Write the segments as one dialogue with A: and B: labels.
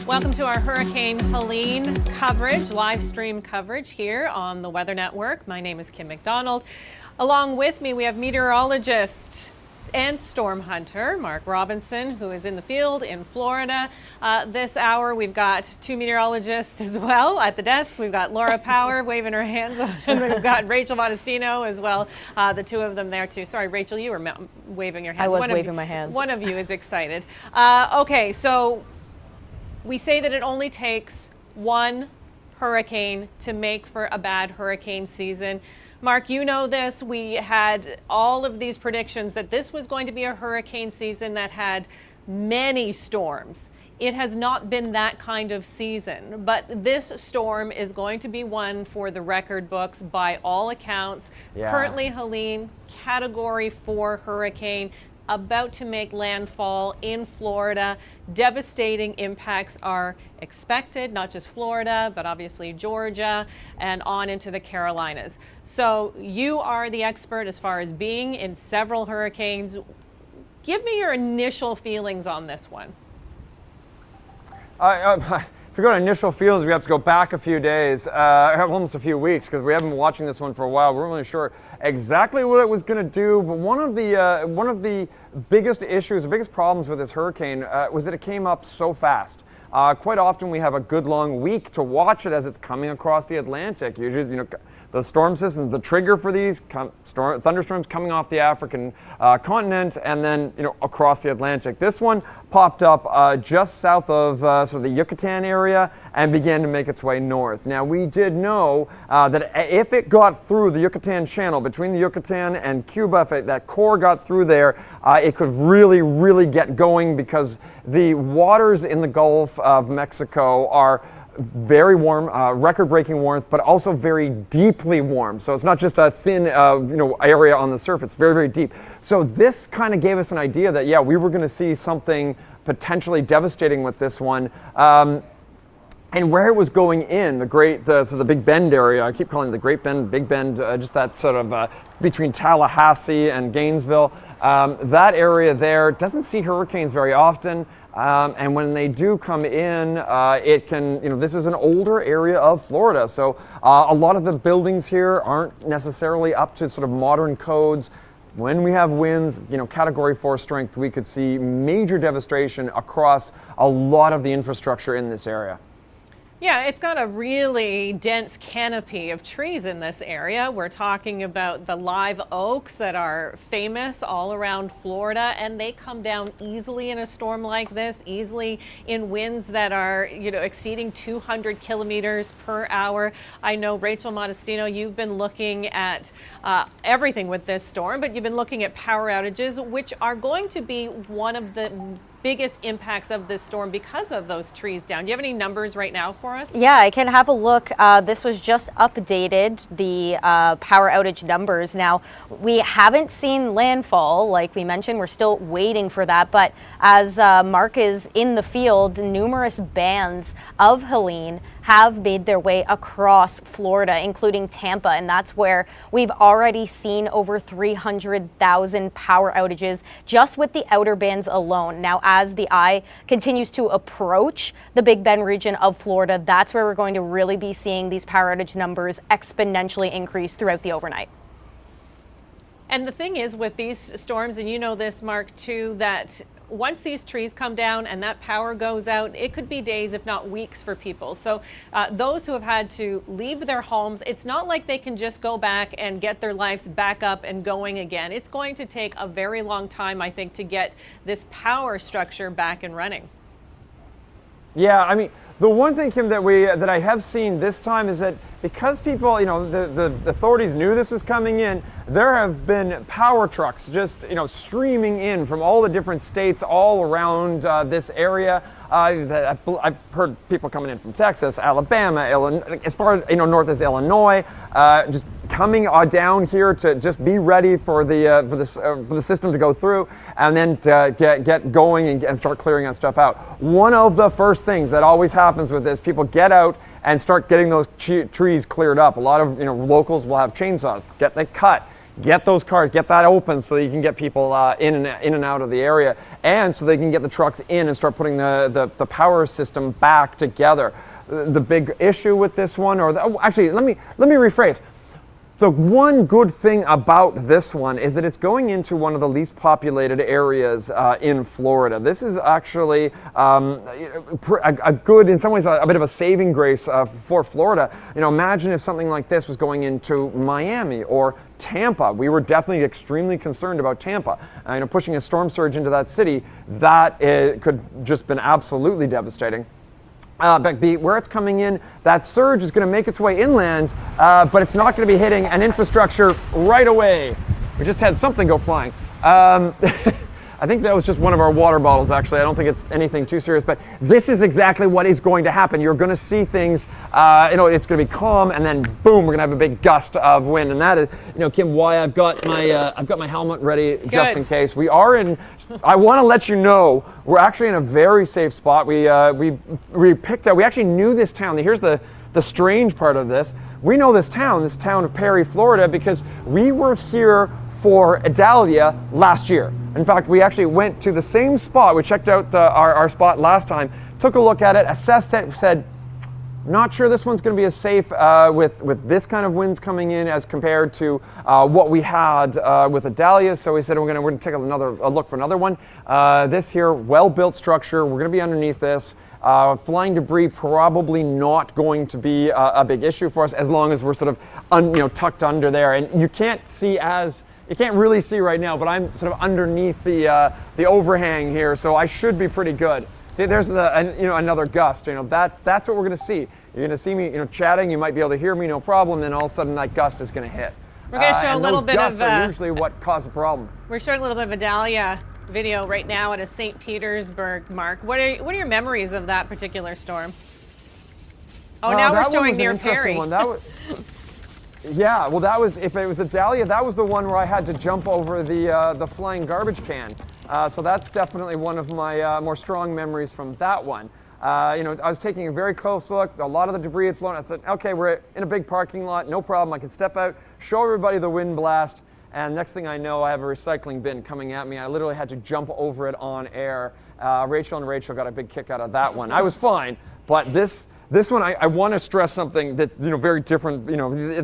A: Welcome to our Hurricane Helene coverage, live stream coverage here on the Weather Network. My name is Kim McDonald. Along with me, we have meteorologist and storm hunter Mark Robinson, who is in the field in Florida. This hour, we've got two meteorologists as well at the desk. We've got Laura Power waving her hands, and we've got Rachel Modestino as well. The two of them there too. Sorry, Rachel, you were waving your hands.
B: I was waving my hands.
A: One of you is excited. Okay, so we say that it only takes one hurricane to make for a bad hurricane season. Mark, you know this. We had all of these predictions that this was going to be a hurricane season that had many storms. It has not been that kind of season, but this storm is going to be one for the record books by all accounts.
C: Yeah.
A: Currently, Helene, Category 4 hurricane, about to make landfall in Florida. Devastating impacts are expected, not just Florida, but obviously Georgia and on into the Carolinas. So you are the expert as far as being in several hurricanes. Give me your initial feelings on this one.
C: If we go to initial feelings, we have to go back a few days, almost a few weeks, because we haven't been watching this one for a while. We weren't really sure exactly what it was going to do, but one of the biggest issues, the biggest problems with this hurricane was that it came up so fast. Quite often we have a good long week to watch it as it's coming across the Atlantic. Usually, the storm systems, the trigger for these thunderstorms coming off the African continent and then across the Atlantic. This one popped up just south of sort of the Yucatan area and began to make its way north. Now we did know that if it got through the Yucatan Channel between the Yucatan and Cuba, if that core got through there, it could really, really get going, because the waters in the Gulf of Mexico are very warm, record-breaking warmth, but also very deeply warm. So it's not just a thin, area on the surface. It's very, very deep. So this kind of gave us an idea that, yeah, we were going to see something potentially devastating with this one. And where it was going in, the Big Bend area, I keep calling it the Great Bend, Big Bend, just that sort of between Tallahassee and Gainesville. That area there doesn't see hurricanes very often. And when they do come in, it can, this is an older area of Florida. So a lot of the buildings here aren't necessarily up to sort of modern codes. When we have winds, Category 4 strength, we could see major devastation across a lot of the infrastructure in this area.
A: Yeah, it's got a really dense canopy of trees in this area. We're talking about the live oaks that are famous all around Florida, and they come down easily in a storm like this, easily in winds that are, exceeding 200 kilometers per hour. I know, Rachel Modestino, you've been looking at everything with this storm, but you've been looking at power outages, which are going to be one of the biggest impacts of this storm because of those trees down. Do you have any numbers right now for us?
B: Yeah, I can have a look. This was just updated, the power outage numbers. Now, we haven't seen landfall, like we mentioned. We're still waiting for that. But as Mark is in the field, numerous bands of Helene have made their way across Florida, including Tampa, and that's where we've already seen over 300,000 power outages just with the outer bands alone. Now, as the eye continues to approach the Big Bend region of Florida, that's where we're going to really be seeing these power outage numbers exponentially increase throughout the overnight.
A: And the thing is with these storms, and you know this, Mark, too, that once these trees come down and that power goes out, it could be days, if not weeks, for people. So those who have had to leave their homes, it's not like they can just go back and get their lives back up and going again. It's going to take a very long time, I think, to get this power structure back and running.
C: Yeah, I mean, the one thing, Kim, that I have seen this time is that because people, the authorities knew this was coming in, there have been power trucks just, streaming in from all the different states all around this area. I've heard people coming in from Texas, Alabama, Illinois, as far as north as Illinois, just coming down here to just be ready for the system to go through, and then to get going and start clearing that stuff out. One of the first things that always happens with this, people get out and start getting those trees cleared up. A lot of locals will have chainsaws, they cut. get those cars, get that open so that you can get people in and out of the area, and so they can get the trucks in and start putting the power system back together. The big issue with this one, actually, let me rephrase. The one good thing about this one is that it's going into one of the least populated areas in Florida. This is actually a good, in some ways, a bit of a saving grace for Florida. Imagine if something like this was going into Miami or Tampa. We were definitely extremely concerned about Tampa. Pushing a storm surge into that city, that could just been absolutely devastating. But where it's coming in, that surge is going to make its way inland, but it's not going to be hitting an infrastructure right away. We just had something go flying. I think that was just one of our water bottles, actually. I don't think it's anything too serious, but this is exactly what is going to happen. You're going to see things, it's going to be calm, and then boom, we're going to have a big gust of wind. And that is, Kim, why I've got my helmet ready just in case. We are in, I want to let you know, we're actually in a very safe spot. We picked out, we actually knew this town. Here's the strange part of this. We know this town of Perry, Florida, because we were here for Idalia last year. In fact, we actually went to the same spot. We checked out our spot last time, took a look at it, assessed it, said, not sure this one's going to be as safe with this kind of winds coming in as compared to what we had with Idalia. So we said we're going to take a look for another one. This here, well-built structure. We're going to be underneath this. Flying debris probably not going to be a big issue for us as long as we're sort of tucked under there. And you can't really see right now, but I'm sort of underneath the overhang here, so I should be pretty good. See, there's another gust. That's what we're going to see. You're going to see me chatting. You might be able to hear me, no problem. Then all of a sudden that gust is going to hit.
A: We're going to show a little bit of.
C: Those gusts are usually what cause a problem.
A: We're showing a little bit of Idalia video right now at a St. Petersburg, Mark. What are your memories of that particular storm? Oh, now we're showing near Perry.
C: Yeah, well, that was, if it was Idalia, that was the one where I had to jump over the flying garbage can. So that's definitely one of my more strong memories from that one. I was taking a very close look. A lot of the debris had flown. I said, okay, we're in a big parking lot, no problem. I can step out, show everybody the wind blast, and next thing I know, I have a recycling bin coming at me. I literally had to jump over it on air. Rachel got a big kick out of that one. I was fine, but this one, I want to stress something that's very different.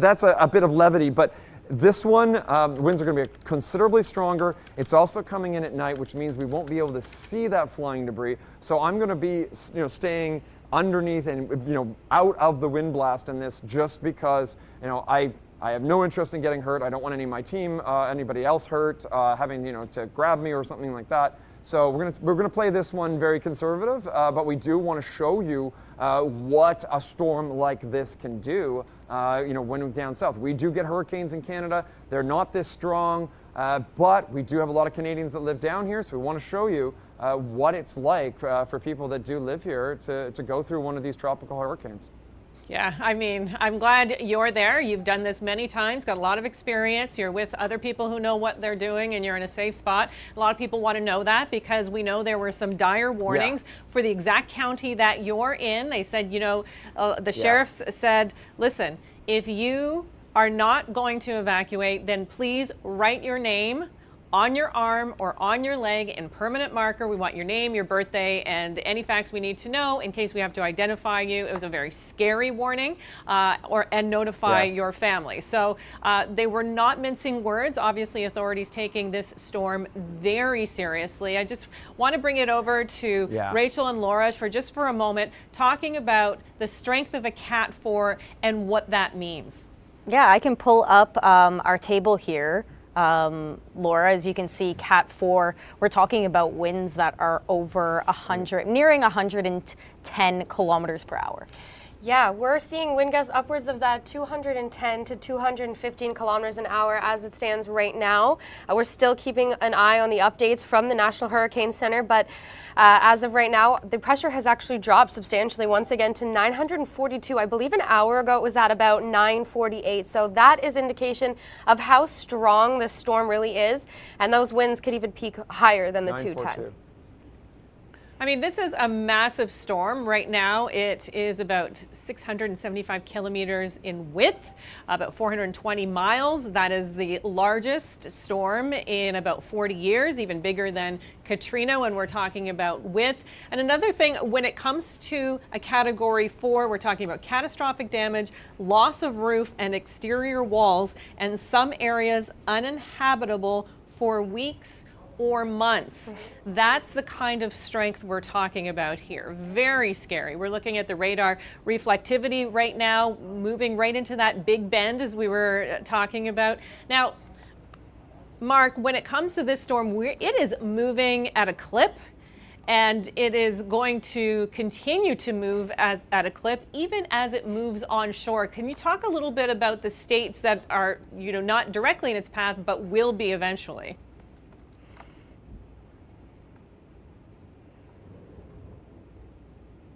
C: That's a bit of levity, but this one, winds are going to be considerably stronger. It's also coming in at night, which means we won't be able to see that flying debris. So I'm going to be, staying underneath and out of the wind blast in this, just because I have no interest in getting hurt. I don't want any of my team, anybody else hurt, having to grab me or something like that. So we're gonna play this one very conservative, but we do want to show you what a storm like this can do. When we're down south, we do get hurricanes in Canada. They're not this strong, but we do have a lot of Canadians that live down here. So we want to show you what it's like for people that do live here to go through one of these tropical hurricanes.
A: Yeah, I mean, I'm glad you're there. You've done this many times, got a lot of experience. You're with other people who know what they're doing, and you're in a safe spot. A lot of people want to know that because we know there were some dire warnings for the exact county that you're in. They said, the sheriffs said, listen, if you are not going to evacuate, then please write your name on your arm or on your leg in permanent marker. We want your name, your birthday, and any facts we need to know in case we have to identify you. It was a very scary warning, and notify your family. So they were not mincing words. Obviously, authorities taking this storm very seriously. I just want to bring it over to Rachel and Laura for a moment, talking about the strength of a Cat 4 and what that means.
B: Yeah, I can pull up our table here. Laura, as you can see, Cat 4, we're talking about winds that are over 100, nearing 110 kilometers per hour.
D: Yeah, we're seeing wind gusts upwards of that 210 to 215 kilometers an hour as it stands right now. We're still keeping an eye on the updates from the National Hurricane Center, but as of right now, the pressure has actually dropped substantially once again to 942. I believe an hour ago it was at about 948. So that is indication of how strong this storm really is, and those winds could even peak higher than the 210.
A: I mean, this is a massive storm. Right now, it is about 675 kilometers in width, about 420 miles. That is the largest storm in about 40 years, even bigger than Katrina when we're talking about width. And another thing, when it comes to a Category 4, we're talking about catastrophic damage, loss of roof and exterior walls, and some areas uninhabitable for weeks or months. That's the kind of strength we're talking about here. Very scary. We're looking at the radar reflectivity right now, moving right into that big bend as we were talking about. Now, Mark, when it comes to this storm, it is moving at a clip, and it is going to continue to move at a clip even as it moves onshore. Can you talk a little bit about the states that are, not directly in its path, but will be eventually?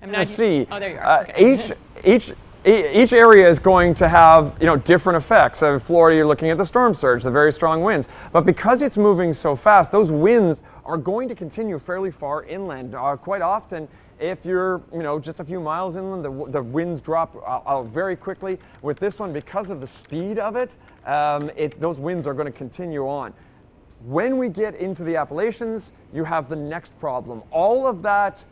A: I'm not
C: see.
A: Oh, there you are. Okay.
C: Each area is going to have different effects. In Florida, you're looking at the storm surge, the very strong winds. But because it's moving so fast, those winds are going to continue fairly far inland. Quite often, if you're just a few miles inland, the winds drop very quickly. With this one, because of the speed of it, those winds are going to continue on. When we get into the Appalachians, you have the next problem. All of that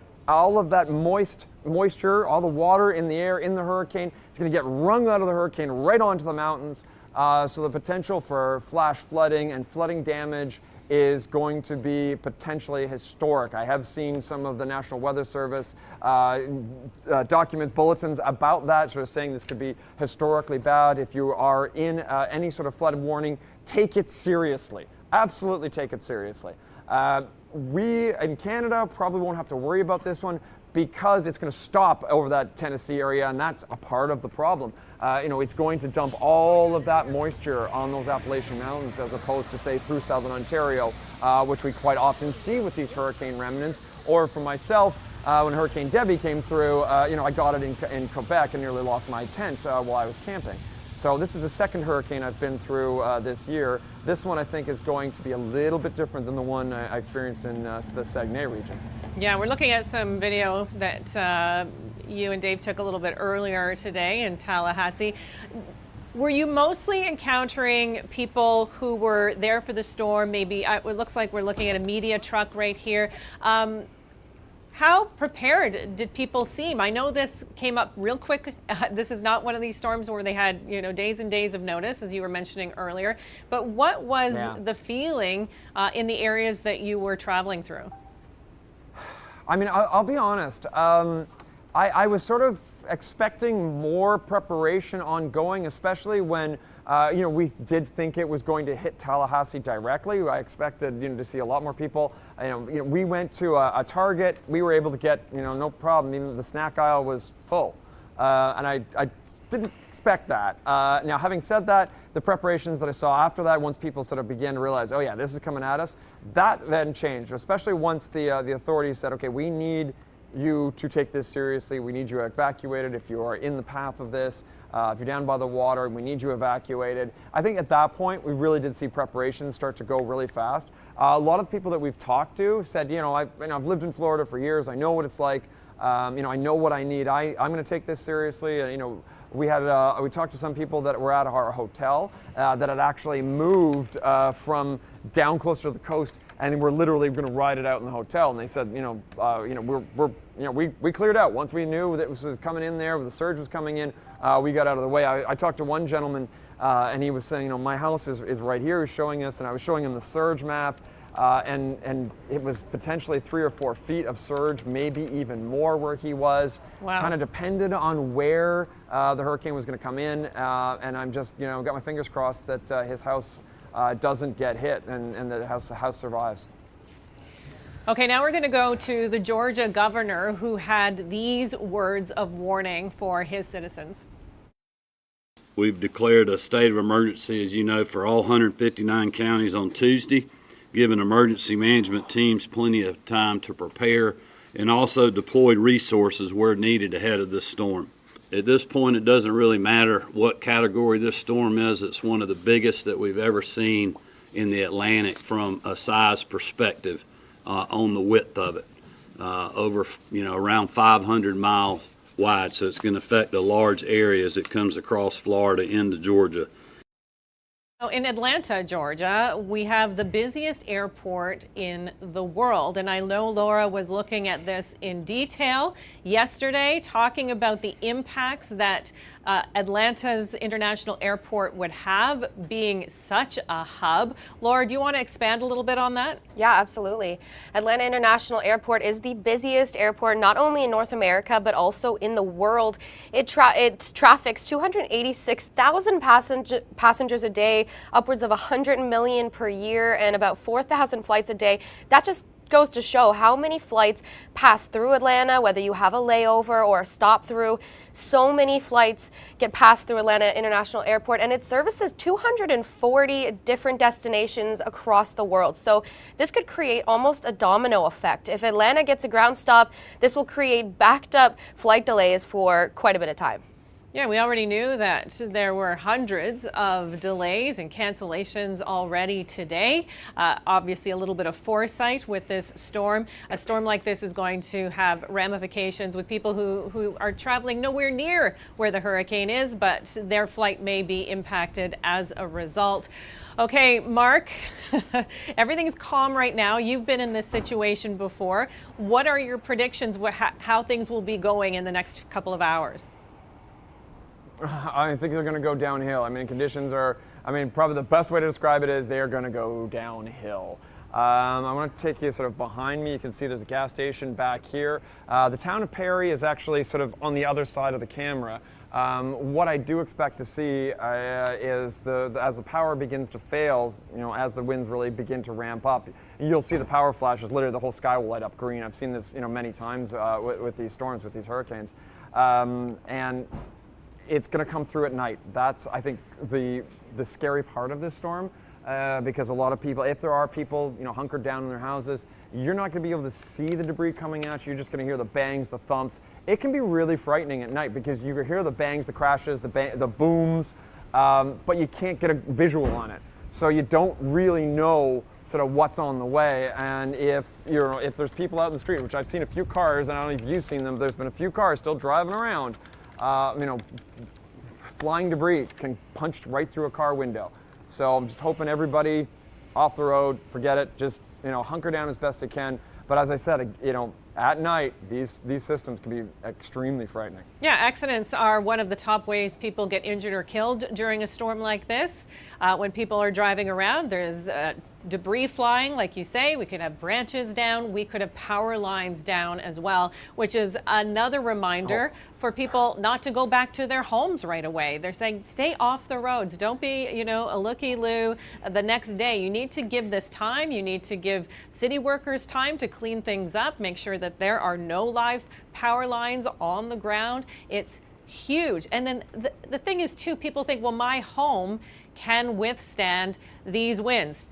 C: moisture, all the water in the air in the hurricane, it's going to get wrung out of the hurricane right onto the mountains. So the potential for flash flooding and flooding damage is going to be potentially historic. I have seen some of the National Weather Service documents, bulletins about that, sort of saying this could be historically bad. If you are in any sort of flood warning, take it seriously. Absolutely take it seriously. We in Canada probably won't have to worry about this one because it's going to stop over that Tennessee area, and that's a part of the problem. It's going to dump all of that moisture on those Appalachian Mountains as opposed to, say, through southern Ontario, which we quite often see with these hurricane remnants. Or for myself, when Hurricane Debbie came through, I got it in Quebec and nearly lost my tent while I was camping. So this is the second hurricane I've been through this year. This one I think is going to be a little bit different than the one I experienced in the Saguenay region.
A: Yeah, we're looking at some video that you and Dave took a little bit earlier today in Tallahassee. Were you mostly encountering people who were there for the storm? Maybe it looks like we're looking at a media truck right here. How prepared did people seem? I know this came up real quick. This is not one of these storms where they had, days and days of notice, as you were mentioning earlier. But what was the feeling in the areas that you were traveling through?
C: I mean, I'll be honest. I was sort of expecting more preparation ongoing, especially when we did think it was going to hit Tallahassee directly. I expected to see a lot more people. We went to a Target. We were able to get no problem. Even the snack aisle was full, and I didn't expect that. Now, having said that, the preparations that I saw after that, once people sort of began to realize, oh yeah, this is coming at us, that then changed. Especially once the authorities said, okay, we need you to take this seriously. We need you evacuated if you are in the path of this. If you're down by the water, we need you evacuated. I think at that point, we really did see preparations start to go really fast. A lot of people that we've talked to said, I've lived in Florida for years. I know what it's like. I know what I need. I'm going to take this seriously. We talked to some people that were at our hotel that had actually moved from down closer to the coast, and we're literally going to ride it out in the hotel. And they said, we cleared out once we knew that it was coming in there, the surge was coming in. We got out of the way. I talked to one gentleman, and he was saying, my house is right here. He was showing us, and I was showing him the surge map, and it was potentially 3 or 4 feet of surge, maybe even more where he was.
A: Wow. Kind
C: of depended on where the hurricane was going to come in, and I'm just, got my fingers crossed that his house doesn't get hit and that the house survives.
A: Okay, now we're going to go to the Georgia governor who had these words of warning for his citizens.
E: We've declared a state of emergency, as you know, for all 159 counties on Tuesday, giving emergency management teams plenty of time to prepare and also deployed resources where needed ahead of this storm. At this point, it doesn't really matter what category this storm is. It's one of the biggest that we've ever seen in the Atlantic from a size perspective on the width of it. over, around 500 miles wide. So it's going to affect a large area as it comes across Florida into Georgia.
A: In Atlanta, Georgia, we have the busiest airport in the world. And I know Laura was looking at this in detail yesterday, talking about the impacts that Atlanta's international airport would have, being such a hub. Laura, do you want to expand a little bit on that?
D: Yeah, absolutely. Atlanta International Airport is the busiest airport, not only in North America, but also in the world. It traffics 286,000 passengers a day, upwards of 100 million per year, and about 4,000 flights a day. That just goes to show how many flights pass through Atlanta, whether you have a layover or a stop through. So many flights get passed through Atlanta International Airport, and it services 240 different destinations across the world. So this could create almost a domino effect. If Atlanta gets a ground stop, this will create backed up flight delays for quite a bit of time.
A: Yeah, we already knew that there were hundreds of delays and cancellations already today. Obviously, a little bit of foresight with this storm. A storm like this is going to have ramifications with people who are traveling nowhere near where the hurricane is, but their flight may be impacted as a result. Okay, Mark, everything's calm right now. You've been in this situation before. What are your predictions how things will be going in the next couple of hours?
C: I think they're going to go downhill. I mean, conditions are, probably the best way to describe it is they're going to go downhill. I want to take you sort of behind me. You can see there's a gas station back here. The town of Perry is actually sort of on the other side of the camera. What I do expect to see is as the power begins to fail, as the winds really begin to ramp up, you'll see the power flashes. Literally, the whole sky will light up green. I've seen this, many times with these storms, with these hurricanes, and it's going to come through at night. That's, I think, the scary part of this storm, because a lot of people, if there are people, hunkered down in their houses, you're not going to be able to see the debris coming at you. You're just going to hear the bangs, the thumps. It can be really frightening at night because you hear the bangs, the crashes, the booms, but you can't get a visual on it. So you don't really know sort of what's on the way. And if there's people out in the street, which I've seen a few cars, and I don't know if you've seen them, but there's been a few cars still driving around. Flying debris can punch right through a car window. So I'm just hoping everybody off the road, forget it, just hunker down as best they can. But as I said, at night, these systems can be extremely frightening.
A: Yeah, accidents are one of the top ways people get injured or killed during a storm like this. When people are driving around, there's debris flying, like you say. We could have branches down. We could have power lines down as well, which is another reminder for people not to go back to their homes right away. They're saying stay off the roads. Don't be, a looky-loo the next day. You need to give this time. You need to give city workers time to clean things up, make sure that there are no live power lines on the ground. It's huge. And then the thing is, too, people think, well, my home can withstand these winds.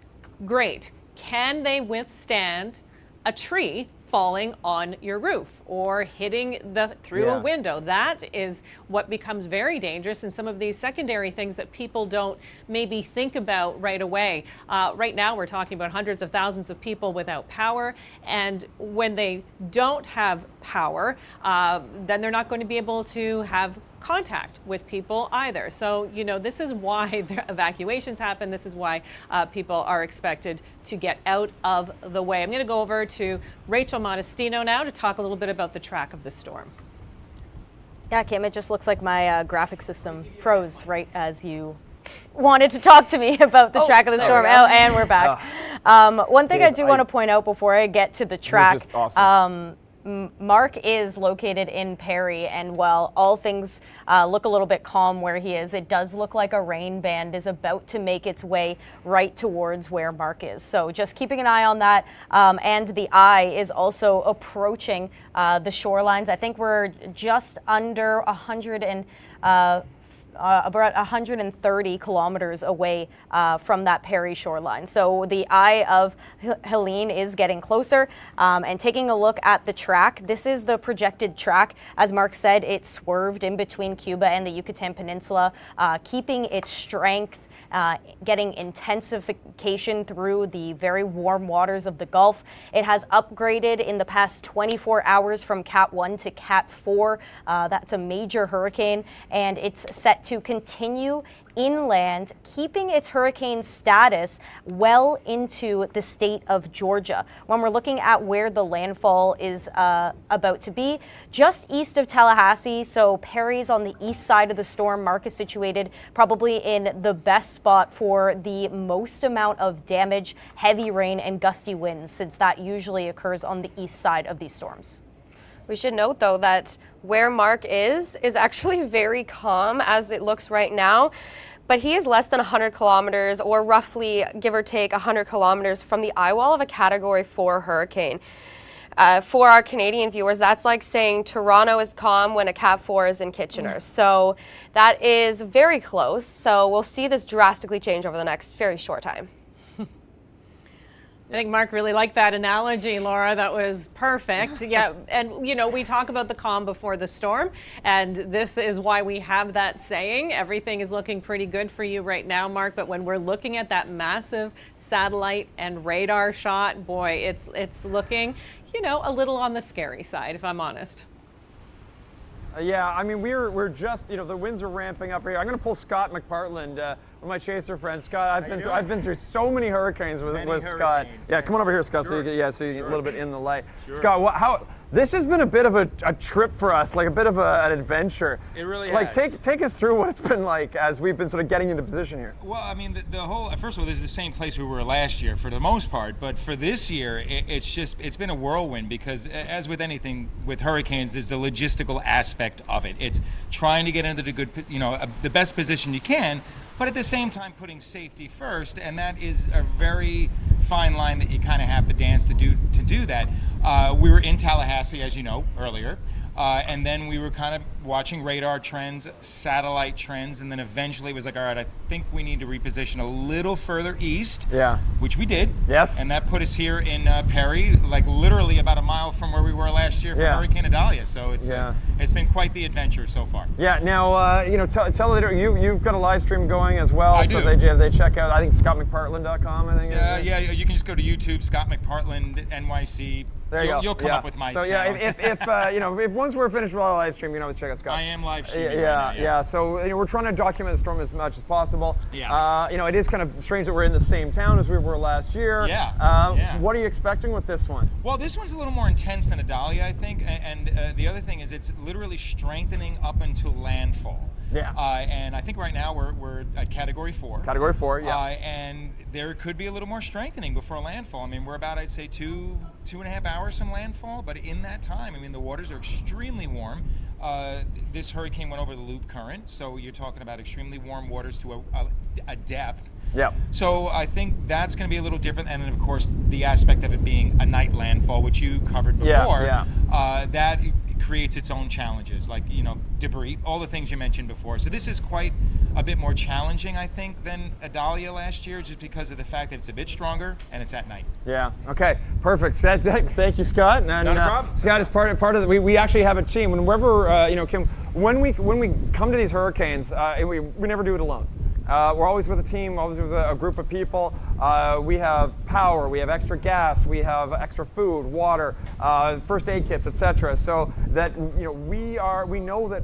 A: Great. Can they withstand a tree falling on your roof or hitting through a window? That is what becomes very dangerous, and some of these secondary things that people don't maybe think about right away. Right now we're talking about hundreds of thousands of people without power, and when they don't have power, then they're not going to be able to have contact with people either. So, this is why the evacuations happen. This is why people are expected to get out of the way. I'm going to go over to Rachel Modestino now to talk a little bit about the track of the storm.
B: Yeah, Kim, it just looks like my graphic system froze right as you wanted to talk to me about the track of the storm. And we're back. One thing I do want to point out before I get to the track,
C: awesome.
B: Mark is located in Perry, and while all things look a little bit calm where he is, it does look like a rain band is about to make its way right towards where Mark is. So just keeping an eye on that. And the eye is also approaching the shorelines. I think we're just under 130 kilometers away from that Perry shoreline. So the eye of Helene is getting closer. And taking a look at the track, this is the projected track. As Mark said, it swerved in between Cuba and the Yucatan Peninsula, keeping its strength getting intensification through the very warm waters of the Gulf. It has upgraded in the past 24 hours from Cat 1 to Cat 4. That's a major hurricane, and it's set to continue inland, keeping its hurricane status well into the state of Georgia. When we're looking at where the landfall is about to be, just east of Tallahassee, so Perry's on the east side of the storm. Mark is situated probably in the best spot for the most amount of damage, heavy rain and gusty winds, since that usually occurs on the east side of these storms.
D: We should note, though, that where Mark is actually very calm as it looks right now. But he is less than 100 kilometers, or roughly, give or take, 100 kilometers from the eyewall of a Category 4 hurricane. For our Canadian viewers, that's like saying Toronto is calm when a Cat 4 is in Kitchener. So that is very close. So we'll see this drastically change over the next very short time.
A: I think Mark really liked that analogy, Laura. That was perfect. Yeah, and you know, we talk about the calm before the storm, and this is why we have that saying. Everything is looking pretty good for you right now, Mark, but when we're looking at that massive satellite and radar shot, boy, it's looking, you know, a little on the scary side, if I'm honest.
C: Yeah, I mean, we're just, you know, the winds are ramping up here. I'm going to pull Scott McPartland, one of my chaser friends. Scott, I've been through so many hurricanes with Scott. Yeah, come on over here, Scott. Sure. So you get a little bit in the light. Sure. Scott, this has been a bit of a trip for us, like a bit of an adventure.
F: It really
C: has.
F: Like,
C: take us through what it's been like as we've been sort of getting into position here.
F: Well, I mean, the whole, first of all, this is the same place we were last year for the most part, but for this year, it's been a whirlwind, because as with anything with hurricanes, there's the logistical aspect of it. It's trying to get into the best position you can, but at the same time putting safety first, and that is a very fine line that you kind of have to dance to do that. We were in Tallahassee, as you know, earlier, and then we were kind of watching radar trends, satellite trends, and then eventually it was like, all right, I think we need to reposition a little further east. Yeah. Which we did. Yes. And that put us here in Perry, like literally about a mile from where we were last year for Hurricane Idalia. So it's been quite the adventure so far.
C: Yeah. Now, tell you've got a live stream going as well.
F: I do.
C: So they check out, I think, scottmcpartland.com. I think.
F: Yeah. You can just go to YouTube, Scott McPartland NYC.
C: There you go.
F: You'll come up with my channel.
C: If once we're finished with our live stream, you know, check out Scott.
F: I am live streaming.
C: Yeah. So we're trying to document the storm as much as possible. Yeah. It is kind of strange that we're in the same town as we were last year. Yeah. What are you expecting with this one?
F: Well, this one's a little more intense than Idalia, I think. And the other thing is it's literally strengthening up until landfall. Yeah. And I think right now we're at Category 4. Category 4, yeah. And there could be a little more strengthening before landfall. I mean, we're about, I'd say, 2.5 hours from landfall, but in that time, I mean, the waters are extremely warm. This hurricane went over the loop current, so you're talking about extremely warm waters to a depth. Yeah. So I think that's going to be a little different, and then of course the aspect of it being a night landfall, which you covered before. That creates its own challenges, like debris, all the things you mentioned before. So this is quite a bit more challenging, I think, than Idalia last year, just because of the fact that it's a bit stronger and it's at night.
C: Yeah. Okay. Perfect. Thank you, Scott. And,
F: not a problem.
C: Scott is part of the. We actually have a team. Whenever when we come to these hurricanes, we never do it alone. We're always with a team, always with a group of people. We have power, we have extra gas, we have extra food, water, first aid kits, etc. So that we know that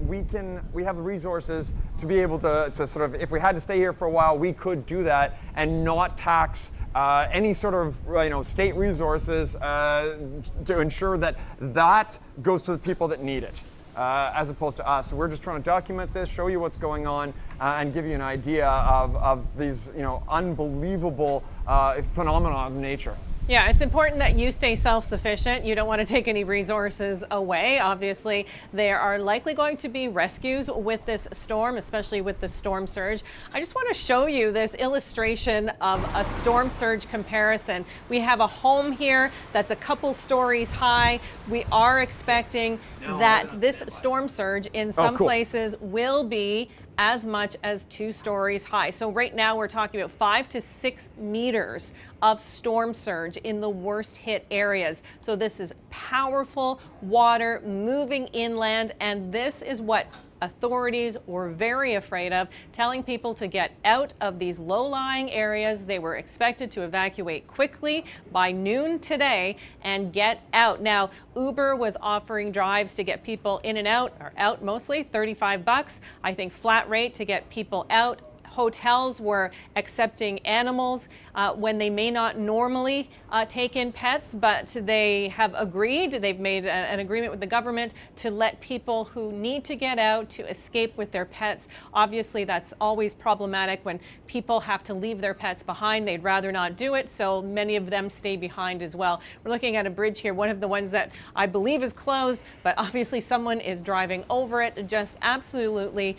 C: we have the resources to be able to sort of, if we had to stay here for a while, we could do that and not tax any sort of state resources to ensure that goes to the people that need it. As opposed to us. So we're just trying to document this, show you what's going on, and give you an idea of these unbelievable phenomena of nature.
A: Yeah, it's important that you stay self-sufficient. You don't want to take any resources away. Obviously, there are likely going to be rescues with this storm, especially with the storm surge. I just want to show you this illustration of a storm surge comparison. We have a home here that's a couple stories high. We are expecting that this storm surge in some places will be as much as 2 stories high. So right now we're talking about 5 to 6 meters of storm surge in the worst hit areas. So this is powerful water moving inland, and this is what authorities were very afraid of, telling people to get out of these low-lying areas. They were expected to evacuate quickly by noon today and get out. Now, Uber was offering drives to get people in and out, or out mostly, $35. I think flat rate to get people out. Hotels were accepting animals when they may not normally take in pets, but they have agreed, they've made an agreement with the government to let people who need to get out to escape with their pets. Obviously, that's always problematic when people have to leave their pets behind. They'd rather not do it, so many of them stay behind as well. We're looking at a bridge here, one of the ones that I believe is closed, but obviously someone is driving over it. Just absolutely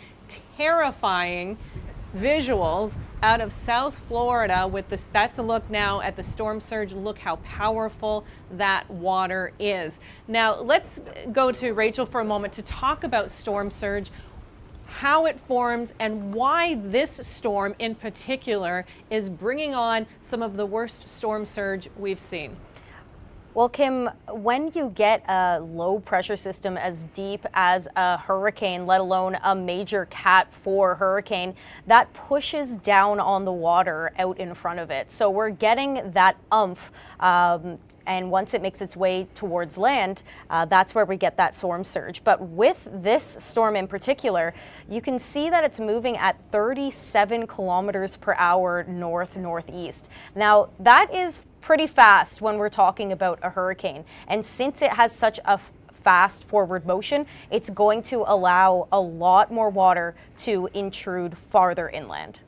A: terrifying visuals out of South Florida with this. That's a look now at the storm surge. Look how powerful that water is. Now let's go to Rachel for a moment to talk about storm surge, how it forms, and why this storm in particular is bringing on some of the worst storm surge we've seen.
B: Well, Kim, when you get a low pressure system as deep as a hurricane, let alone a major Cat 4 hurricane, that pushes down on the water out in front of it. So we're getting that umph. And once it makes its way towards land, that's where we get that storm surge. But with this storm in particular, you can see that it's moving at 37 kilometers per hour north-northeast. Now, that is pretty fast when we're talking about a hurricane. And since it has such a fast forward motion, it's going to allow a lot more water to intrude farther inland.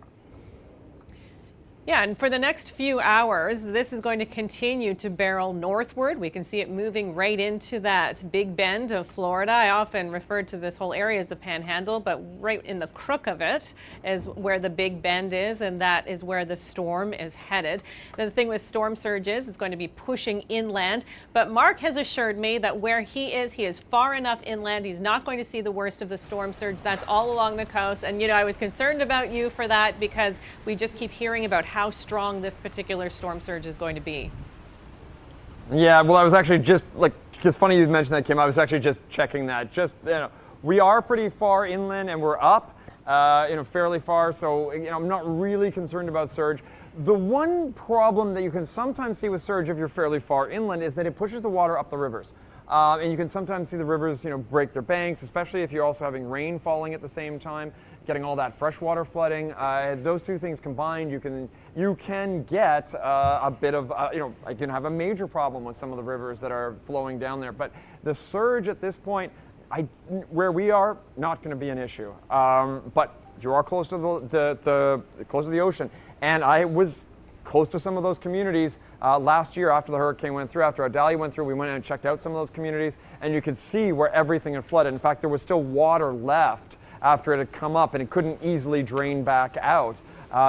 A: Yeah, and for the next few hours, this is going to continue to barrel northward. We can see it moving right into that big bend of Florida. I often refer to this whole area as the Panhandle, but right in the crook of it is where the big bend is, and that is where the storm is headed. The thing with storm surge is it's going to be pushing inland, but Mark has assured me that where he is far enough inland. He's not going to see the worst of the storm surge. That's all along the coast, and you know, I was concerned about you for that because we just keep hearing about how strong this particular storm surge is going to be.
C: Yeah, well, I was actually just funny you mentioned that, Kim. I was actually just checking that. Just, you know, we are pretty far inland and we're up, fairly far. So, I'm not really concerned about surge. The one problem that you can sometimes see with surge if you're fairly far inland is that it pushes the water up the rivers. And you can sometimes see the rivers, break their banks, especially if you're also having rain falling at the same time, getting all that freshwater flooding. Those two things combined, you can get a bit of, I can have a major problem with some of the rivers that are flowing down there. But the surge at this point, where we are, not going to be an issue. But you are close to close to the ocean, and I was close to some of those communities last year after the hurricane went through, after Idalia went through. We went and checked out some of those communities, and you could see where everything had flooded. In fact, there was still water left after it had come up, and it couldn't easily drain back out.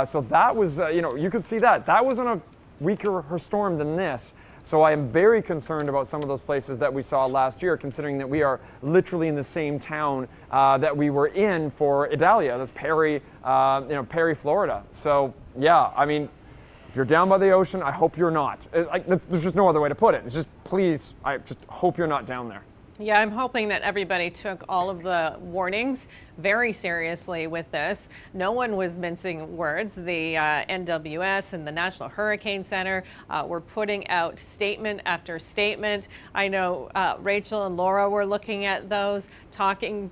C: So that was, you could see that. That was on a weaker storm than this. So I am very concerned about some of those places that we saw last year, considering that we are literally in the same town that we were in for Idalia. That's Perry, Perry, Florida. So yeah, I mean, if you're down by the ocean, I hope you're not. There's just no other way to put it. It's just, please, I just hope you're not down there.
A: Yeah, I'm hoping that everybody took all of the warnings very seriously with this. No one was mincing words. The NWS and the National Hurricane Center were putting out statement after statement. I know Rachel and Laura were looking at those, talking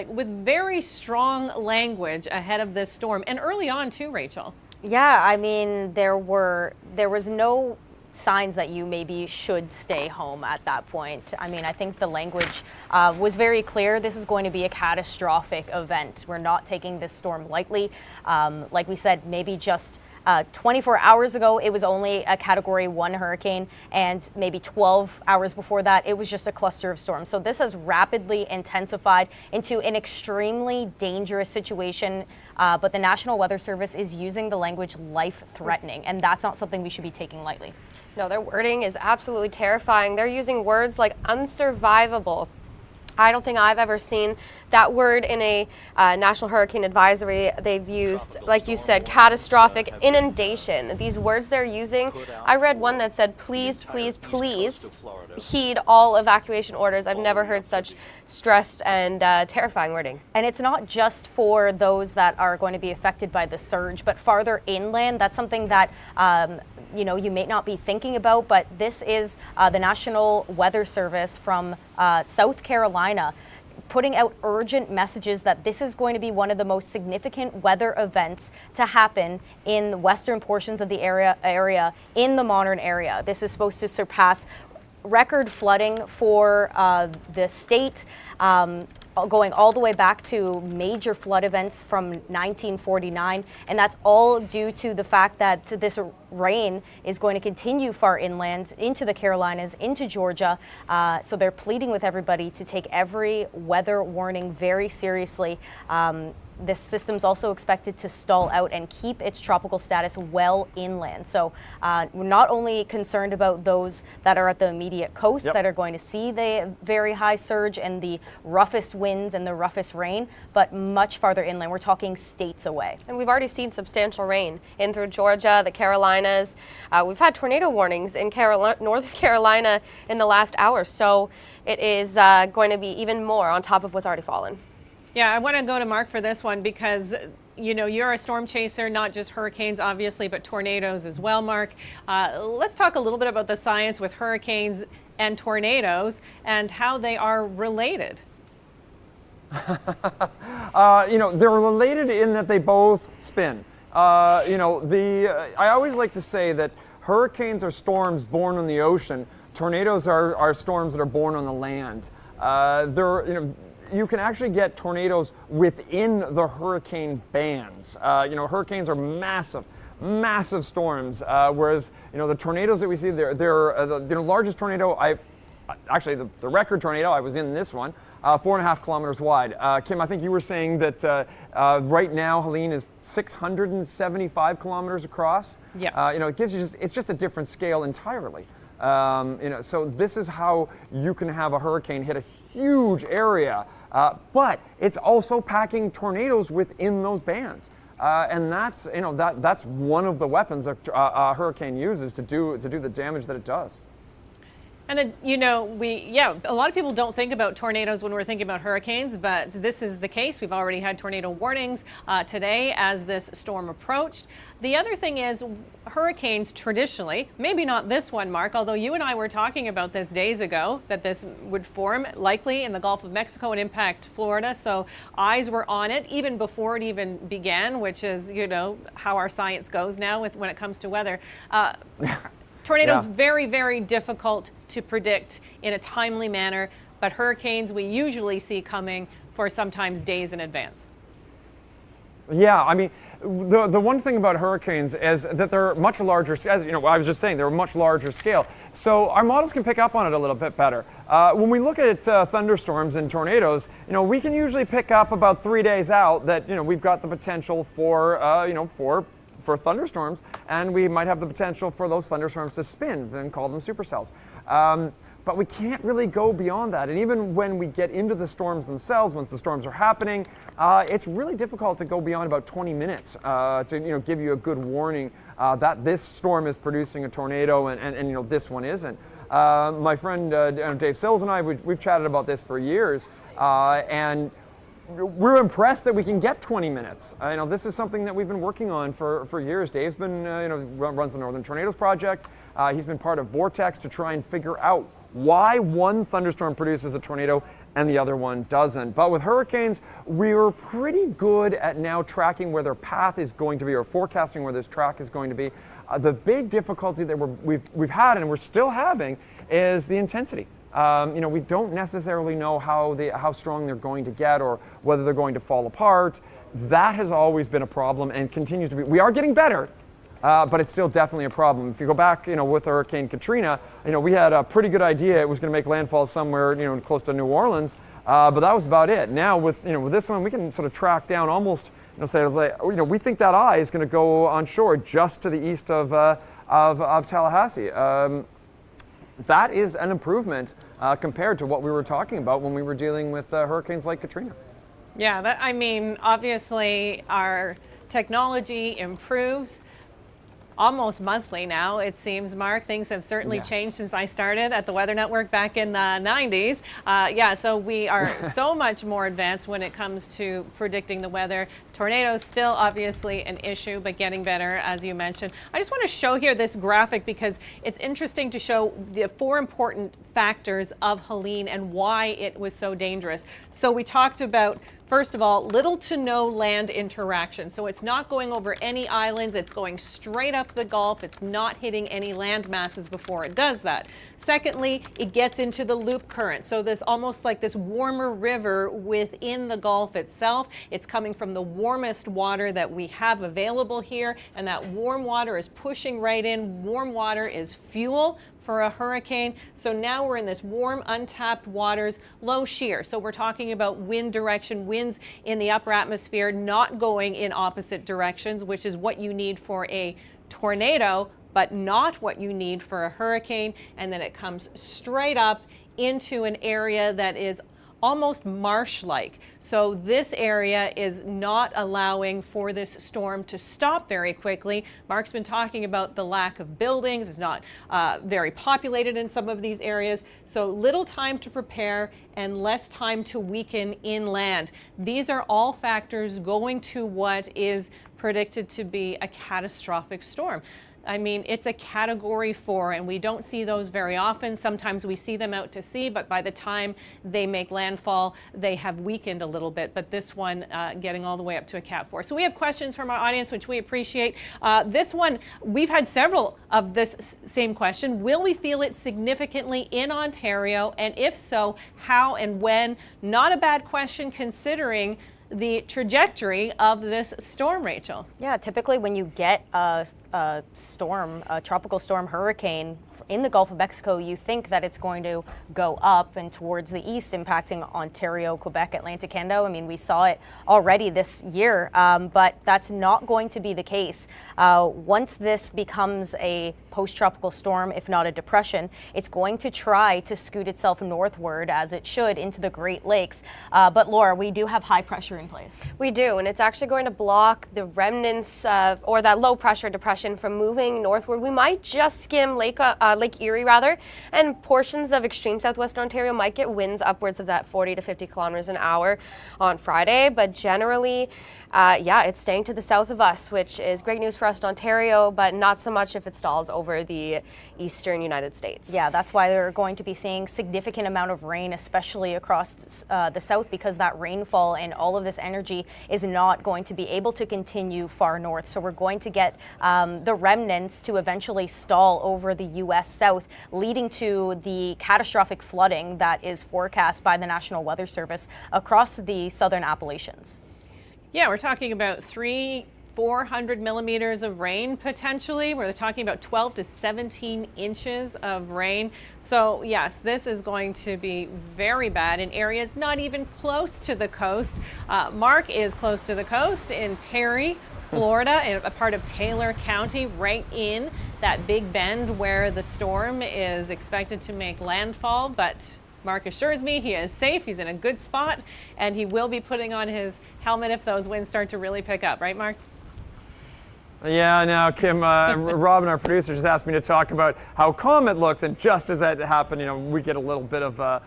A: with very strong language ahead of this storm, and early on too, Rachel.
B: Yeah, I mean, there was no signs that you maybe should stay home at that point. I mean, I think the language was very clear. This is going to be a catastrophic event. We're not taking this storm lightly. Like we said, maybe just 24 hours ago, it was only a Category 1 hurricane, and maybe 12 hours before that, it was just a cluster of storms. So this has rapidly intensified into an extremely dangerous situation, but the National Weather Service is using the language life-threatening, and that's not something we should be taking lightly.
D: No, their wording is absolutely terrifying. They're using words like unsurvivable, I don't think I've ever seen that word in a national hurricane advisory. They've used, like you said, catastrophic, inundation. These words they're using, I read one that said, please, please, please heed all evacuation orders. I've never heard such stressed and terrifying wording.
B: And it's not just for those that are going to be affected by the surge, but farther inland. That's something that you may not be thinking about, but this is the National Weather Service from South Carolina putting out urgent messages that this is going to be one of the most significant weather events to happen in the western portions of the area in the modern era. This is supposed to surpass record flooding for the state, going all the way back to major flood events from 1949, and that's all due to the fact that this rain is going to continue far inland into the Carolinas, into Georgia. So they're pleading with everybody to take every weather warning very seriously. This system's also expected to stall out and keep its tropical status well inland. So we're not only concerned about those that are at the immediate coast that are going to see the very high surge and the roughest winds and the roughest rain, but much farther inland. We're talking states away.
D: And we've already seen substantial rain in through Georgia, the Carolinas. We've had tornado warnings in North Carolina in the last hour. So it is going to be even more on top of what's already fallen.
A: Yeah, I want to go to Mark for this one because, you're a storm chaser, not just hurricanes, obviously, but tornadoes as well, Mark. Let's talk a little bit about the science with hurricanes and tornadoes and how they are related.
C: They're related in that they both spin. I always like to say that hurricanes are storms born on the ocean. Tornadoes are storms that are born on the land. You can actually get tornadoes within the hurricane bands. Hurricanes are massive storms, whereas the tornadoes that we see, they're the largest tornado. The record tornado, I was in this one, 4.5 kilometers wide. Kim, I think you were saying that right now Helene is 675 kilometers across.
A: Yeah.
C: It gives you it's just a different scale entirely. So this is how you can have a hurricane hit a huge area, but it's also packing tornadoes within those bands, and that's that's one of the weapons that a hurricane uses to do the damage that it does.
A: And then, a lot of people don't think about tornadoes when we're thinking about hurricanes, but this is the case. We've already had tornado warnings today as this storm approached. The other thing is hurricanes traditionally, maybe not this one, Mark, although you and I were talking about this days ago, that this would form likely in the Gulf of Mexico and impact Florida. So eyes were on it even before it even began, which is, how our science goes now when it comes to weather. Tornadoes, very, very difficult to predict in a timely manner, but hurricanes we usually see coming for sometimes days in advance.
C: Yeah, I mean, the one thing about hurricanes is that they're much larger, as I was just saying, they're a much larger scale. So our models can pick up on it a little bit better. When we look at thunderstorms and tornadoes, we can usually pick up about 3 days out that, we've got the potential for thunderstorms, and we might have the potential for those thunderstorms to spin and call them supercells. But we can't really go beyond that. And even when we get into the storms themselves, once the storms are happening, it's really difficult to go beyond about 20 minutes to give you a good warning that this storm is producing a tornado and this one isn't. My friend Dave Sills and I, we've chatted about this for years, and we're impressed that we can get 20 minutes. This is something that we've been working on for years. Dave's been, runs the Northern Tornadoes Project. He's been part of Vortex to try and figure out why one thunderstorm produces a tornado and the other one doesn't. But with hurricanes, we were pretty good at now tracking where their path is going to be or forecasting where this track is going to be. The big difficulty that we've had and we're still having is the intensity. We don't necessarily know how strong they're going to get or whether they're going to fall apart. That has always been a problem and continues to be. We are getting better, but it's still definitely a problem. If you go back, with Hurricane Katrina, we had a pretty good idea it was going to make landfall somewhere, close to New Orleans, but that was about it. Now with this one, we can sort of track down almost, say, we think that eye is going to go on shore just to the east of Tallahassee. that is an improvement compared to what we were talking about when we were dealing with hurricanes like Katrina.
A: Yeah, I mean, obviously our technology improves almost monthly now, it seems, Mark. Things have certainly changed since I started at the Weather Network back in the 90s. So we are so much more advanced when it comes to predicting the weather. Tornadoes still obviously an issue, but getting better, as you mentioned. I just want to show here this graphic because it's interesting to show the 4 important factors of Helene and why it was so dangerous. So we talked about, first of all, little to no land interaction. So it's not going over any islands, it's going straight up the Gulf, it's not hitting any land masses before it does that. Secondly, it gets into the loop current. So this almost like this warmer river within the Gulf itself. It's coming from the warmest water that we have available here, and that warm water is pushing right in. Warm water is fuel for a hurricane. So now we're in this warm, untapped waters, low shear. So we're talking about wind direction, winds in the upper atmosphere not going in opposite directions, which is what you need for a tornado, but not what you need for a hurricane. And then it comes straight up into an area that is almost marsh-like. So this area is not allowing for this storm to stop very quickly. Mark's been talking about the lack of buildings. It's not very populated in some of these areas. So little time to prepare and less time to weaken inland. These are all factors going to what is predicted to be a catastrophic storm. I mean, it's a Category 4, and we don't see those very often. Sometimes we see them out to sea, but by the time they make landfall, they have weakened a little bit. But this one getting all the way up to a Cat 4. So we have questions from our audience, which we appreciate. This one, we've had several of this same question. Will we feel it significantly in Ontario? And if so, how and when? Not a bad question considering the trajectory of this storm, Rachel.
B: Yeah, typically when you get a storm, a tropical storm hurricane in the Gulf of Mexico, you think that it's going to go up and towards the east, impacting Ontario, Quebec, Atlantic Canada. I mean, we saw it already this year, but that's not going to be the case. Once this becomes a post-tropical storm, if not a depression, it's going to try to scoot itself northward, as it should, into the Great Lakes. But Laura, we do have high pressure in place.
D: We do, and it's actually going to block the remnants or that low pressure depression from moving northward. We might just skim Lake Erie, and portions of extreme southwestern Ontario might get winds upwards of that 40 to 50 kilometers an hour on Friday, but generally, it's staying to the south of us, which is great news for us in Ontario, but not so much if it stalls over the eastern United States.
B: Yeah, that's why they're going to be seeing significant amount of rain, especially across the south, because that rainfall and all of this energy is not going to be able to continue far north. So we're going to get the remnants to eventually stall over the U.S. South, leading to the catastrophic flooding that is forecast by the National Weather Service across the southern Appalachians.
A: Yeah, we're talking about 400 millimeters of rain potentially. We're talking about 12 to 17 inches of rain. So yes, this is going to be very bad in areas not even close to the coast. Mark is close to the coast in Perry, Florida, in a part of Taylor County, right in that Big Bend where the storm is expected to make landfall. But Mark assures me he is safe, he's in a good spot, and he will be putting on his helmet if those winds start to really pick up. Right, Mark?
C: Yeah, now Kim, Robin, our producer, just asked me to talk about how calm it looks, and just as that happened, we get a little bit of a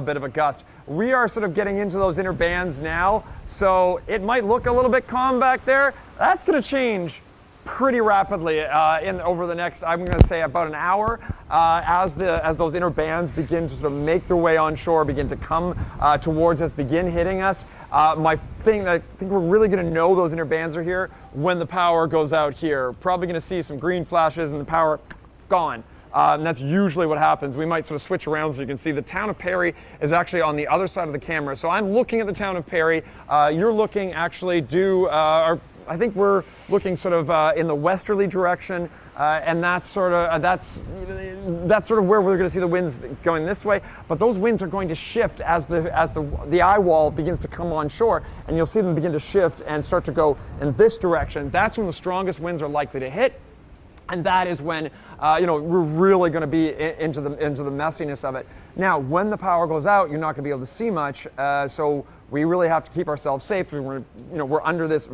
C: bit of a gust. We are sort of getting into those inner bands now, so it might look a little bit calm back there. That's going to change pretty rapidly over the next, I'm going to say, about an hour, as those inner bands begin to sort of make their way onshore, begin to come towards us, begin hitting us. I think we're really going to know those inner bands are here when the power goes out here. Probably going to see some green flashes and the power gone. And that's usually what happens. We might sort of switch around so you can see the town of Perry is actually on the other side of the camera. So I'm looking at the town of Perry. You're looking actually I think we're looking sort of in the westerly direction, and that's sort of where we're going to see the winds going this way. But those winds are going to shift as the Eyewall begins to come on shore, and you'll see them begin to shift and start to go in this direction. That's when the strongest winds are likely to hit. And that is when we're really going to be into the messiness of it. Now, when the power goes out, you're not going to be able to see much. So we really have to keep ourselves safe. We're under this,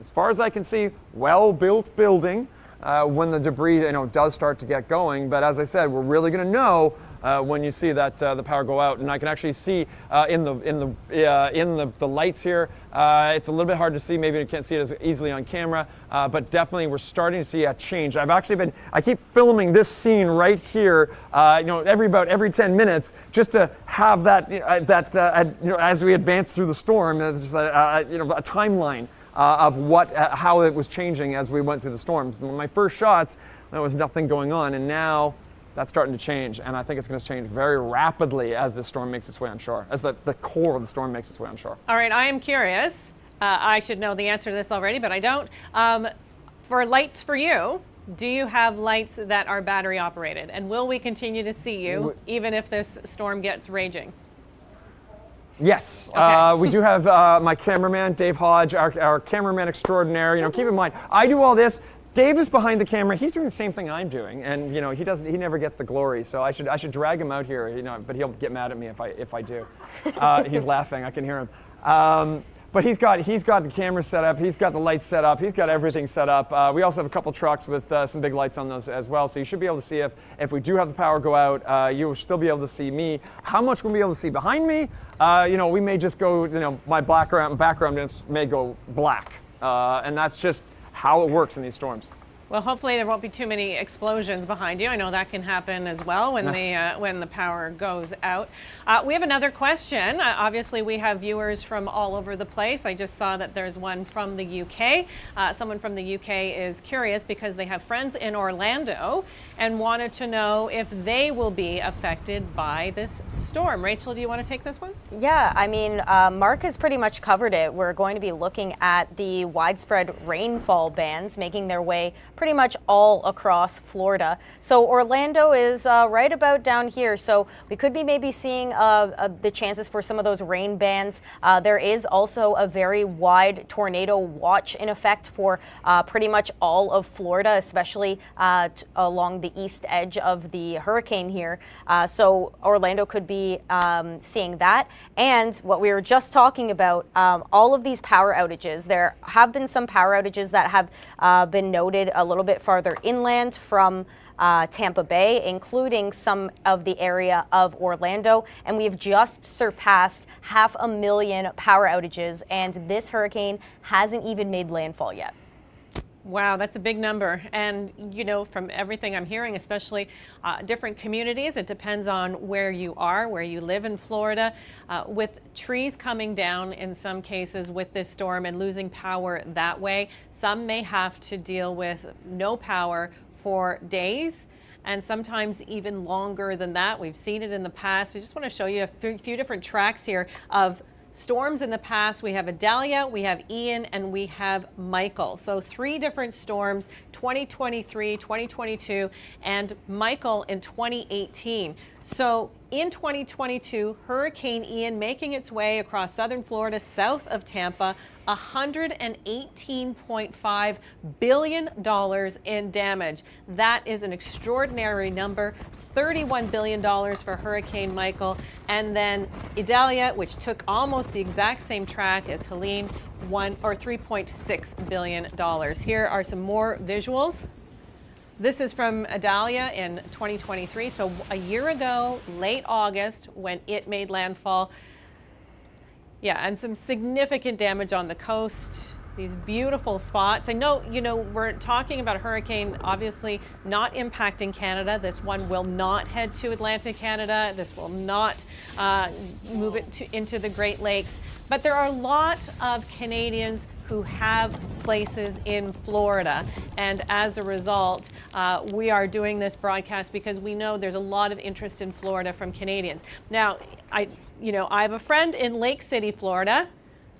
C: as far as I can see, well-built building. When the debris does start to get going, but as I said, we're really going to know when you see that the power go out, and I can actually see in the lights here. It's a little bit hard to see. Maybe you can't see it as easily on camera, but definitely we're starting to see a change. I keep filming this scene right here, every 10 minutes, just to have that as we advance through the storm, just a timeline. Of how it was changing as we went through the storm. My first shots, there was nothing going on, and now that's starting to change, and I think it's going to change very rapidly as the storm makes its way on shore, as the core of the storm makes its way on shore.
A: All right, I am curious. I should know the answer to this already, but I don't. For lights for you, do you have lights that are battery operated, and will we continue to see you even if this storm gets raging?
C: Yes,
A: okay.
C: We do have my cameraman, Dave Hodge, our cameraman extraordinaire. Keep in mind, I do all this. Dave is behind the camera. He's doing the same thing I'm doing, and he never gets the glory. So I should drag him out here, but he'll get mad at me if I do. He's laughing. I can hear him. But he's got the camera set up. He's got the lights set up. He's got everything set up. We also have a couple trucks with some big lights on those as well. So you should be able to see if we do have the power go out. You will still be able to see me. How much we'll be able to see behind me? We may just go. My background may go black, and that's just how it works in these storms.
A: Well, hopefully there won't be too many explosions behind you. I know that can happen as well when the power goes out. We have another question. Obviously, we have viewers from all over the place. I just saw that there's one from the UK. Someone from the UK is curious because they have friends in Orlando and wanted to know if they will be affected by this storm. Rachel, do you want to take this one?
B: Yeah, I mean, Mark has pretty much covered it. We're going to be looking at the widespread rainfall bands making their way pretty much all across Florida. So Orlando is right about down here. So we could be maybe seeing the chances for some of those rain bands. There is also a very wide tornado watch in effect for pretty much all of Florida, especially along the east edge of the hurricane here. So Orlando could be seeing that. And what we were just talking about, all of these power outages, there have been some power outages that have been noted a little bit farther inland from Tampa Bay, including some of the area of Orlando, and we've just surpassed 500,000 power outages, and this hurricane hasn't even made landfall yet.
A: Wow, that's a big number. And, from everything I'm hearing, especially different communities, it depends on where you are, where you live in Florida. With trees coming down in some cases with this storm and losing power that way, some may have to deal with no power for days and sometimes even longer than that. We've seen it in the past. I just want to show you a few different tracks here of storms in the past. We have Idalia, we have Ian, and we have Michael. So 3 different storms, 2023, 2022, and Michael in 2018. So in 2022, Hurricane Ian making its way across southern Florida, south of Tampa, $118.5 billion in damage. That is an extraordinary number. $31 billion for Hurricane Michael. And then Idalia, which took almost the exact same track as Helene, $3.6 billion. Here are some more visuals. This is from Idalia in 2023, so a year ago, late August, when it made landfall. Yeah, and some significant damage on the coast. These beautiful spots. I know, we're talking about a hurricane obviously not impacting Canada. This one will not head to Atlantic Canada. This will not move it into the Great Lakes. But there are a lot of Canadians who have places in Florida. And as a result, we are doing this broadcast because we know there's a lot of interest in Florida from Canadians. Now, I have a friend in Lake City, Florida.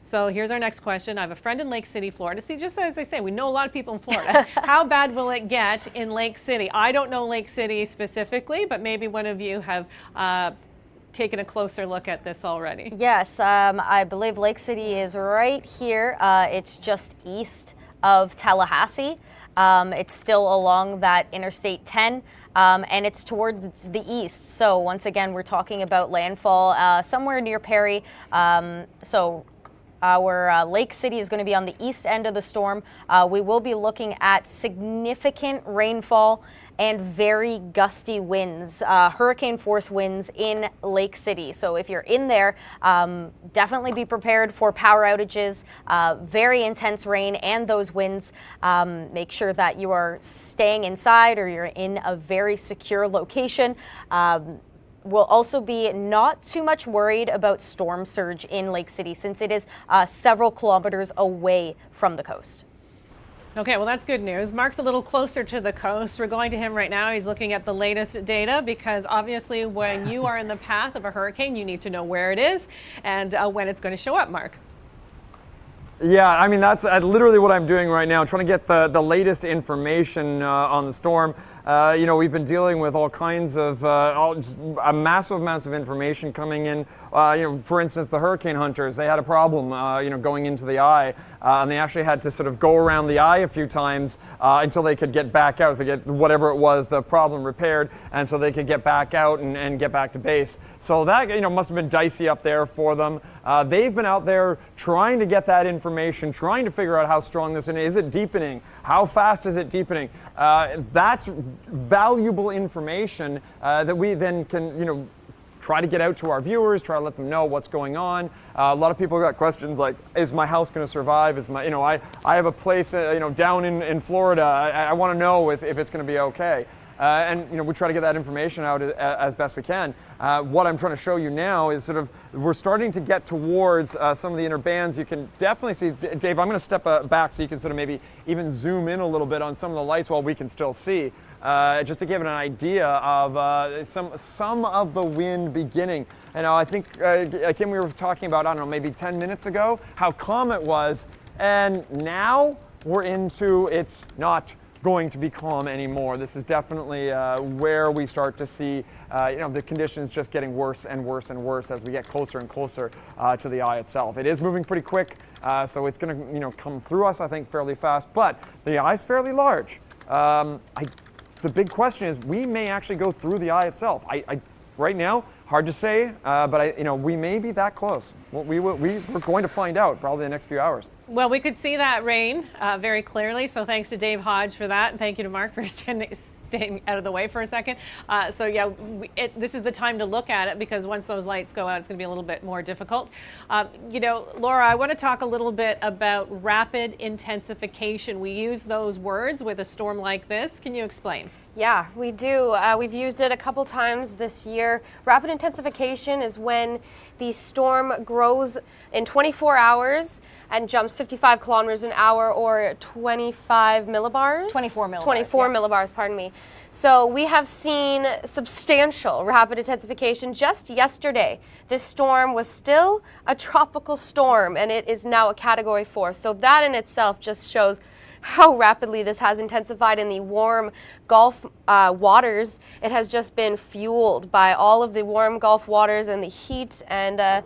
A: So here's our next question. I have a friend in Lake City, Florida. See, just as I say, we know a lot of people in Florida. How bad will it get in Lake City? I don't know Lake City specifically, but maybe one of you have taken a closer look at this already.
B: Yes, I believe Lake City is right here. It's just east of Tallahassee. It's still along that Interstate 10. And it's towards the east. So once again, we're talking about landfall somewhere near Perry. So our Lake City is going to be on the east end of the storm. We will be looking at significant rainfall and very gusty winds, hurricane force winds in Lake City. So if you're in there, definitely be prepared for power outages, very intense rain and those winds. Make sure that you are staying inside or you're in a very secure location. We'll also be not too much worried about storm surge in Lake City since it is several kilometers away from the coast.
A: Okay, well, that's good news. Mark's a little closer to the coast. We're going to him right now. He's looking at the latest data because obviously when you are in the path of a hurricane, you need to know where it is and when it's going to show up, Mark.
C: Yeah, I mean, that's literally what I'm doing right now, trying to get the latest information on the storm. You know, we've been dealing with all kinds of massive amounts of information coming in. You know, for instance, the hurricane hunters, they had a problem, you know, going into the eye. And they actually had to sort of go around the eye a few times until they could get back out to get whatever it was, the problem repaired, and so they could get back out and get back to base. So that, you know, must have been dicey up there for them. They've been out there trying to get that information, trying to figure out how strong this is. Is it deepening? How fast is it deepening? That's valuable information that we then can, you know, try to get out to our viewers, try to let them know what's going on. A lot of people got questions like, is my house going to survive? Is my, you know, I have a place, you know, down in Florida. I want to know if it's going to be okay. And, you know, we try to get that information out as best we can. What I'm trying to show you now is sort of, we're starting to get towards some of the inner bands. You can definitely see, Dave, I'm going to step back so you can sort of maybe even zoom in a little bit on some of the lights while we can still see. Just to give it an idea of some of the wind beginning. And I think, Kim, we were talking about, I don't know, maybe 10 minutes ago, how calm it was. And now we're into, it's not going to be calm anymore. This is definitely where we start to see, you know, the conditions just getting worse and worse and worse as we get closer and closer to the eye itself. It is moving pretty quick, so it's going to, you know, come through us, I think, fairly fast. But the eye is fairly large. The big question is, we may actually go through the eye itself. Right now, hard to say, but you know, we may be that close. Well, we're going to find out probably the next few hours.
A: Well, we could see that rain very clearly, so thanks to Dave Hodge for that, and thank you to Mark for staying out of the way for a second. So yeah, this is the time to look at it because once those lights go out, it's going to be a little bit more difficult. You know, Laura, I want to talk a little bit about rapid intensification. We use those words with a storm like this. Can you explain?
D: Yeah, we do. We've used it a couple times this year. Rapid intensification is when the storm grows in 24 hours and jumps 55 kilometers an hour or 25 millibars?
B: 24 millibars.
D: 24 millibars, pardon me. So we have seen substantial rapid intensification just yesterday. This storm was still a tropical storm and it is now a Category 4. So that in itself just shows how rapidly this has intensified in the warm Gulf waters. It has just been fueled by all of the warm Gulf waters and the heat, and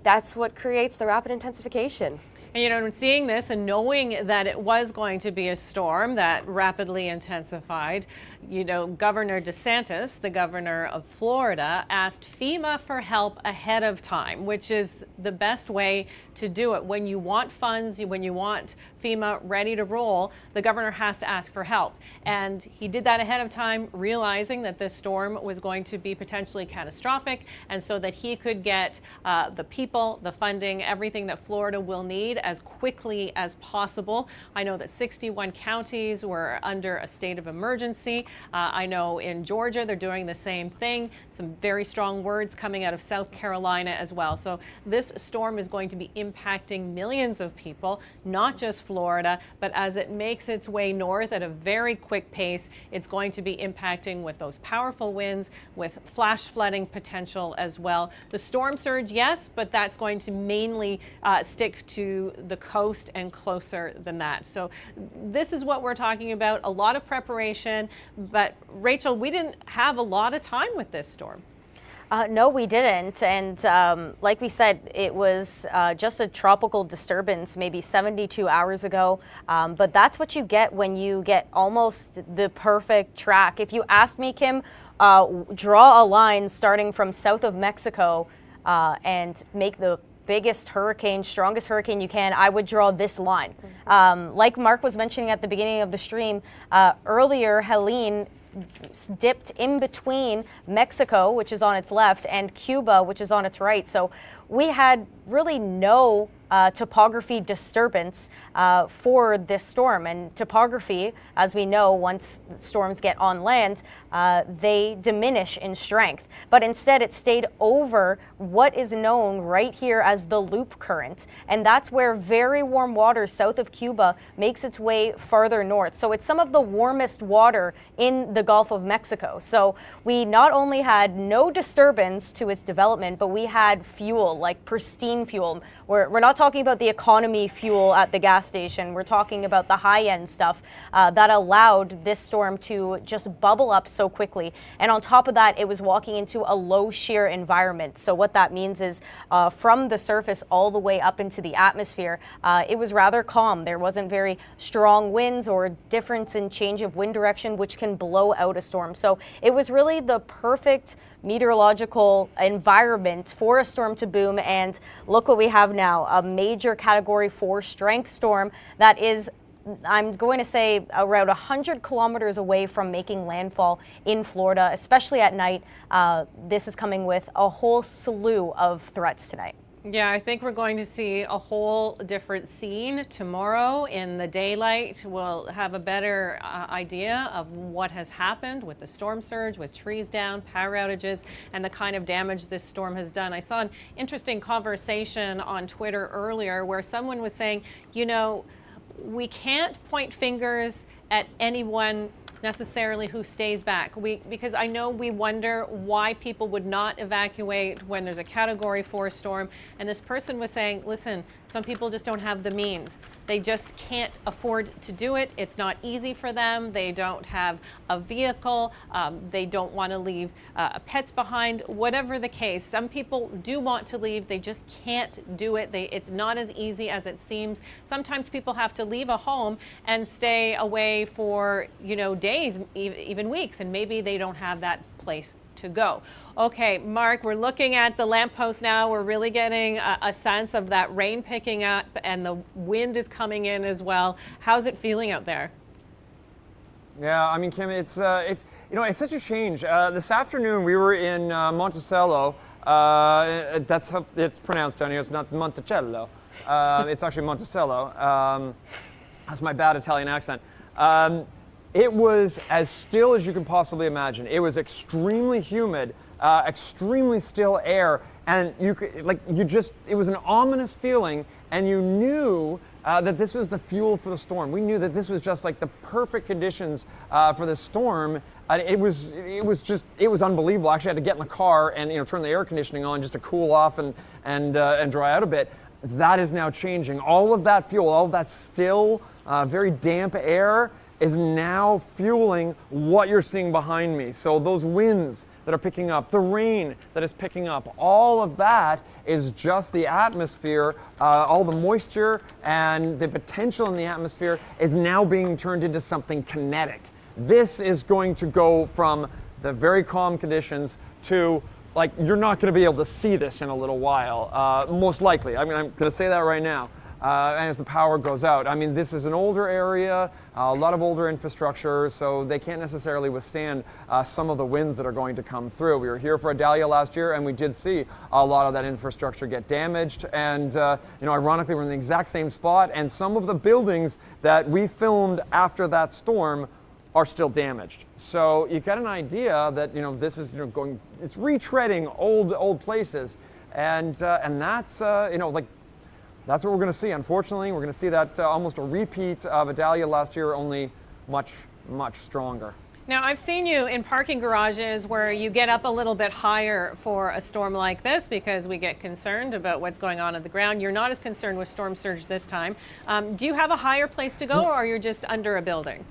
D: that's what creates the rapid intensification.
A: And you know, seeing this and knowing that it was going to be a storm that rapidly intensified, you know, Governor DeSantis, the governor of Florida, asked FEMA for help ahead of time, which is the best way to do it. When you want funds, when you want FEMA ready to roll, the governor has to ask for help. And he did that ahead of time, realizing that this storm was going to be potentially catastrophic, and so that he could get the people, the funding, everything that Florida will need as quickly as possible. I know that 61 counties were under a state of emergency. I know in Georgia they're doing the same thing. Some very strong words coming out of South Carolina as well. So this storm is going to be impacting millions of people, not just Florida, but as it makes its way north at a very quick pace, it's going to be impacting with those powerful winds, with flash flooding potential as well. The storm surge, yes, but that's going to mainly stick to the coast and closer than that. So this is what we're talking about, a lot of preparation, but Rachel, we didn't have a lot of time with this storm.
B: No, we didn't. And like we said, it was just a tropical disturbance maybe 72 hours ago. But that's what you get when you get almost the perfect track. If you asked me, Kim, draw a line starting from south of Mexico and make the biggest hurricane, strongest hurricane you can, I would draw this line. Like Mark was mentioning at the beginning of the stream, earlier, Helene dipped in between Mexico, which is on its left, and Cuba, which is on its right. So we had really no topography disturbance for this storm. And topography, as we know, once storms get on land, they diminish in strength. But instead, it stayed over what is known right here as the loop current. And that's where very warm water south of Cuba makes its way farther north. So it's some of the warmest water in the Gulf of Mexico. So we not only had no disturbance to its development, but we had fuel, like pristine fuel. We're not talking about the economy fuel at the gas station. We're talking about the high-end stuff that allowed this storm to just bubble up so quickly. And on top of that, it was walking into a low shear environment. So what that means is from the surface all the way up into the atmosphere, it was rather calm. There wasn't very strong winds or difference in change of wind direction, which can blow out a storm. So it was really the perfect meteorological environment for a storm to boom. And look what we have now, a major Category 4 strength storm that is, I'm going to say, around 100 kilometers away from making landfall in Florida, especially at night. This is coming with a whole slew of threats tonight.
A: Yeah, I think we're going to see a whole different scene tomorrow in the daylight. We'll have a better idea of what has happened with the storm surge, with trees down, power outages, and the kind of damage this storm has done. I saw an interesting conversation on Twitter earlier where someone was saying, you know, we can't point fingers at anyone necessarily who stays back. Because I know we wonder why people would not evacuate when there's a Category 4 storm. And this person was saying, listen, some people just don't have the means. They just can't afford to do it. It's not easy for them. They don't have a vehicle. They don't want to leave pets behind, whatever the case. Some people do want to leave. They just can't do it. It's not as easy as it seems. Sometimes people have to leave a home and stay away for, you know, days, even weeks, and maybe they don't have that place to go. Okay, Mark, we're looking at the lamppost now. We're really getting a sense of that rain picking up and the wind is coming in as well. How's it feeling out there?
C: Yeah, I mean, Kim, it's you know, it's such a change. This afternoon we were in Monticello. That's how it's pronounced down here. It's not Monticello. It's actually Monticello. That's my bad Italian accent. It was as still as you can possibly imagine. It was extremely humid, extremely still air, and it was an ominous feeling, and you knew that this was the fuel for the storm. We knew that this was just like the perfect conditions for the storm. It was unbelievable. I actually had to get in the car and turn the air conditioning on just to cool off and dry out a bit. That is now changing. All of that fuel, all of that still, very damp air is now fueling what you're seeing behind me. So those winds that are picking up, the rain that is picking up, all of that is just the atmosphere, all the moisture and the potential in the atmosphere is now being turned into something kinetic. This is going to go from the very calm conditions to, like, you're not going to be able to see this in a little while, most likely. I mean, I'm going to say that right now. And as the power goes out. I mean, this is an older area, a lot of older infrastructure, so they can't necessarily withstand some of the winds that are going to come through. We were here for Idalia last year, and we did see a lot of that infrastructure get damaged. And ironically, we're in the exact same spot, and some of the buildings that we filmed after that storm are still damaged. So you get an idea that this is it's retreading old places, and that's that's what we're going to see. Unfortunately, we're going to see that almost a repeat of Idalia last year, only much stronger.
A: Now, I've seen you in parking garages where you get up a little bit higher for a storm like this because we get concerned about what's going on the ground. You're not as concerned with storm surge this time. Do you have a higher place to go, or are you just under a building?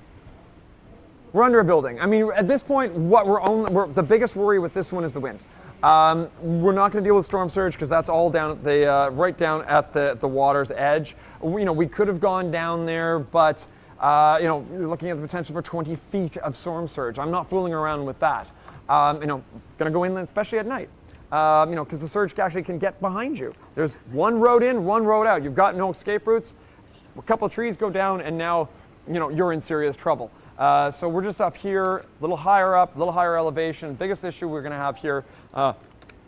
C: We're under a building. I mean, at this point, the biggest worry with this one is the wind. We're not going to deal with storm surge because that's all down at the right down at the water's edge. We could have gone down there, but you're looking at the potential for 20 feet of storm surge. I'm not fooling around with that. Going to go inland, especially at night. Because the surge actually can get behind you. There's one road in, one road out. You've got no escape routes. A couple of trees go down, and now, you're in serious trouble. So we're just up here, a little higher up, a little higher elevation. The biggest issue we're going to have here,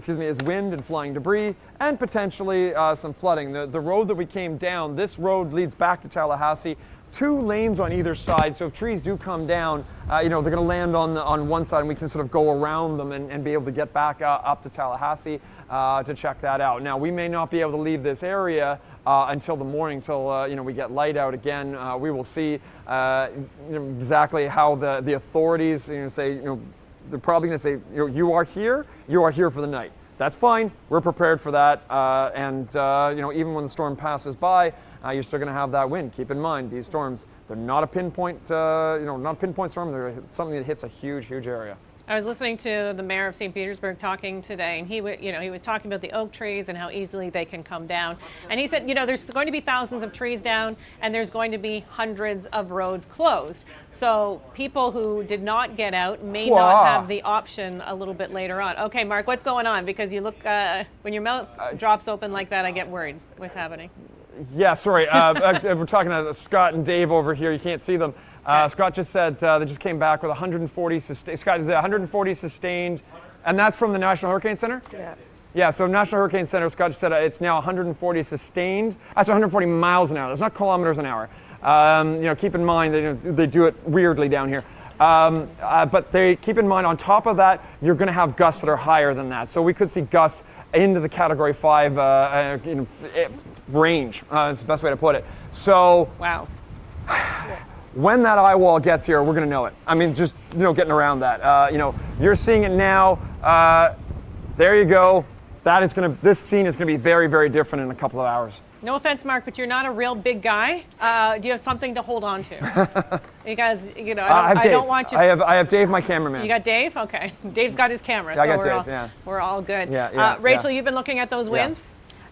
C: is wind and flying debris, and potentially some flooding. The road that we came down, this road leads back to Tallahassee. 2 lanes on either side, so if trees do come down, they're going to land on one side, and we can sort of go around them and be able to get back up to Tallahassee to check that out. Now, we may not be able to leave this area until the morning, till we get light out again. We will see exactly how the authorities say. They're probably going to say, you are here for the night. That's fine. We're prepared for that, and even when the storm passes by, you're still going to have that wind. Keep in mind, these storms, they're not a pinpoint, not a pinpoint storm. They're something that hits a huge, huge area.
A: I was listening to the mayor of St. Petersburg talking today, and he was talking about the oak trees and how easily they can come down. And he said, there's going to be thousands of trees down, and there's going to be hundreds of roads closed. So people who did not get out may not have the option a little bit later on. Okay, Mark, what's going on? Because you look, when your mouth drops open like that, I get worried. What's happening?
C: Yeah, sorry. We're talking to Scott and Dave over here. You can't see them. Scott just said they just came back with 140 sustained. Scott is 140 sustained, and that's from the National Hurricane Center? Yeah. Yeah, so National Hurricane Center, Scott just said it's now 140 sustained. That's 140 miles an hour. That's not kilometers an hour. Keep in mind they do it weirdly down here. But they keep in mind on top of that, you're going to have gusts that are higher than that. So we could see gusts into the Category 5 range. That's the best way to put it. So
A: wow.
C: When that Eyewall gets here, we're going to know it. I mean, just getting around that. You're seeing it now. There you go. This scene is going to be very, very different in a couple of hours.
A: No offense, Mark, but you're not a real big guy. Do you have something to hold on to? Because I don't want you.
C: I have Dave, my cameraman.
A: You got Dave? Okay, Dave's got his camera,
C: yeah,
A: so
C: I got Dave,
A: we're all good.
C: Yeah,
A: Rachel, you've been looking at those winds.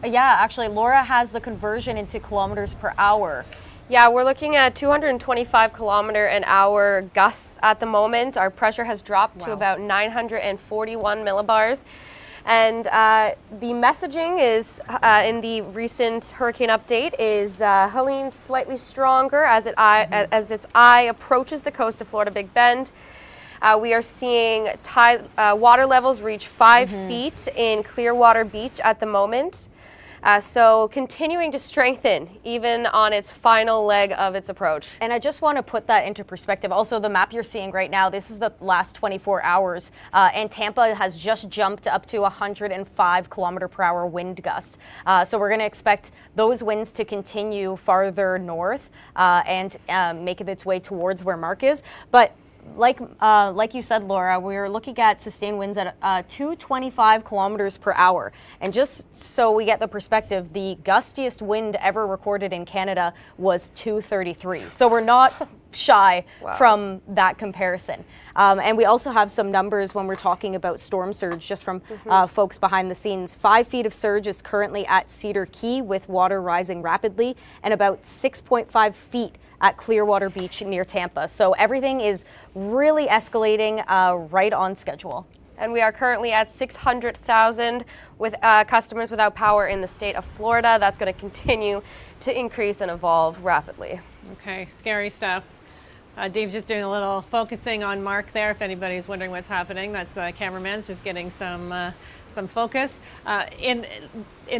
B: Yeah, actually, Laura has the conversion into kilometers per hour.
D: Yeah, we're looking at 225 kilometer an hour gusts at the moment. Our pressure has dropped to about 941 millibars. And the messaging is, in the recent hurricane update, is Helene slightly stronger as its eye approaches the coast of Florida Big Bend. We are seeing water levels reach 5 feet in Clearwater Beach at the moment. So continuing to strengthen even on its final leg of its approach.
B: And I just want to put that into perspective. Also, the map you're seeing right now, this is the last 24 hours, and Tampa has just jumped up to 105 kilometer per hour wind gust. So we're going to expect those winds to continue farther north and make its way towards where Mark is. But like you said, Laura, we're looking at sustained winds at 225 kilometers per hour. And just so we get the perspective, the gustiest wind ever recorded in Canada was 233. So we're not shy from that comparison. And we also have some numbers when we're talking about storm surge, just from folks behind the scenes. 5 feet of surge is currently at Cedar Key, with water rising rapidly, and about 6.5 feet at Clearwater Beach near Tampa. So everything is really escalating right on schedule.
D: And we are currently at 600,000 with customers without power in the state of Florida. That's going to continue to increase and evolve rapidly.
A: Okay, scary stuff. Dave's just doing a little focusing on Mark there, if anybody's wondering what's happening. That's cameraman's just getting some focus. In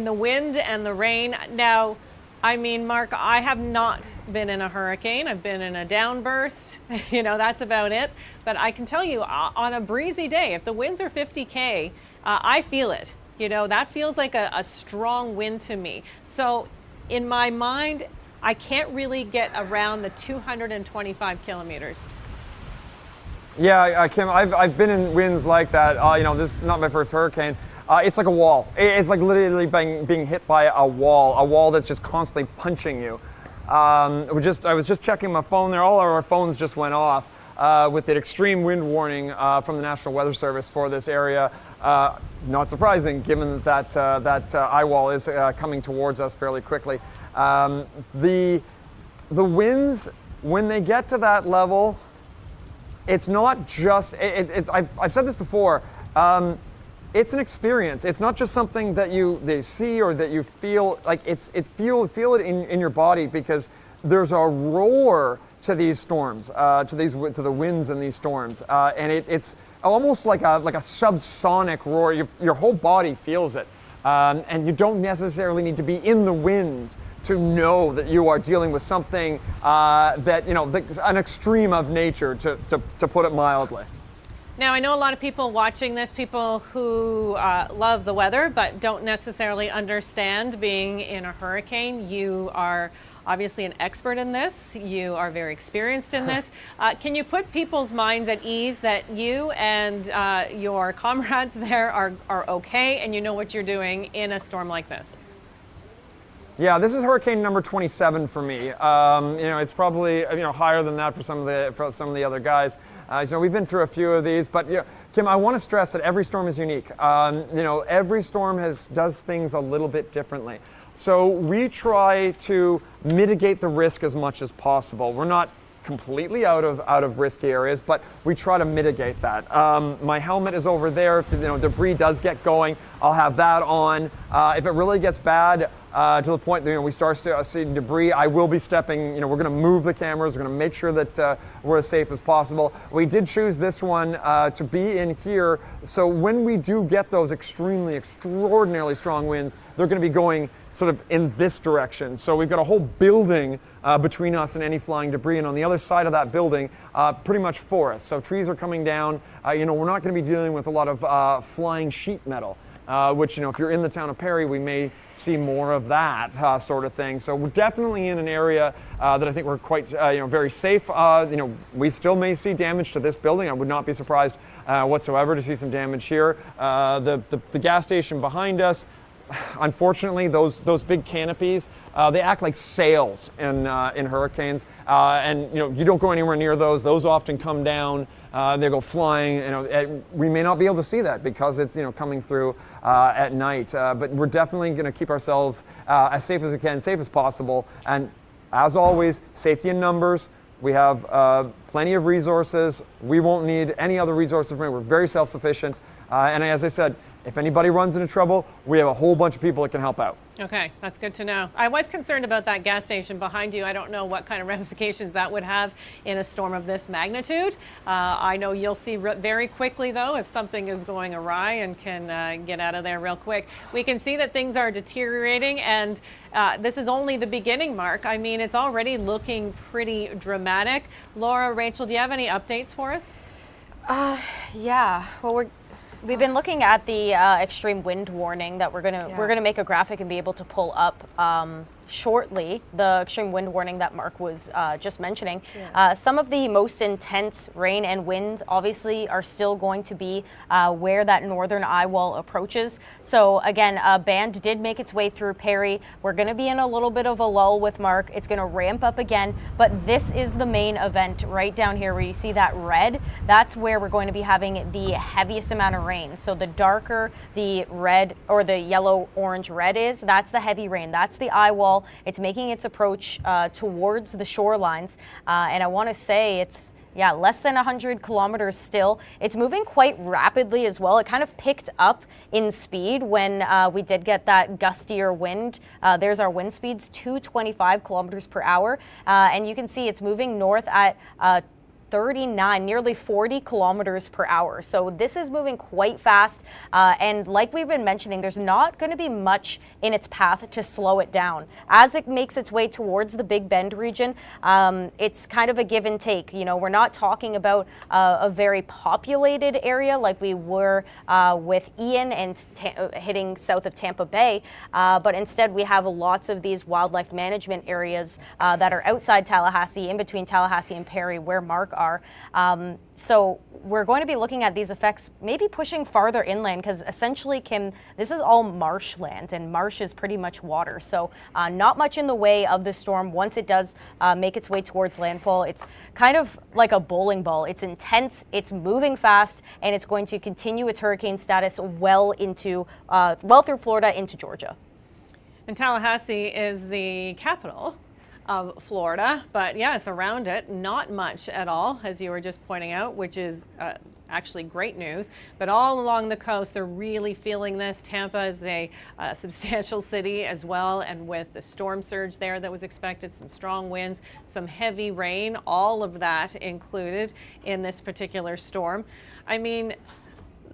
A: the wind and the rain. Now, I mean, Mark, I have not been in a hurricane. I've been in a downburst. That's about it. But I can tell you, on a breezy day, if the winds are 50K, I feel it. That feels like a strong wind to me. So in my mind, I can't really get around the 225 kilometers.
C: Yeah, Kim, I've been in winds like that. This is not my first hurricane. It's like a wall. It's like literally being hit by a wall that's just constantly punching you. I was just checking my phone there. All of our phones just went off. with an extreme wind warning from the National Weather Service for this area. Not surprising, given that Eyewall is coming towards us fairly quickly. The winds, when they get to that level, it's not just, I've said this before, it's an experience. It's not just something that they see or that you feel, like feel it in your body, because there's a roar to these storms, to the winds in these storms, and it's almost like a subsonic roar. Your whole body feels it, and you don't necessarily need to be in the wind to know that you are dealing with something that, an extreme of nature, to put it mildly.
A: Now, I know a lot of people watching this, people who love the weather but don't necessarily understand being in a hurricane. You are obviously an expert in this. You are very experienced in this. Can you put people's minds at ease that you and your comrades there are okay, and you know what you're doing in a storm like this?
C: Yeah, this is hurricane number 27 for me. It's probably higher than that for some of the other guys. We've been through a few of these, but Kim, I want to stress that every storm is unique. Every storm does things a little bit differently. So we try to mitigate the risk as much as possible. We're not completely out of risky areas, but we try to mitigate that. My helmet is over there. If debris does get going, I'll have that on. If it really gets bad, to the point that we start seeing debris, I will be stepping. We're going to move the cameras. We're going to make sure that we're as safe as possible. We did choose this one to be in here, so when we do get those extraordinarily strong winds, they're going to be going sort of in this direction. So we've got a whole building between us and any flying debris, and on the other side of that building, pretty much forest. So trees are coming down. We're not going to be dealing with a lot of flying sheet metal, which, if you're in the town of Perry, we may see more of that sort of thing. So we're definitely in an area that I think we're quite, very safe. We still may see damage to this building. I would not be surprised whatsoever to see some damage here. The gas station behind us, unfortunately, those big canopies, they act like sails in hurricanes, and you don't go anywhere near those. Those often come down. They go flying. We may not be able to see that because it's coming through at night. But we're definitely going to keep ourselves as safe as we can, safe as possible. And as always, safety in numbers. We have plenty of resources. We won't need any other resources from here. We're very self-sufficient. And as I said, if anybody runs into trouble, we have a whole bunch of people that can help out.
A: Okay, that's good to know. I was concerned about that gas station behind you. I don't know what kind of ramifications that would have in a storm of this magnitude. I know you'll see very quickly, though, if something is going awry and can get out of there real quick. We can see that things are deteriorating, and this is only the beginning, Mark. I mean, it's already looking pretty dramatic. Laura, Rachel, do you have any updates for us?
B: Yeah. Well, we've been looking at the extreme wind warning that we're gonna make a graphic and be able to pull up shortly, the extreme wind warning that Mark was just mentioning. Some of the most intense rain and wind obviously are still going to be where that northern eyewall approaches. So again, a band did make its way through Perry. We're going to be in a little bit of a lull with Mark. It's going to ramp up again, but this is the main event right down here where you see that red. That's where we're going to be having the heaviest amount of rain. So the darker the red or the yellow, orange, red is, that's the heavy rain. That's the eyewall. It's making its approach towards the shorelines, and I want to say it's less than 100 kilometers still. It's moving quite rapidly as well. It kind of picked up in speed when we did get that gustier wind. There's our wind speeds, 225 kilometers per hour, and you can see it's moving north at 39, nearly 40 kilometers per hour. So this is moving quite fast. And like we've been mentioning, there's not going to be much in its path to slow it down. As it makes its way towards the Big Bend region, it's kind of a give and take. We're not talking about a very populated area like we were with Ian and hitting south of Tampa Bay. But instead, we have lots of these wildlife management areas that are outside Tallahassee, in between Tallahassee and Perry, where Mark are. So we're going to be looking at these effects maybe pushing farther inland, because essentially, Kim, this is all marshland, and marsh is pretty much water. So not much in the way of the storm once it does make its way towards landfall. It's kind of like a bowling ball. It's intense, it's moving fast, and it's going to continue its hurricane status well through Florida into Georgia.
A: And Tallahassee is the capital of Florida, but yes, around it, not much at all, as you were just pointing out, which is actually great news. But all along the coast, they're really feeling this. Tampa is a substantial city as well, and with the storm surge there that was expected, some strong winds, some heavy rain, all of that included in this particular storm. I mean,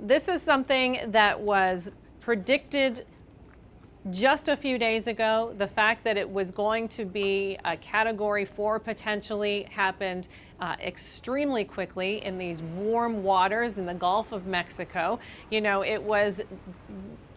A: this is something that was predicted just a few days ago. The fact that it was going to be a Category 4 potentially happened extremely quickly in these warm waters in the Gulf of Mexico. You know, it was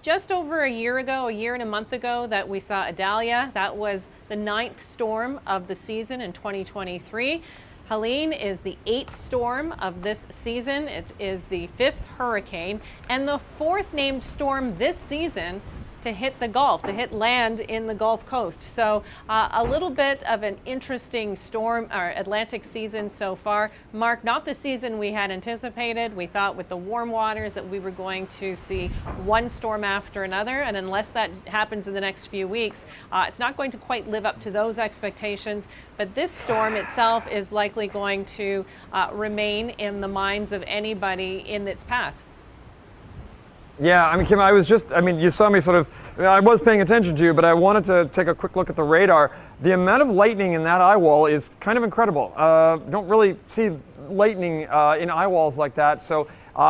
A: just over a year and a month ago, that we saw Idalia. That was the 9th storm of the season in 2023. Helene is the 8th storm of this season. It is the 5th hurricane and the 4th named storm this season to hit the Gulf, to hit land in the Gulf Coast. So a little bit of an interesting storm or Atlantic season so far. Mark, not the season we had anticipated. We thought with the warm waters that we were going to see one storm after another, and unless that happens in the next few weeks, it's not going to quite live up to those expectations. But this storm itself is likely going to remain in the minds of anybody in its path.
C: Yeah, I mean, Kim, you saw me I was paying attention to you, but I wanted to take a quick look at the radar. The amount of lightning in that eyewall is kind of incredible. Don't really see lightning in eyewalls like that, so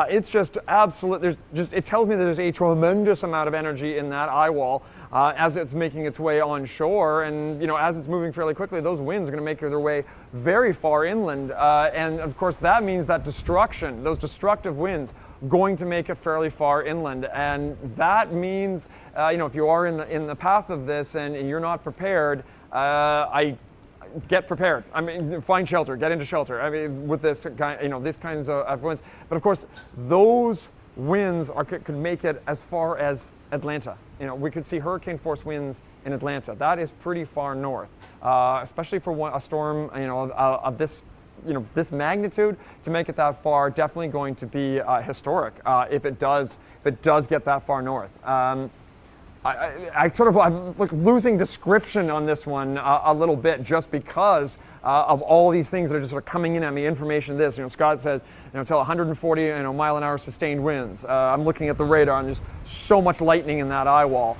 C: it's just absolute. It tells me that there's a tremendous amount of energy in that eyewall as it's making its way onshore, and as it's moving fairly quickly, those winds are going to make their way very far inland, and of course that means that those destructive winds, going to make it fairly far inland, and that means if you are in the path of this and you're not prepared, get prepared. I mean, find shelter, get into shelter. I mean, with this these kinds of winds, but of course those winds could make it as far as Atlanta. We could see hurricane force winds in Atlanta. That is pretty far north, especially for a storm of this magnitude. To make it that far, definitely going to be historic if it does get that far north. I'm like losing description on this one a little bit, just because of all these things that are just sort of coming in at me. Information. Scott says till 140 mile an hour sustained winds. I'm looking at the radar, and there's so much lightning in that eyewall.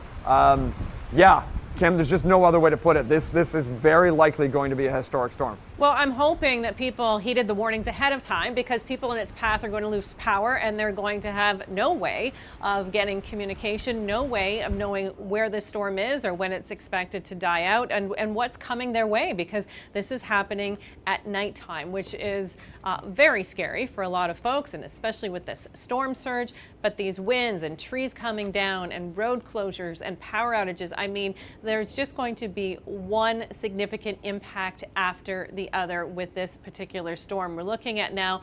C: Yeah, Kim, there's just no other way to put it. This is very likely going to be a historic storm.
A: Well, I'm hoping that people heeded the warnings ahead of time, because people in its path are going to lose power, and they're going to have no way of getting communication, no way of knowing where the storm is or when it's expected to die out, and what's coming their way, because this is happening at nighttime, which is very scary for a lot of folks, and especially with this storm surge. But these winds and trees coming down and road closures and power outages, I mean, there's just going to be one significant impact after the other with this particular storm. We're looking at now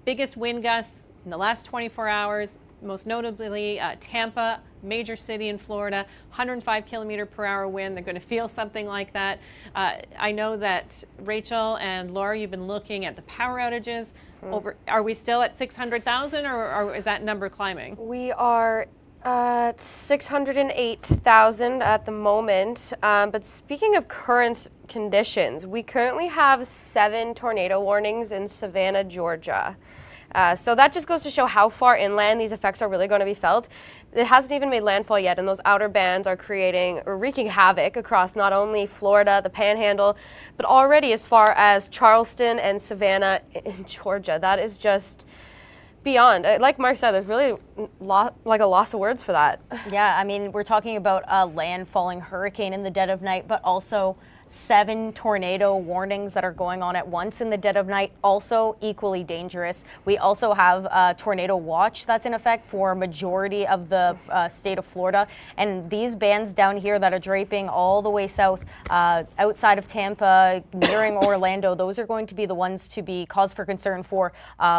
A: biggest wind gusts in the last 24 hours, most notably Tampa, major city in Florida, 105 kilometer per hour wind. They're going to feel something like that. I know that Rachel and Laura, you've been looking at the power outages. Are we still at 600,000, or is that number climbing?
D: We are at 608,000 at the moment. But speaking of current conditions, we currently have 7 tornado warnings in Savannah, Georgia. So that just goes to show how far inland these effects are really going to be felt. It hasn't even made landfall yet, and those outer bands are wreaking havoc across not only Florida, the Panhandle, but already as far as Charleston and Savannah in Georgia. That is just beyond. Like Mark said, there's really like a loss of words for that.
B: Yeah, I mean, we're talking about a landfalling hurricane in the dead of night, but also 7 tornado warnings that are going on at once in the dead of night, also equally dangerous. We also have a tornado watch that's in effect for a majority of the state of Florida. And these bands down here that are draping all the way south, outside of Tampa, nearing Orlando, those are going to be the ones to be cause for concern for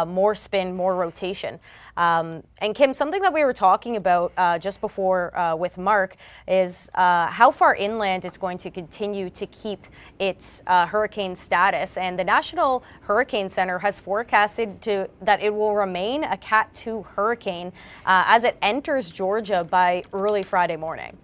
B: more spin, more rotation. And Kim, something that we were talking about just before with Mark is how far inland it's going to continue to keep its hurricane status. And the National Hurricane Center has forecasted that it will remain a Cat 2 hurricane as it enters Georgia by early Friday morning.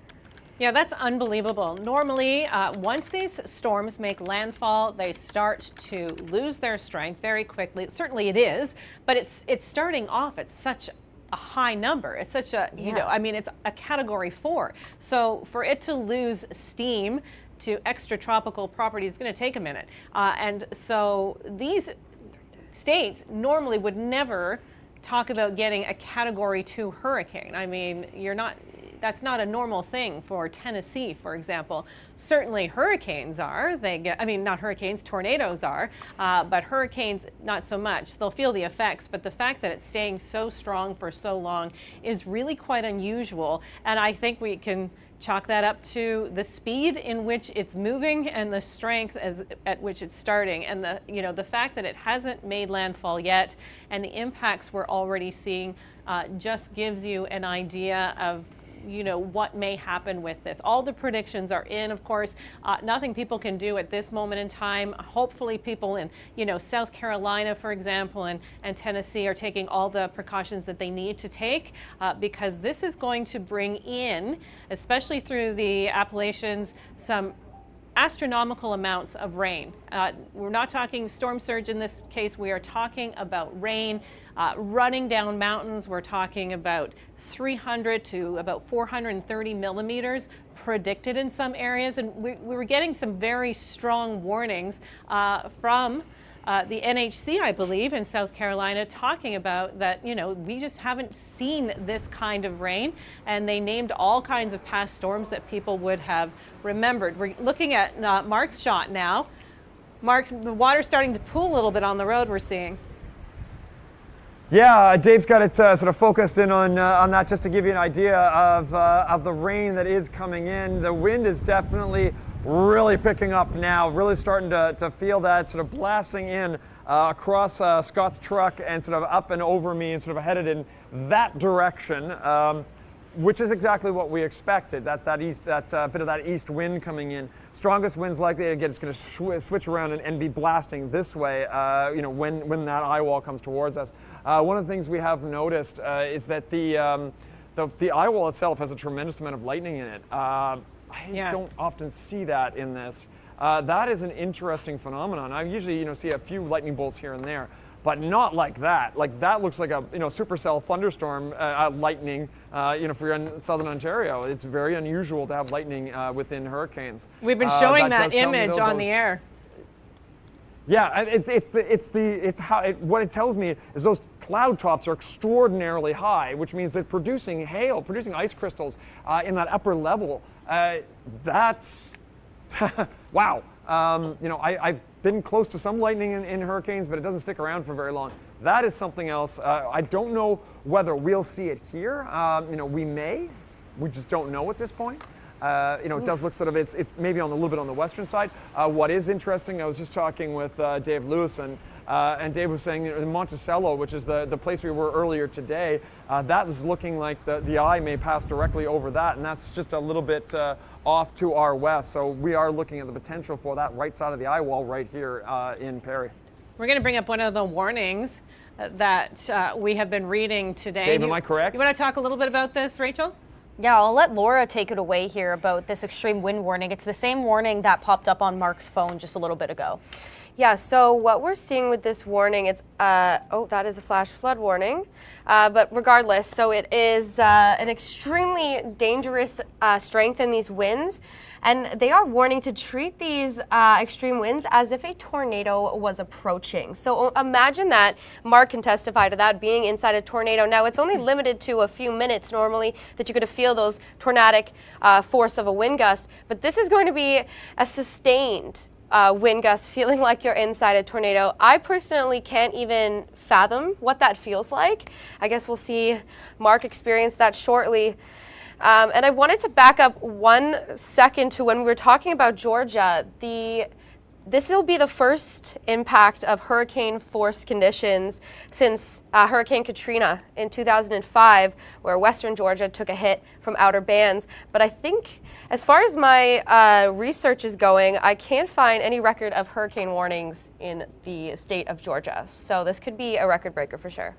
A: Yeah, that's unbelievable. Normally, once these storms make landfall, they start to lose their strength very quickly. Certainly it is, but it's starting off at such a high number. It's such a, it's a Category 4. So for it to lose steam to extratropical properties is going to take a minute. And so these states normally would never talk about getting a Category 2 hurricane. I mean, that's not a normal thing for Tennessee, for example. Certainly hurricanes are. Not hurricanes, tornadoes are, but hurricanes, not so much. They'll feel the effects, but the fact that it's staying so strong for so long is really quite unusual. And I think we can chalk that up to the speed in which it's moving and the strength at which it's starting, and the fact that it hasn't made landfall yet and the impacts we're already seeing just gives you an idea of what may happen with this. All the predictions are in, of course. Nothing people can do at this moment in time. Hopefully people in, South Carolina, for example, and Tennessee are taking all the precautions that they need to take because this is going to bring in, especially through the Appalachians, some astronomical amounts of rain. We're not talking storm surge in this case. We are talking about rain running down mountains. We're talking about 300 to about 430 millimeters predicted in some areas. And we were getting some very strong warnings from the NHC, I believe, in South Carolina, talking about that, we just haven't seen this kind of rain. And they named all kinds of past storms that people would have remembered. We're looking at Mark's shot now. Mark's, the water's starting to pool a little bit on the road, we're seeing.
C: Yeah, Dave's got it sort of focused in on that just to give you an idea of the rain that is coming in. The wind is definitely really picking up now, really starting to feel that sort of blasting in across Scott's truck and sort of up and over me and sort of headed in that direction, which is exactly what we expected. That's that bit of that east wind coming in. Strongest winds likely, again, it's going to switch around and be blasting this way, when that Eyewall comes towards us. One of the things we have noticed is that the Eyewall itself has a tremendous amount of lightning in it. I don't often see that in this. That is an interesting phenomenon. I usually, see a few lightning bolts here and there, but not like that. Like that looks like a, supercell thunderstorm lightning. If you're in southern Ontario, it's very unusual to have lightning within hurricanes.
A: We've been showing that image on the air.
C: Yeah, what it tells me is those cloud tops are extraordinarily high, which means they're producing hail, producing ice crystals in that upper level. That's wow. I've been close to some lightning in hurricanes, but it doesn't stick around for very long. That is something else. I don't know whether we'll see it here. We may. We just don't know at this point. It does look sort of, it's maybe a little bit on the western side. What is interesting, I was just talking with Dave Lewis, and Dave was saying in Monticello, which is the place we were earlier today, that is looking like the eye may pass directly over that, and that's just a little bit off to our west. So we are looking at the potential for that right side of the Eyewall right here in Perry.
A: We're going to bring up one of the warnings that we have been reading today.
C: Dave, am I correct?
A: You want to talk a little bit about this, Rachel?
B: Yeah, I'll let Laura take it away here about this extreme wind warning. It's the same warning that popped up on Mark's phone just a little bit ago.
D: Yeah, so what we're seeing with this warning, it's, that is a flash flood warning. But regardless, so it is an extremely dangerous strength in these winds. And they are warning to treat these extreme winds as if a tornado was approaching. So imagine that. Mark can testify to that, being inside a tornado. Now, it's only limited to a few minutes normally that you're going to feel those tornadic force of a wind gust. But this is going to be a sustained wind gust, feeling like you're inside a tornado. I personally can't even fathom what that feels like. I guess we'll see Mark experience that shortly. And I wanted to back up 1 second to when we were talking about Georgia. This will be the first impact of hurricane force conditions since Hurricane Katrina in 2005, where western Georgia took a hit from outer bands. But I think as far as my research is going, I can't find any record of hurricane warnings in the state of Georgia. So this could be a record breaker for sure.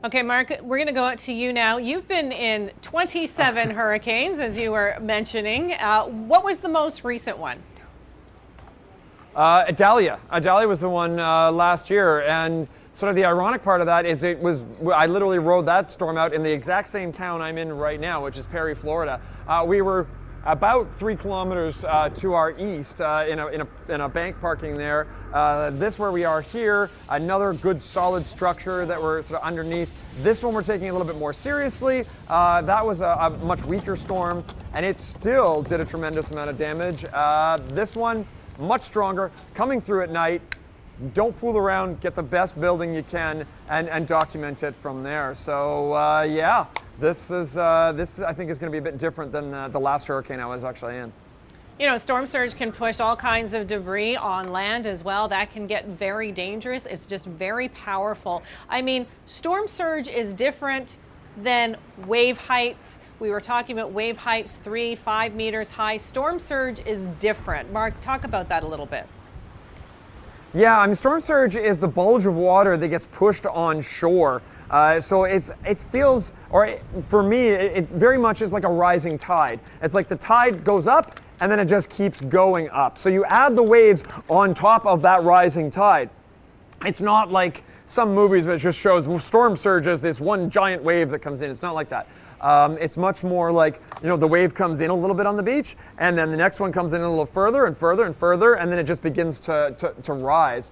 A: Okay, Mark, we're going to go out to you now. You've been in 27 hurricanes, as you were mentioning. What was the most recent one?
C: Idalia. Idalia was the one last year, and sort of the ironic part of that is I literally rode that storm out in the exact same town I'm in right now, which is Perry, Florida. We were about 3 kilometers to our east in a bank parking there. This where we are here, another good solid structure that we're sort of underneath. This one we're taking a little bit more seriously. That was a much weaker storm, and it still did a tremendous amount of damage. This one, much stronger, coming through at night. Don't fool around, get the best building you can and document it from there. So yeah, this I think is going to be a bit different than the last hurricane I was actually in.
A: You know, storm surge can push all kinds of debris on land as well. That can get very dangerous. It's just very powerful. I mean, storm surge is different than wave heights. We were talking about wave heights 3-5 meters high. Storm surge is different. Mark, talk about that a little bit.
C: Yeah, I mean, storm surge is the bulge of water that gets pushed on shore. So it feels, or for me, it very much is like a rising tide. It's like the tide goes up and then it just keeps going up. So you add the waves on top of that rising tide. It's not like some movies that just shows storm surge as this one giant wave that comes in. It's not like that. It's much more like, you know, the wave comes in a little bit on the beach, and then the next one comes in a little further and further and further, and then it just begins to rise.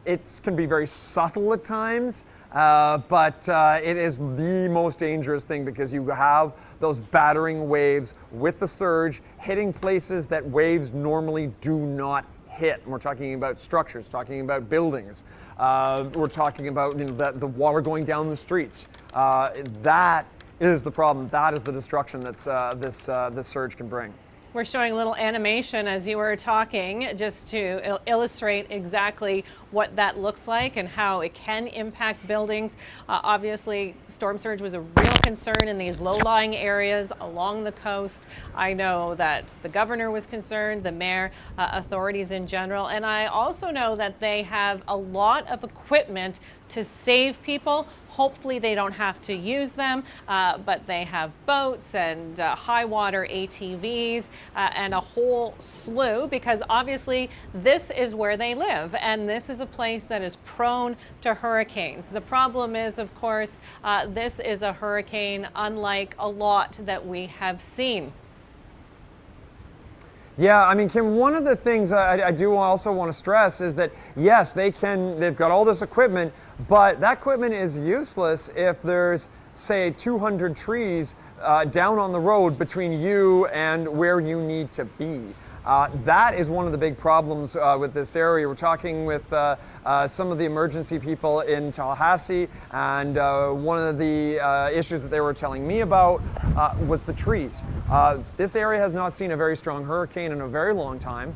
C: It can be very subtle at times, but it is the most dangerous thing because you have those battering waves with the surge hitting places that waves normally do not hit. And we're talking about structures, talking about buildings. We're talking about, you know, the water going down the streets. That is the problem. That is the destruction that's this surge can bring.
A: We're showing a little animation as you were talking, just to illustrate exactly what that looks like and how it can impact buildings. Obviously, storm surge was a real concern in these low-lying areas along the coast. I know that the governor was concerned, the mayor, authorities in general, and I also know that they have a lot of equipment to save people. Hopefully they don't have to use them, but they have boats and high water ATVs and a whole slew, because obviously this is where they live and this is a place that is prone to hurricanes. The problem is, of course, this is a hurricane unlike a lot that we have seen.
C: Yeah, I mean, Kim, one of the things I do also want to stress is that, yes, they've got all this equipment, but that equipment is useless if there's, say, 200 trees down on the road between you and where you need to be. That is one of the big problems with this area. We're talking with some of the emergency people in Tallahassee, and one of the issues that they were telling me about was the trees. This area has not seen a very strong hurricane in a very long time.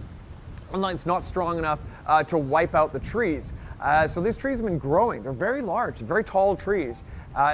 C: It's not strong enough to wipe out the trees. So these trees have been growing. They're very large, very tall trees,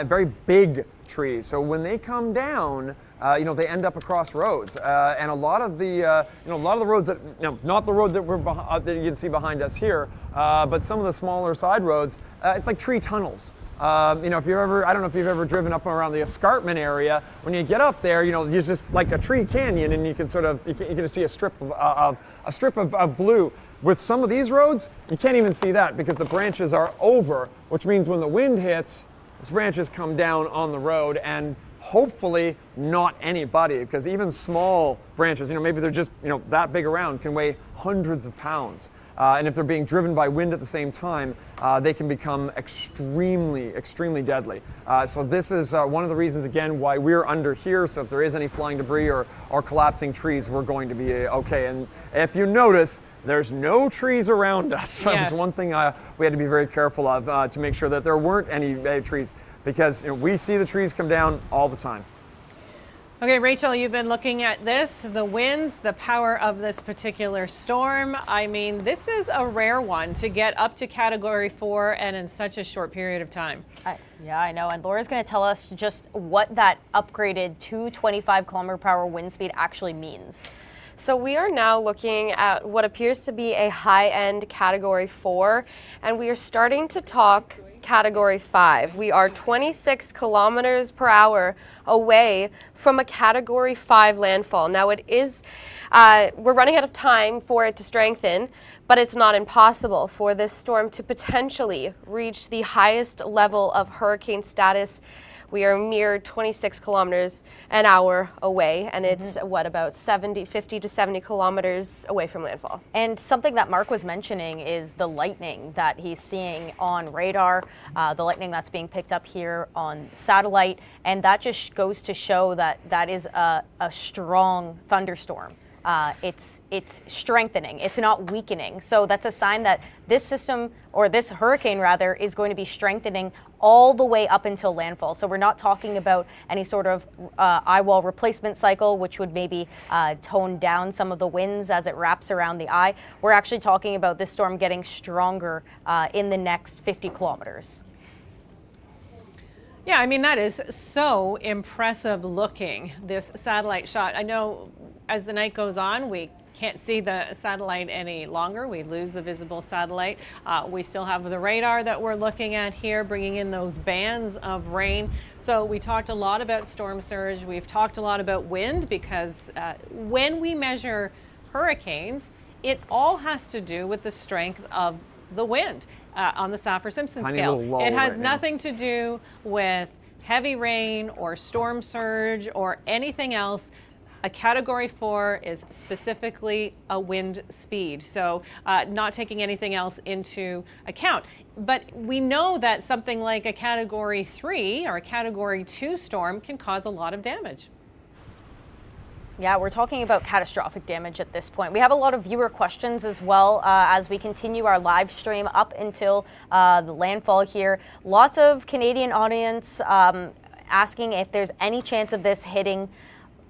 C: very big trees. So when they come down, you know, they end up across roads, and a lot of the, you know, a lot of the roads that, you know, not the road that that you can see behind us here, but some of the smaller side roads, it's like tree tunnels. You know, if you've ever, I don't know if you've ever driven up around the escarpment area. When you get up there, you know, it's just like a tree canyon, and you can sort of, you can see a strip of blue. With some of these roads, you can't even see that because the branches are over, which means when the wind hits, these branches come down on the road and hopefully not anybody, because even small branches, maybe they're just, that big around, can weigh hundreds of pounds. And if they're being driven by wind at the same time, they can become extremely, extremely deadly. So this is one of the reasons, again, why we're under here. So if there is any flying debris or collapsing trees, we're going to be okay. And if you notice, there's no trees around us. That was one thing we had to be very careful of to make sure that there weren't any trees, because we see the trees come down all the time.
A: Okay, Rachel, you've been looking at this, the winds, the power of this particular storm. I mean, this is a rare one to get up to Category 4 and in such a short period of time.
B: Yeah, I know. And Laura's going to tell us just what that upgraded to 25-kilometer-per-hour wind speed actually means.
D: So we are now looking at what appears to be a high-end Category 4, and we are starting to talk Category 5. We are 26 kilometers per hour away from a Category 5 landfall. Now it is, we're running out of time for it to strengthen, but it's not impossible for this storm to potentially reach the highest level of hurricane status. We are mere 26 kilometers an hour away, and it's about 50 to 70 kilometers away from landfall.
B: And something that Mark was mentioning is the lightning that he's seeing on radar, the lightning that's being picked up here on satellite, and that just goes to show that that is a strong thunderstorm. It's strengthening, it's not weakening. So that's a sign that this system, or this hurricane rather, is going to be strengthening all the way up until landfall. So we're not talking about any sort of eyewall replacement cycle, which would maybe tone down some of the winds as it wraps around the eye. We're actually talking about this storm getting stronger in the next 50 kilometers.
A: Yeah, I mean, that is so impressive looking, this satellite shot. I know as the night goes on, we can't see the satellite any longer. We lose the visible satellite. We still have the radar that we're looking at here, bringing in those bands of rain. So we talked a lot about storm surge. We've talked a lot about wind, because when we measure hurricanes, it all has to do with the strength of the wind on the Saffir-Simpson scale. It has nothing to do with heavy rain or storm surge or anything else. A Category 4 is specifically a wind speed, so not taking anything else into account. But we know that something like a Category 3 or a Category 2 storm can cause a lot of damage.
B: Yeah, we're talking about catastrophic damage at this point. We have a lot of viewer questions as well as we continue our live stream up until the landfall here. Lots of Canadian audience asking if there's any chance of this hitting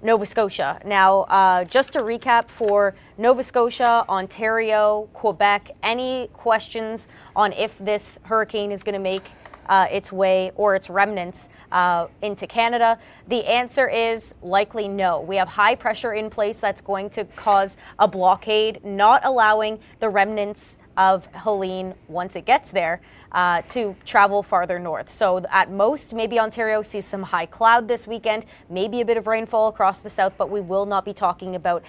B: Nova Scotia. Now, just to recap for Nova Scotia, Ontario, Quebec, any questions on if this hurricane is going to make its way or its remnants into Canada? The answer is likely no. We have high pressure in place that's going to cause a blockade, not allowing the remnants of Helene, once it gets there, to travel farther north. So at most, maybe Ontario sees some high cloud this weekend, maybe a bit of rainfall across the south, but we will not be talking about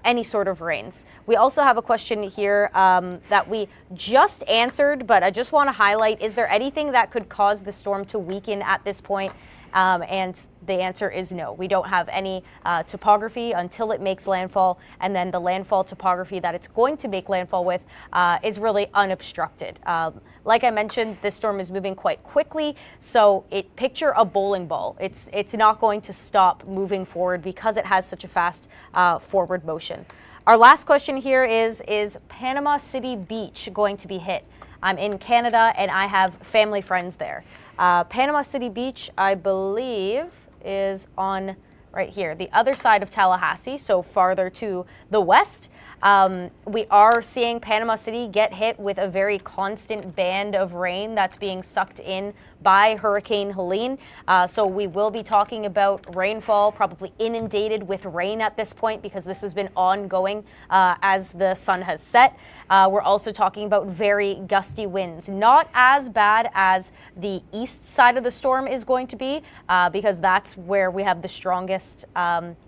B: any sort of rains. We also have a question here that we just answered, but I just want to highlight, is there anything that could cause the storm to weaken at this point? And the answer is no. We don't have any topography until it makes landfall, and then the landfall topography that it's going to make landfall with is really unobstructed. Like I mentioned, this storm is moving quite quickly, so picture a bowling ball. It's not going to stop moving forward because it has such a fast forward motion. Our last question here is Panama City Beach going to be hit? I'm in Canada and I have family friends there. Panama City Beach, I believe, is on right here, the other side of Tallahassee, so farther to the west. We are seeing Panama City get hit with a very constant band of rain that's being sucked in by Hurricane Helene. So we will be talking about rainfall, probably inundated with rain at this point because this has been ongoing as the sun has set. We're also talking about very gusty winds, not as bad as the east side of the storm is going to be because that's where we have the strongest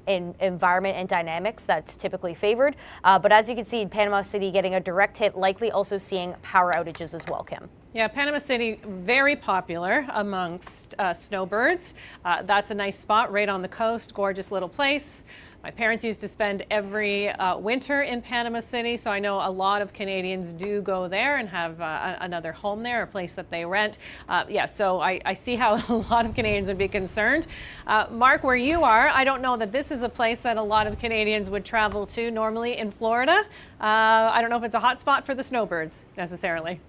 B: environment and dynamics that's typically favored. But as you can see, Panama City getting a direct hit, likely also seeing power outages as well, Kim.
A: Yeah, Panama City, very popular amongst snowbirds. That's a nice spot right on the coast, gorgeous little place. My parents used to spend every winter in Panama City, so I know a lot of Canadians do go there and have another home there, a place that they rent. Yeah, so I see how a lot of Canadians would be concerned. Mark, where you are, I don't know that this is a place that a lot of Canadians would travel to normally in Florida. I don't know if it's a hot spot for the snowbirds necessarily.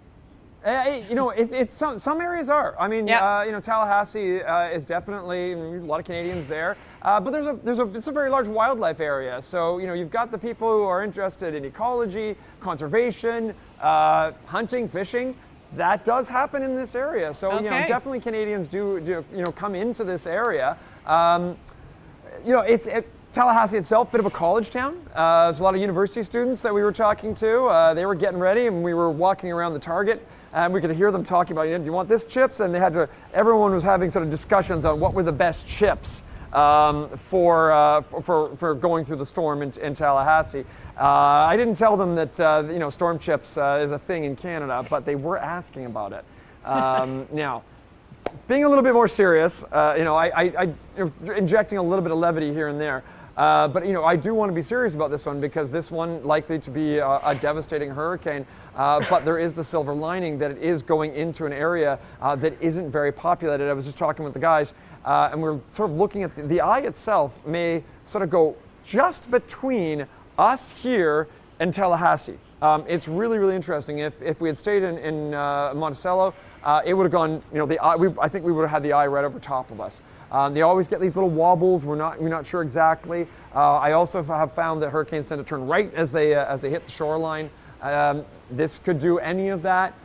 C: You know, it's some areas are. I mean,
A: Yep.
C: you know, Tallahassee is definitely a lot of Canadians there, but it's a very large wildlife area. So you know, you've got the people who are interested in ecology, conservation, hunting, fishing. That does happen in this area. So you know,
A: Okay.
C: definitely Canadians do you know come into this area. You know, Tallahassee itself, bit of a college town. There's a lot of university students that we were talking to. They were getting ready, and we were walking around the Target, and we could hear them talking about, do you want this chips? And they had to. Everyone was having sort of discussions on what were the best chips for going through the storm in Tallahassee. I didn't tell them that you know, storm chips is a thing in Canada, but they were asking about it. Now, being a little bit more serious, you know, I injecting a little bit of levity here and there. But you know, I do want to be serious about this one because this one likely to be a devastating hurricane. But there is the silver lining that it is going into an area that isn't very populated. I was just talking with the guys, and we're sort of looking at the eye itself may sort of go just between us here and Tallahassee. It's really, really interesting. If we had stayed in Monticello, it would have gone. You know, I think we would have had the eye right over top of us. They always get these little wobbles. We're not sure exactly. I also have found that hurricanes tend to turn right as they hit the shoreline. This could do any of that.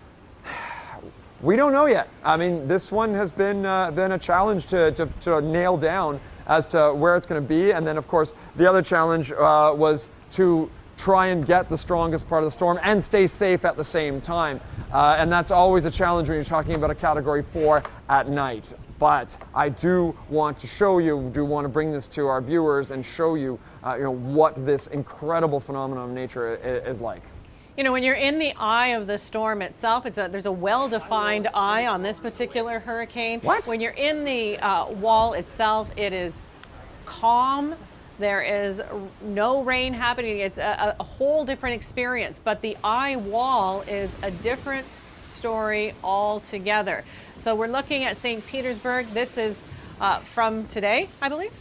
C: We don't know yet. I mean, this one has been a challenge to nail down as to where it's going to be. And then, of course, the other challenge was to try and get the strongest part of the storm and stay safe at the same time. And that's always a challenge when you're talking about a Category 4 at night. But I do want to show you, do want to bring this to our viewers and show you, you know, what this incredible phenomenon of nature is like.
A: You know, when you're in the eye of the storm itself, there's a well-defined eye on this particular hurricane.
C: What?
A: When you're in the wall itself, it is calm. There is no rain happening. It's a whole different experience. But the eye wall is a different story altogether. So we're looking at St. Petersburg. This is from today, I believe.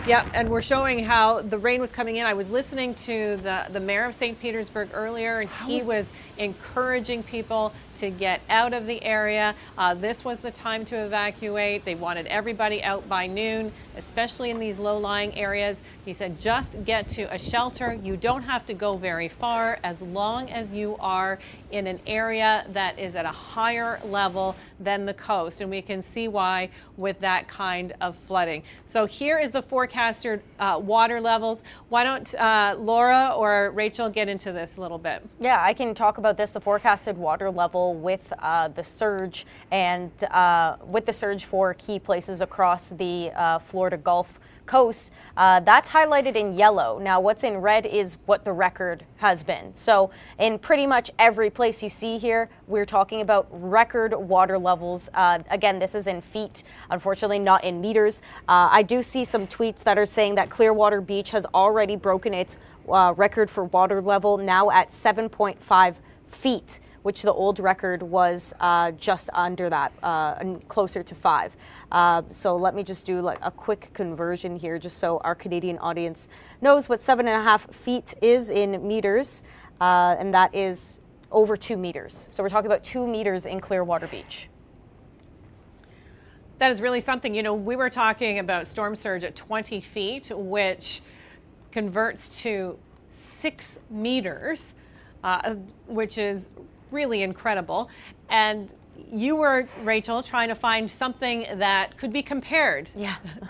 A: Yeah, and we're showing how the rain was coming in. I was listening to the mayor of St. Petersburg earlier, and he was encouraging people to get out of the area. This was the time to evacuate. They wanted everybody out by noon, especially in these low-lying areas. He said, just get to a shelter. You don't have to go very far as long as you are in an area that is at a higher level than the coast. And we can see why with that kind of flooding. So here is the forecasted water levels. Why don't Laura or Rachel get into this a little bit?
B: Yeah, I can talk about this, the forecasted water level with the surge and with the surge for key places across the Florida Gulf Coast. That's highlighted in yellow. Now what's in red is what the record has been. So in pretty much every place you see here, we're talking about record water levels. Again, this is in feet, unfortunately not in meters. I do see some tweets that are saying that Clearwater Beach has already broken its record for water level, now at 7.5 feet, which the old record was just under that, closer to 5. So let me just do like a quick conversion here, just so our Canadian audience knows what 7.5 feet is in meters, and that is over 2 meters. So we're talking about 2 meters in Clearwater Beach.
A: That is really something. You know, we were talking about storm surge at 20 feet, which converts to 6 meters, which is really incredible. And you were, Rachel, trying to find something that could be compared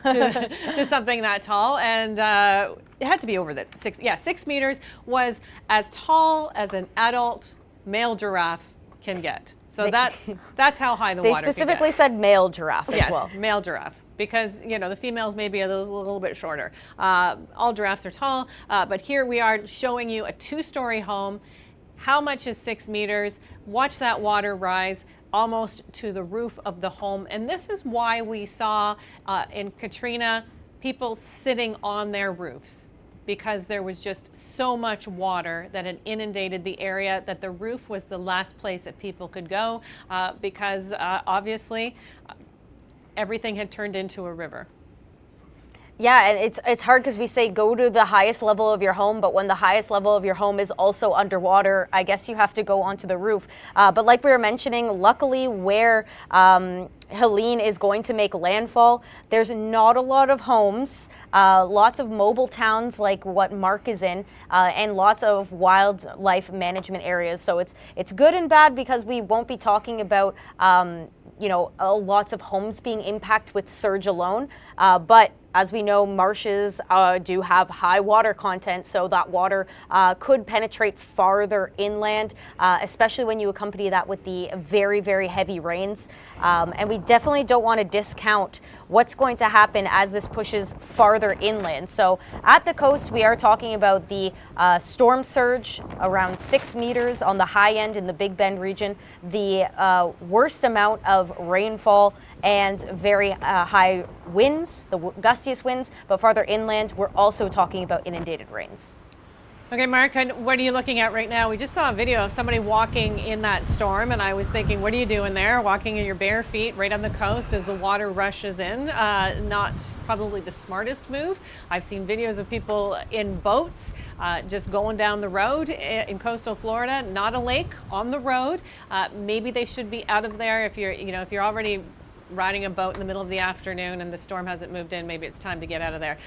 A: to something that tall, and it had to be over the 6 meters was as tall as an adult male giraffe can get. So that's how high the water can get.
B: They specifically said male giraffe as well.
A: Male giraffe. because, you know, the females may be a little bit shorter. All giraffes are tall, but here we are showing you a 2-story home. How much is 6 meters? Watch that water rise almost to the roof of the home. And this is why we saw in Katrina people sitting on their roofs, because there was just so much water that had inundated the area that the roof was the last place that people could go, because obviously everything had turned into a river.
B: Yeah, and it's hard because we say go to the highest level of your home, but when the highest level of your home is also underwater, I guess you have to go onto the roof. But like we were mentioning, luckily where Helene is going to make landfall, there's not a lot of homes, lots of mobile towns like what Mark is in, and lots of wildlife management areas. So it's good and bad because we won't be talking about lots of homes being impacted with surge alone, but as we know, marshes do have high water content, so that water could penetrate farther inland, especially when you accompany that with the very, very heavy rains. And we definitely don't want to discount what's going to happen as this pushes farther inland. So at the coast, we are talking about the storm surge around 6 meters on the high end in the Big Bend region, the worst amount of rainfall and very high winds, the gustiest winds, but farther inland, we're also talking about inundated rains.
A: Okay, Mark, what are you looking at right now? We just saw a video of somebody walking in that storm, and I was thinking, what are you doing there? Walking in your bare feet right on the coast as the water rushes in. Not probably the smartest move. I've seen videos of people in boats just going down the road in coastal Florida, not a lake, on the road. Maybe they should be out of there if you're already riding a boat in the middle of the afternoon and the storm hasn't moved in, maybe it's time to get out of there.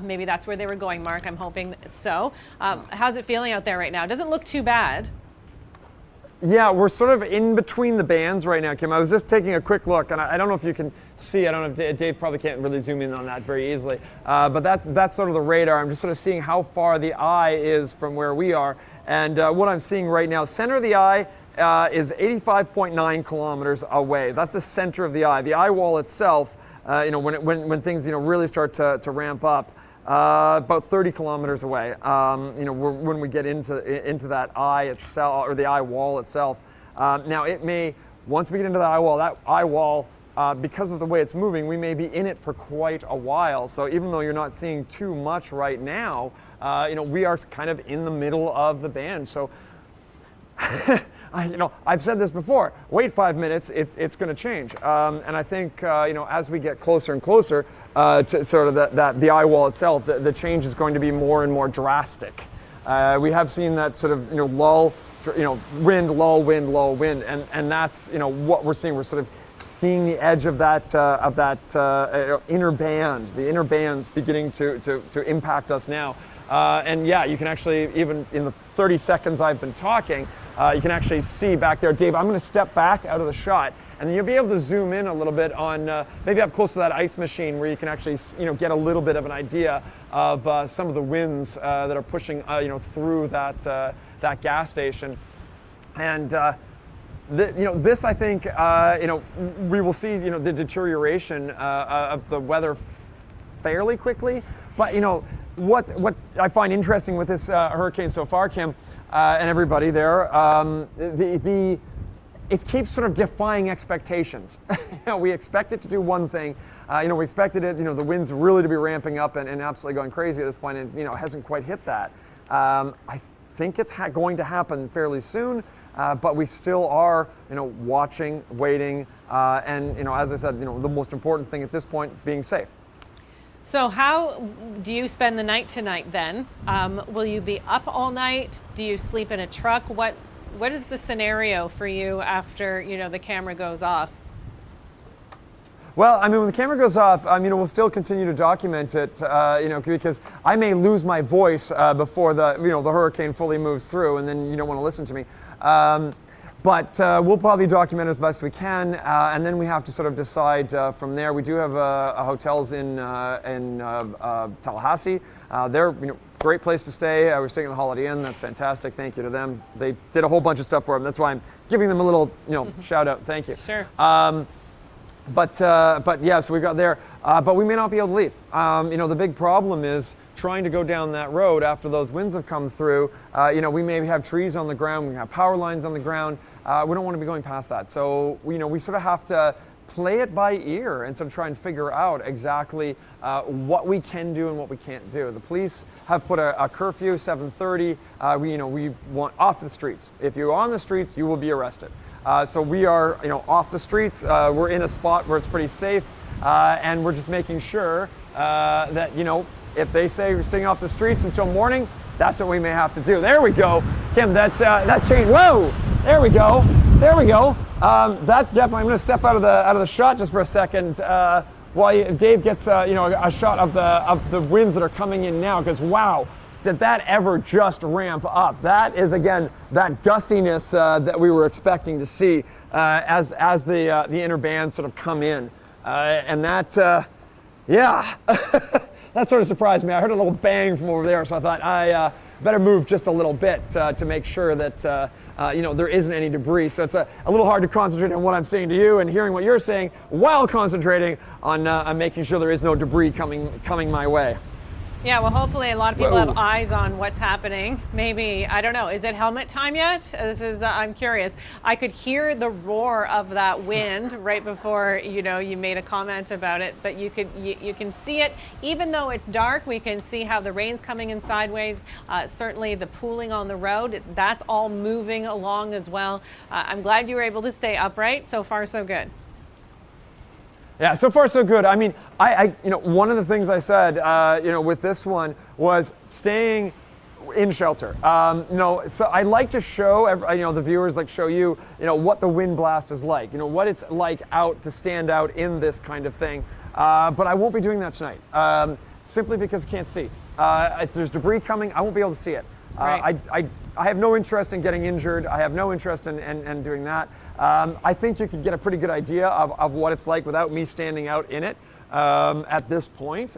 A: Maybe that's where they were going, Mark. I'm hoping so. How's it feeling out there right now? Doesn't look too bad.
C: Yeah, we're sort of in between the bands right now, Kim. I was just taking a quick look, and I don't know if you can see. I don't know if Dave probably can't really zoom in on that very easily. But that's sort of the radar. I'm just sort of seeing how far the eye is from where we are. And what I'm seeing right now, center of the eye, is 85.9 kilometers away. That's the center of the eye. The Eyewall itself, when things really start to ramp up, about 30 kilometers away. When we get into that eye itself, or the Eyewall itself. Now it may, once we get into that Eyewall, because of the way it's moving, we may be in it for quite a while. So even though you're not seeing too much right now, we are kind of in the middle of the band. So. I've said this before, wait 5 minutes, it's going to change. And I think, as we get closer and closer to sort of the Eyewall itself, the change is going to be more and more drastic. We have seen that sort of, lull, wind, lull, wind, lull, wind. And that's, what we're seeing. We're sort of seeing the edge of that inner band, the inner bands beginning to impact us now. And yeah, you can actually, even in the 30 seconds I've been talking, you can actually see back there. Dave, I'm going to step back out of the shot, and then you'll be able to zoom in a little bit on maybe up close to that ice machine where you can actually get a little bit of an idea of some of the winds that are pushing through that gas station. And this, I think, we will see the deterioration of the weather fairly quickly. But what I find interesting with this hurricane so far, Kim, and everybody there, it keeps sort of defying expectations. We expect it to do one thing. We expected it, the winds really to be ramping up and absolutely going crazy at this point, and it hasn't quite hit that. I think it's going to happen fairly soon, but we still are, watching, waiting, and as I said, the most important thing at this point being safe.
A: So how do you spend the night tonight then? Will you be up all night? Do you sleep in a truck? What is the scenario for you after the camera goes off?
C: Well, when the camera goes off, we'll still continue to document it, because I may lose my voice before the hurricane fully moves through, and then you don't want to listen to me. But we'll probably document as best we can, and then we have to sort of decide from there. We do have hotels in Tallahassee. They're great place to stay. We're staying at the Holiday Inn. That's fantastic. Thank you to them. They did a whole bunch of stuff for them. That's why I'm giving them a little shout out. Thank you.
A: Sure.
C: But yeah, so we got there. but we may not be able to leave. You know, the big problem is trying to go down that road after those winds have come through. You know, we may have trees on the ground, we have power lines on the ground. We don't want to be going past that. So, you know, we sort of have to play it by ear and sort of try and figure out exactly what we can do and what we can't do. The police have put a curfew, 7:30. We want off the streets. If you're on the streets, you will be arrested. So we are, you know, off the streets. We're in a spot where it's pretty safe, and we're just making sure that, you know, if they say we're staying off the streets until morning, that's what we may have to do. There we go, Kim. That's that change. Whoa! There we go. There we go. That's definitely. I'm going to step out of the shot just for a second while Dave gets a shot of the winds that are coming in now. Because wow, did that ever just ramp up? That is again that gustiness that we were expecting to see as the inner bands sort of come in, and that yeah. That sort of surprised me. I heard a little bang from over there, so I thought I better move just a little bit to make sure that there isn't any debris. So it's a little hard to concentrate on what I'm saying to you and hearing what you're saying while concentrating on making sure there is no debris coming my way.
A: Yeah, well, hopefully a lot of people have eyes on what's happening. Maybe, I don't know, is it helmet time yet? I'm curious. I could hear the roar of that wind right before, you made a comment about it, but you can see it. Even though it's dark, we can see how the rain's coming in sideways. Certainly the pooling on the road, that's all moving along as well. I'm glad you were able to stay upright. So far, so good.
C: Yeah, so far so good. I mean, one of the things I said, with this one was staying in shelter. So I like to show, the viewers, like show you, what the wind blast is like, what it's like out to stand out in this kind of thing. But I won't be doing that tonight, simply because I can't see. If there's debris coming, I won't be able to see it.
A: Right.
C: I have no interest in getting injured. I have no interest in doing that. I think you could get a pretty good idea of what it's like without me standing out in it at this point,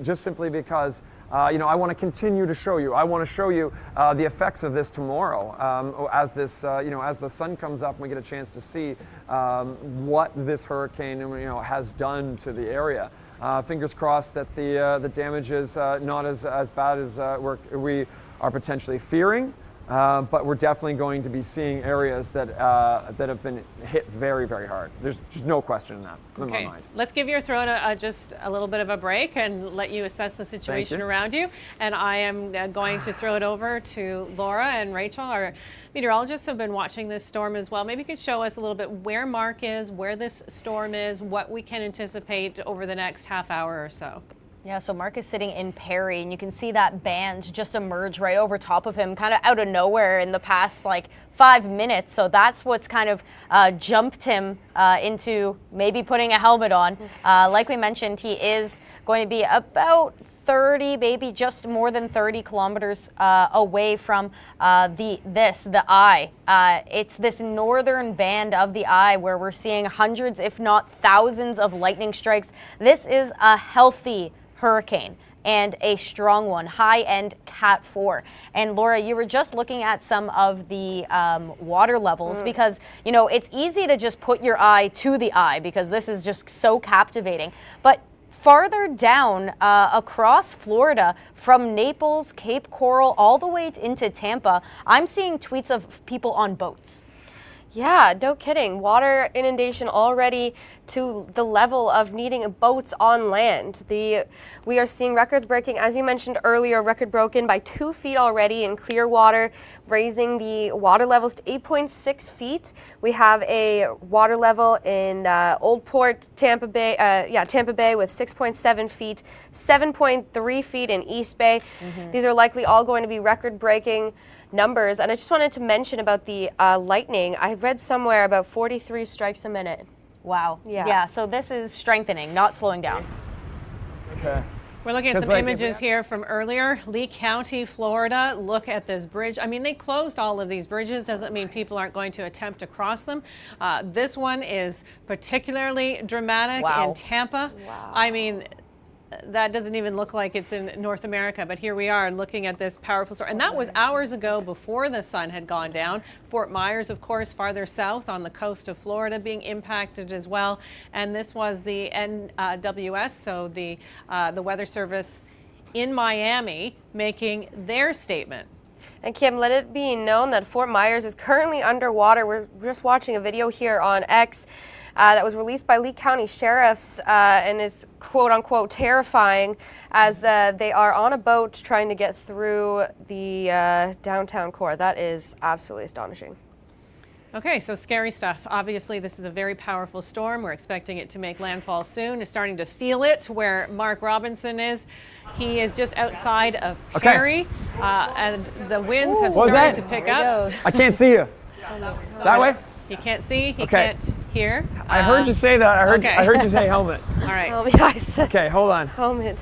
C: just simply because I want to continue to show you. I want to show you the effects of this tomorrow as the sun comes up and we get a chance to see what this hurricane has done to the area. Fingers crossed that the damage is not as bad as we are potentially fearing. But we're definitely going to be seeing areas that have been hit very, very hard. There's just no question in that in my mind.
A: Let's give your throat just a little bit of a break and let you assess the situation around you. And I am going to throw it over to Laura and Rachel. Our meteorologists have been watching this storm as well. Maybe you could show us a little bit where Mark is, where this storm is, what we can anticipate over the next half hour or so.
B: Yeah, so Mark is sitting in Perry, and you can see that band just emerge right over top of him, kind of out of nowhere in the past 5 minutes. So that's what's kind of jumped him into maybe putting a helmet on. Like we mentioned, he is going to be about 30, maybe just more than 30 kilometers away from the eye. It's this northern band of the eye where we're seeing hundreds, if not thousands, of lightning strikes. This is a healthy hurricane and a strong one, high-end Cat 4. And Laura, you were just looking at some of the water levels because, it's easy to just put your eye to the eye because this is just so captivating. But farther down across Florida, from Naples, Cape Coral, all the way into Tampa, I'm seeing tweets of people on boats.
D: Yeah, no kidding. Water inundation already to the level of needing boats on land. We are seeing records breaking, as you mentioned earlier, record broken by 2 feet already in Clearwater, raising the water levels to 8.6 feet. We have a water level in Old Port, Tampa Bay with 6.7 feet, 7.3 feet in East Bay. These are likely all going to be record breaking numbers. And I just wanted to mention about the lightning. I read somewhere about 43 strikes a minute.
B: Wow. Yeah, so this is strengthening, not slowing down.
C: Okay.
A: We're looking at some images here from earlier. Lee County, Florida. Look at this bridge. I mean, they closed all of these bridges. Doesn't mean people aren't going to attempt to cross them. This one is particularly dramatic in Tampa.
D: Wow.
A: I mean, that doesn't even look like it's in North America, but here we are looking at this powerful storm. And that was hours ago before the sun had gone down. Fort Myers, of course, farther south on the coast of Florida being impacted as well. And this was the NWS, so the Weather Service in Miami, making their statement.
D: And Kim, let it be known that Fort Myers is currently underwater. We're just watching a video here on X that was released by Lee County Sheriffs and is quote unquote terrifying as they are on a boat trying to get through the downtown core. That is absolutely astonishing.
A: Okay, so scary stuff. Obviously, this is a very powerful storm. We're expecting it to make landfall soon. We're starting to feel it where Mark Robinson is. He is just outside of Perry, and the winds have started to pick up.
C: I can't see you. That way?
A: He can't see, he can't hear.
C: I heard you say that. I heard you say helmet.
A: All right.
D: Oh, yes.
C: Okay, hold on.
D: Helmet.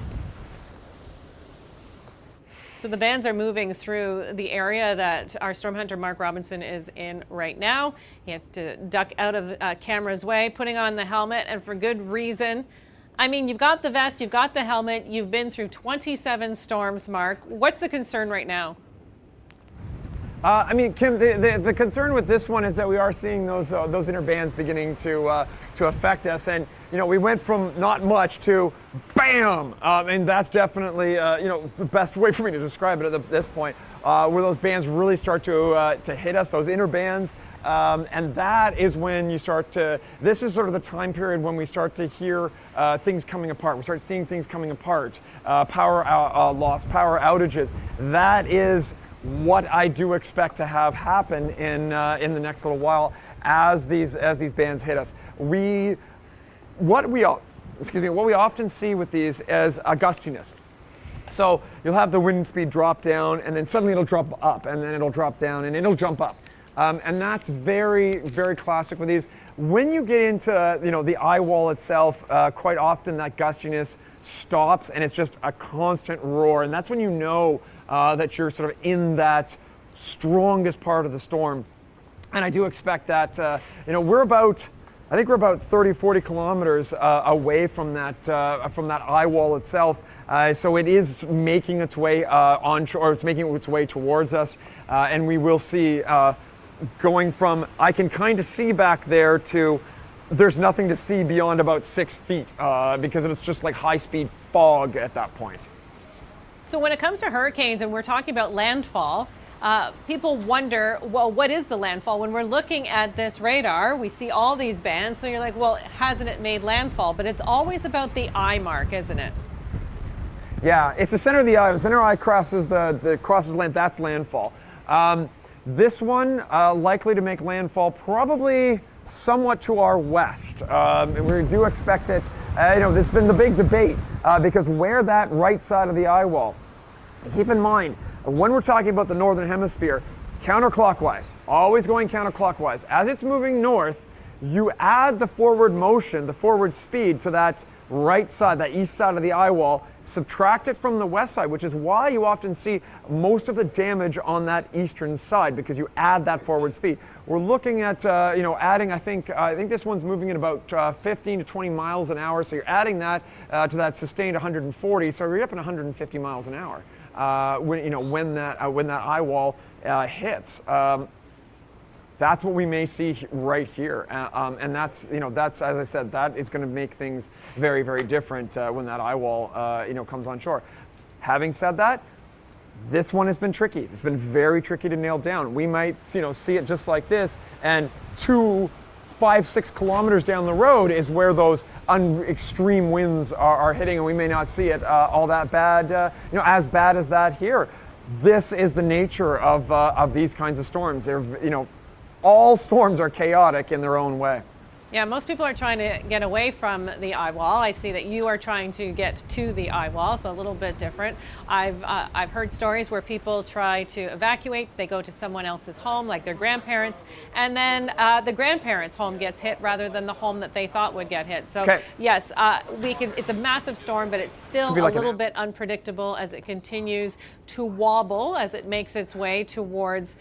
A: So the bands are moving through the area that our storm hunter Mark Robinson is in right now. He had to duck out of camera's way, putting on the helmet, and for good reason. I mean, you've got the vest, you've got the helmet, you've been through 27 storms, Mark. What's the concern right now?
C: I mean, Kim, the concern with this one is that we are seeing those inner bands beginning to affect us, and we went from not much to bam, and that's definitely the best way for me to describe it at this point, where those bands really start to hit us, those inner bands, and that is when you start to. This is sort of the time period when we start to hear things coming apart. We start seeing things coming apart, power loss, power outages. That is what I do expect to have happen in the next little while as these bands hit us. What we often see with these is a gustiness. So you'll have the wind speed drop down, and then suddenly it'll drop up, and then it'll drop down, and it'll jump up. And that's very, very classic with these. When you get into the Eyewall itself, quite often that gustiness stops, and it's just a constant roar, and that's when you know that you're sort of in that strongest part of the storm. And I do expect that, we're about 30-40 kilometers away from that Eyewall itself. So it is making its way onshore, or it's making its way towards us. And we will see going from, I can kind of see back there, to there's nothing to see beyond about 6 feet because it's just like high-speed fog at that point.
A: So when it comes to hurricanes, and we're talking about landfall, people wonder, well, what is the landfall? When we're looking at this radar, we see all these bands, so you're like, well, hasn't it made landfall? But it's always about the eye mark, isn't it? Yeah,
C: it's the center of the eye. The center eye crosses crosses land. That's landfall. This one likely to make landfall probably somewhat to our west. We do expect it. There's been the big debate because where that right side of the Eyewall, keep in mind, when we're talking about the northern hemisphere, counterclockwise, always going counterclockwise. As it's moving north, you add the forward motion, the forward speed to that right side, that east side of the Eyewall, subtract it from the west side, which is why you often see most of the damage on that eastern side, because you add that forward speed. We're looking at adding, I think this one's moving at about 15 to 20 miles an hour, so you're adding that to that sustained 140, so you're up in 150 miles an hour when that Eyewall hits. That's what we may see right here, and that's as I said, that is going to make things very, very different when that Eyewall comes on shore. Having said that, this one has been tricky. It's been very tricky to nail down. We might see it just like this, and 5-6 kilometers down the road is where those extreme winds are hitting, and we may not see it all that bad, as bad as that here. This is the nature of these kinds of storms. They're all storms are chaotic in their own way.
A: Yeah, most people are trying to get away from the Eyewall. I see that you are trying to get to the Eyewall, so a little bit different. I've heard stories where people try to evacuate. They go to someone else's home, like their grandparents, and then the grandparents' home gets hit rather than the home that they thought would get hit. So yes, it's a massive storm, but it's still a little bit unpredictable as it continues to wobble as it makes its way towards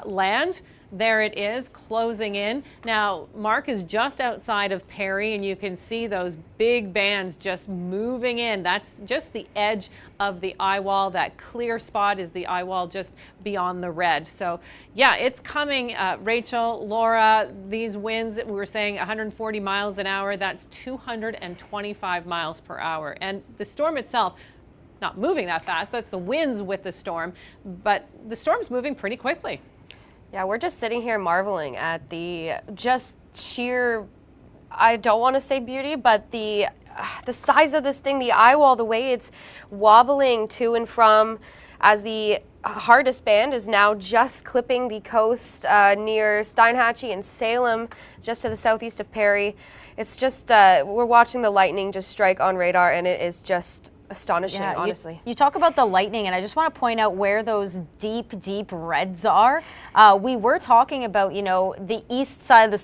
A: land. there it is closing in. Now, Mark is just outside of Perry, and you can see those big bands just moving in. That's just the edge of the Eyewall. That clear spot is the Eyewall just beyond the red. So yeah, it's coming. Rachel, Laura, these winds, we were saying 140 miles an hour, that's 225 miles per hour. And the storm itself, not moving that fast, that's the winds with the storm, but the storm's moving pretty quickly.
D: Yeah, we're just sitting here marveling at the just sheer, I don't want to say beauty, but the size of this thing, the Eyewall, the way it's wobbling to and from as the hardest band is now just clipping the coast near Steinhatchee and Salem, just to the southeast of Perry. It's just, we're watching the lightning just strike on radar, and it is just astonishing, honestly.
B: You talk about the lightning, and I just want to point out where those deep, deep reds are. We were talking about, you know, the east side of the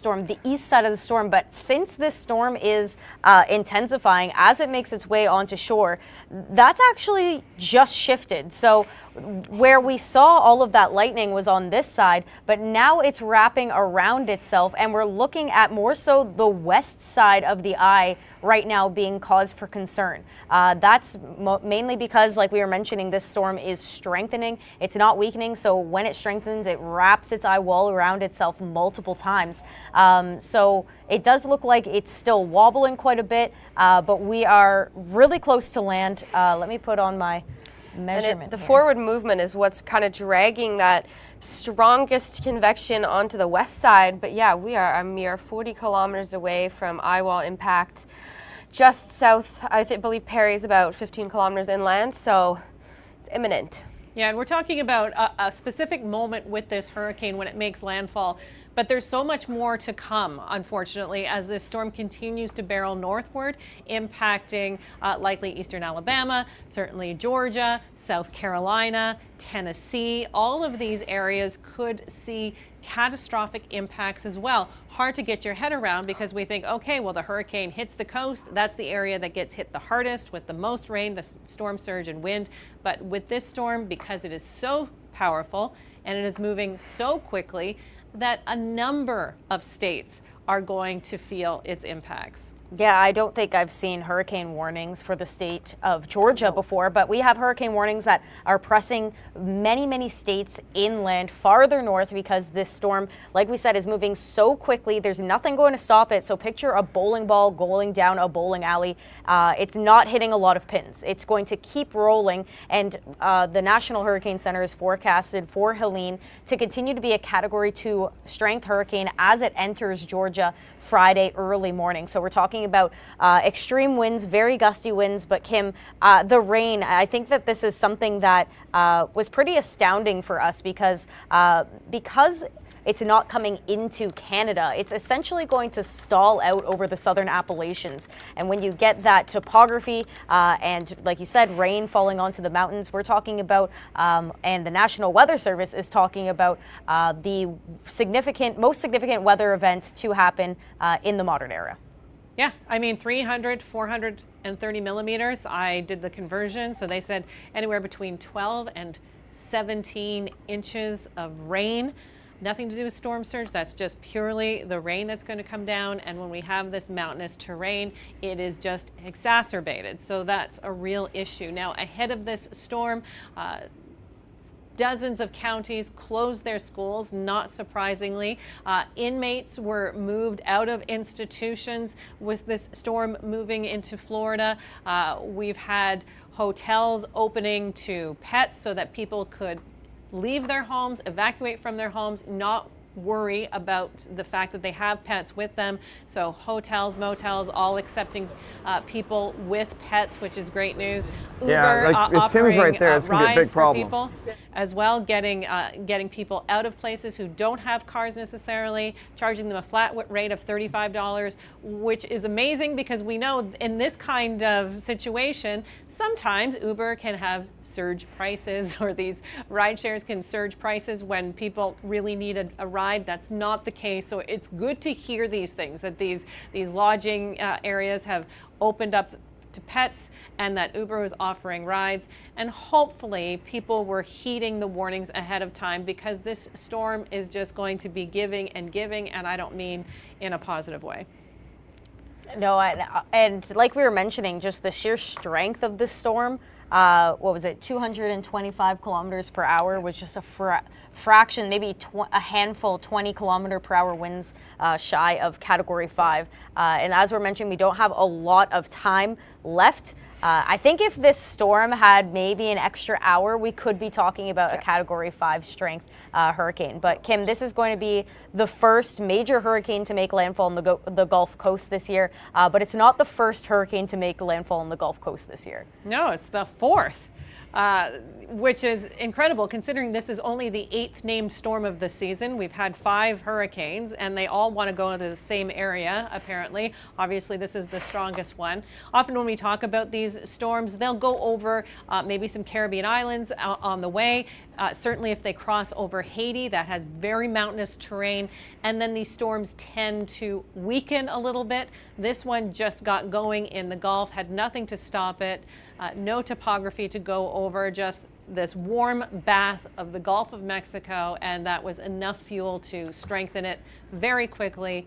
B: storm, but since this storm is intensifying as it makes its way onto shore, that's actually just shifted. So where we saw all of that lightning was on this side, but now it's wrapping around itself, and we're looking at more so the west side of the eye right now being cause for concern. That's mainly because, like we were mentioning, this storm is strengthening. It's not weakening, so when it strengthens, it wraps its eye wall around itself multiple times. So it does look like it's still wobbling quite a bit, but we are really close to land. Let me put on my measurement.
D: The forward movement is what's kind of dragging that strongest convection onto the west side. But yeah, we are a mere 40 kilometers away from Eyewall impact, just south. I believe Perry is about 15 kilometers inland, so it's imminent.
A: Yeah, and we're talking about a specific moment with this hurricane when it makes landfall. But there's so much more to come, unfortunately, as this storm continues to barrel northward, impacting likely eastern Alabama, certainly Georgia, South Carolina, Tennessee. All of these areas could see catastrophic impacts as well. Hard to get your head around because we think, okay, well, the hurricane hits the coast. That's the area that gets hit the hardest with the most rain, the storm surge and wind. But with this storm, because it is so powerful and it is moving so quickly, that a number of states are going to feel its impacts.
B: Yeah, I don't think I've seen hurricane warnings for the state of Georgia before, but we have hurricane warnings that are pressing many, many states inland, farther north, because this storm, like we said, is moving so quickly. There's nothing going to stop it. So picture a bowling ball going down a bowling alley. It's not hitting a lot of pins. It's going to keep rolling, and the National Hurricane Center is forecasted for Helene to continue to be a Category 2 strength hurricane as it enters Georgia Friday early morning. So we're talking about extreme winds, very gusty winds, but Kim, the rain, I think that this is something that was pretty astounding for us because it's not coming into Canada. It's essentially going to stall out over the southern Appalachians. And when you get that topography and, like you said, rain falling onto the mountains, we're talking about, and the National Weather Service is talking about the most significant weather event to happen in the modern era.
A: Yeah, I mean, 300, 430 millimeters. I did the conversion. So they said anywhere between 12 and 17 inches of rain. Nothing to do with storm surge. That's just purely the rain that's going to come down. And when we have this mountainous terrain, it is just exacerbated. So that's a real issue. Now, ahead of this storm, dozens of counties closed their schools, not surprisingly. Inmates were moved out of institutions with this storm moving into Florida. We've had hotels opening to pets so that people could leave their homes, evacuate from their homes, not worry about the fact that they have pets with them. So hotels, motels, all accepting people with pets, which is great news.
C: Yeah, like if Tim's right there, it's going to be a big problem.
A: People, as well, getting people out of places who don't have cars necessarily, charging them a flat rate of $35, which is amazing because we know in this kind of situation, sometimes Uber can have surge prices, or these ride shares can surge prices when people really need a ride. That's not the case. So it's good to hear these things, that these lodging areas have opened up to pets and that Uber was offering rides. And hopefully people were heeding the warnings ahead of time, because this storm is just going to be giving and giving, and I don't mean in a positive way.
B: No, and like we were mentioning, just the sheer strength of the storm. What was it? 225 kilometers per hour was just a fraction, maybe a handful, 20 kilometer per hour winds shy of Category 5. And as we're mentioning, we don't have a lot of time left. I think if this storm had maybe an extra hour, we could be talking about a Category 5 strength hurricane. But Kim, this is going to be the first major hurricane to make landfall on the Gulf Coast this year. But it's not the first hurricane to make landfall on the Gulf Coast this year.
A: No, it's the fourth. Which is incredible considering this is only the 8th named storm of the season. We've had 5 hurricanes and they all want to go into the same area, apparently. Obviously, this is the strongest one. Often when we talk about these storms, they'll go over maybe some Caribbean islands on the way. Certainly if they cross over Haiti, that has very mountainous terrain. And then these storms tend to weaken a little bit. This one just got going in the Gulf, had nothing to stop it. No topography to go over, just this warm bath of the Gulf of Mexico, and that was enough fuel to strengthen it very quickly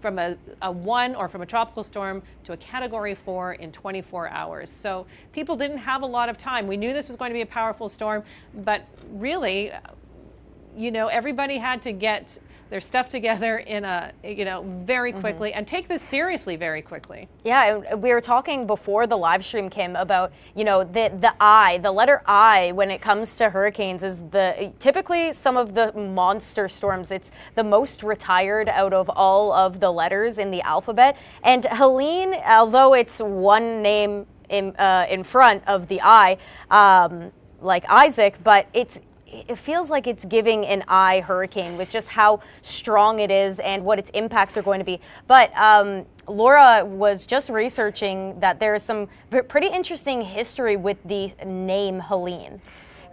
A: from a 1 or from a tropical storm to a Category 4 in 24 hours. So people didn't have a lot of time. We knew this was going to be a powerful storm, but really, you know, everybody had to get their stuff together in a, very quickly and take this seriously very quickly.
B: Yeah, we were talking before the live stream, Kim, about, the letter I when it comes to hurricanes is typically some of the monster storms. It's the most retired out of all of the letters in the alphabet. And Helene, although it's one name in front of the I, like Isaac, but it feels like it's giving an I hurricane with just how strong it is and what its impacts are going to be. But Laura was just researching that there is some pretty interesting history with the name Helene.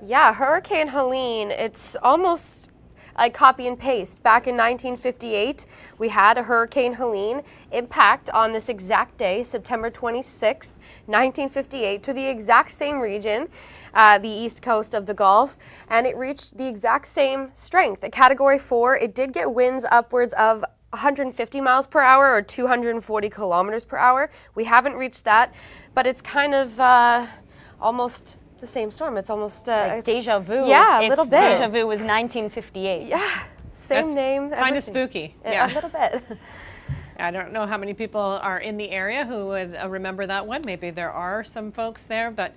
D: Yeah, Hurricane Helene, it's almost like copy and paste. Back in 1958, we had a Hurricane Helene impact on this exact day, September 26th, 1958, to the exact same region, the east coast of the Gulf, and it reached the exact same strength, a Category 4. It did get winds upwards of 150 miles per hour or 240 kilometers per hour. We haven't reached that, but it's kind of almost the same storm. It's almost
B: like deja vu.
D: Yeah, a little bit.
B: Deja vu was 1958.
D: Yeah, same
A: That's
D: name.
A: Kind of spooky. Yeah,
D: a little bit.
A: I don't know how many people are in the area who would remember that one. Maybe there are some folks there, but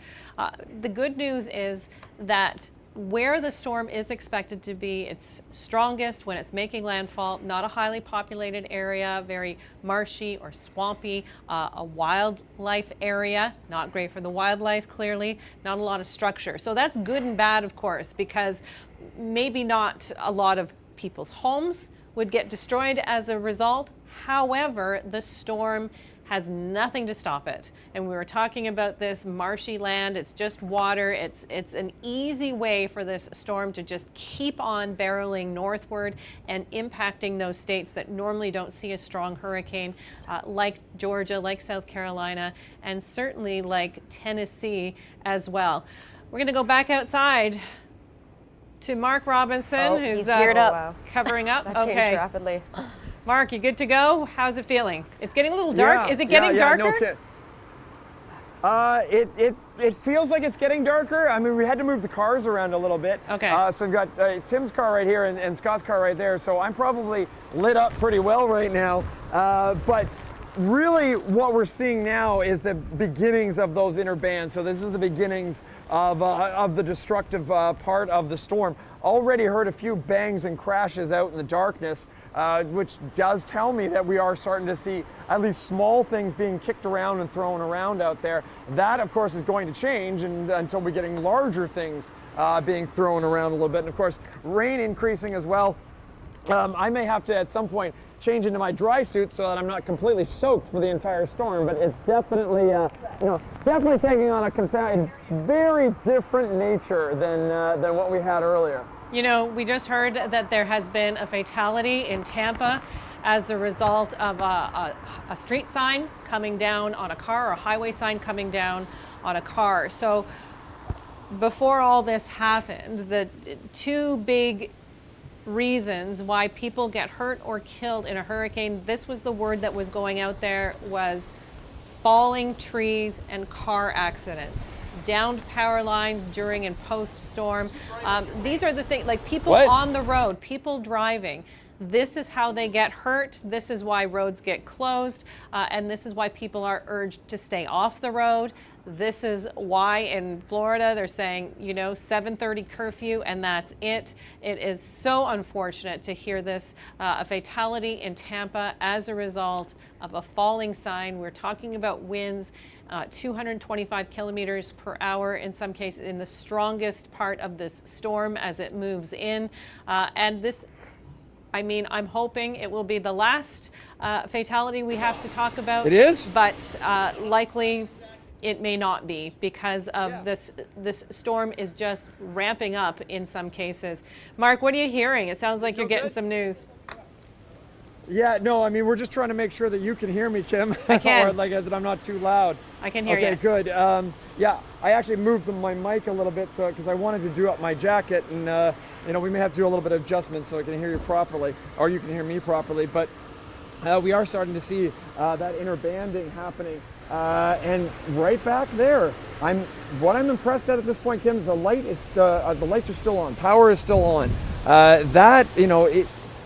A: the good news is that where the storm is expected to be its strongest when it's making landfall, not a highly populated area, very marshy or swampy, a wildlife area, not great for the wildlife, clearly, not a lot of structure. So that's good and bad, of course, because maybe not a lot of people's homes would get destroyed as a result. However, the storm has nothing to stop it. And we were talking about this marshy land, it's just water. It's an easy way for this storm to just keep on barreling northward and impacting those states that normally don't see a strong hurricane, like Georgia, like South Carolina, and certainly like Tennessee as well. We're gonna go back outside to Mark Robinson, who's
B: geared up.
A: Covering up.
D: That changed rapidly.
A: Mark, you good to go? How's it feeling? It's getting a little dark. Is it getting darker?
C: No it feels like it's getting darker. I mean, we had to move the cars around a little bit.
A: Okay.
C: So we've got Tim's car right here and Scott's car right there. So I'm probably lit up pretty well right now. But really what we're seeing now is the beginnings of those inner bands. So this is the beginnings of the destructive part of the storm. Already heard a few bangs and crashes out in the darkness, which does tell me that we are starting to see at least small things being kicked around and thrown around out there. That, of course, is going to change until we're getting larger things being thrown around a little bit. And, of course, rain increasing as well. I may have to, at some point, change into my dry suit so that I'm not completely soaked for the entire storm, but it's definitely, definitely taking on a very different nature than what we had earlier.
A: You know, we just heard that there has been a fatality in Tampa as a result of a street sign coming down on a car or a highway sign coming down on a car. So before all this happened, the two big reasons why people get hurt or killed in a hurricane, this was the word that was going out there, was falling trees and car accidents. Downed power lines during and post-storm. These are the things, like people on the road, people driving. This is how they get hurt. This is why roads get closed. And this is why people are urged to stay off the road. This is why in Florida they're saying, 7:30 curfew and that's it. It is so unfortunate to hear this, a fatality in Tampa as a result of a falling sign. We're talking about winds 225 kilometers per hour in some cases, in the strongest part of this storm as it moves in. And this, I'm hoping it will be the last fatality we have to talk about.
C: It is?
A: But likely it may not be, because of this storm is just ramping up in some cases. Mark, what are you hearing? It sounds like you're getting some news.
C: Yeah, no, we're just trying to make sure that you can hear me, Kim.
A: I can.
C: Or that I'm not too loud.
A: I can hear you.
C: Okay, good. Yeah, I actually moved my mic a little bit because I wanted to do up my jacket, and we may have to do a little bit of adjustment so I can hear you properly, or you can hear me properly. But we are starting to see that inner banding happening, and right back there, what I'm impressed at this point, Kim, the lights are still on, power is still on.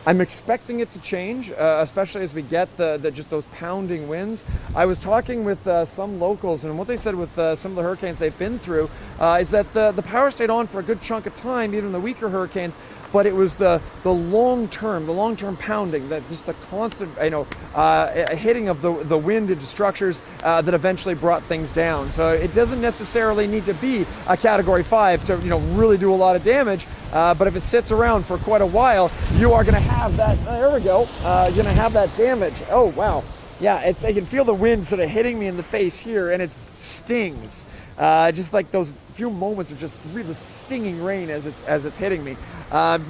C: I'm expecting it to change, especially as we get just those pounding winds. I was talking with some locals, and what they said with some of the hurricanes they've been through is that the power stayed on for a good chunk of time, even the weaker hurricanes. But it was the long-term pounding, that just the constant, hitting of the wind into structures that eventually brought things down. So it doesn't necessarily need to be a Category 5 to really do a lot of damage. But if it sits around for quite a while, you are going to have that. There we go. You're going to have that damage. Oh wow, yeah. I can feel the wind sort of hitting me in the face here, and it stings. Just like those few moments of just really stinging rain as it's hitting me.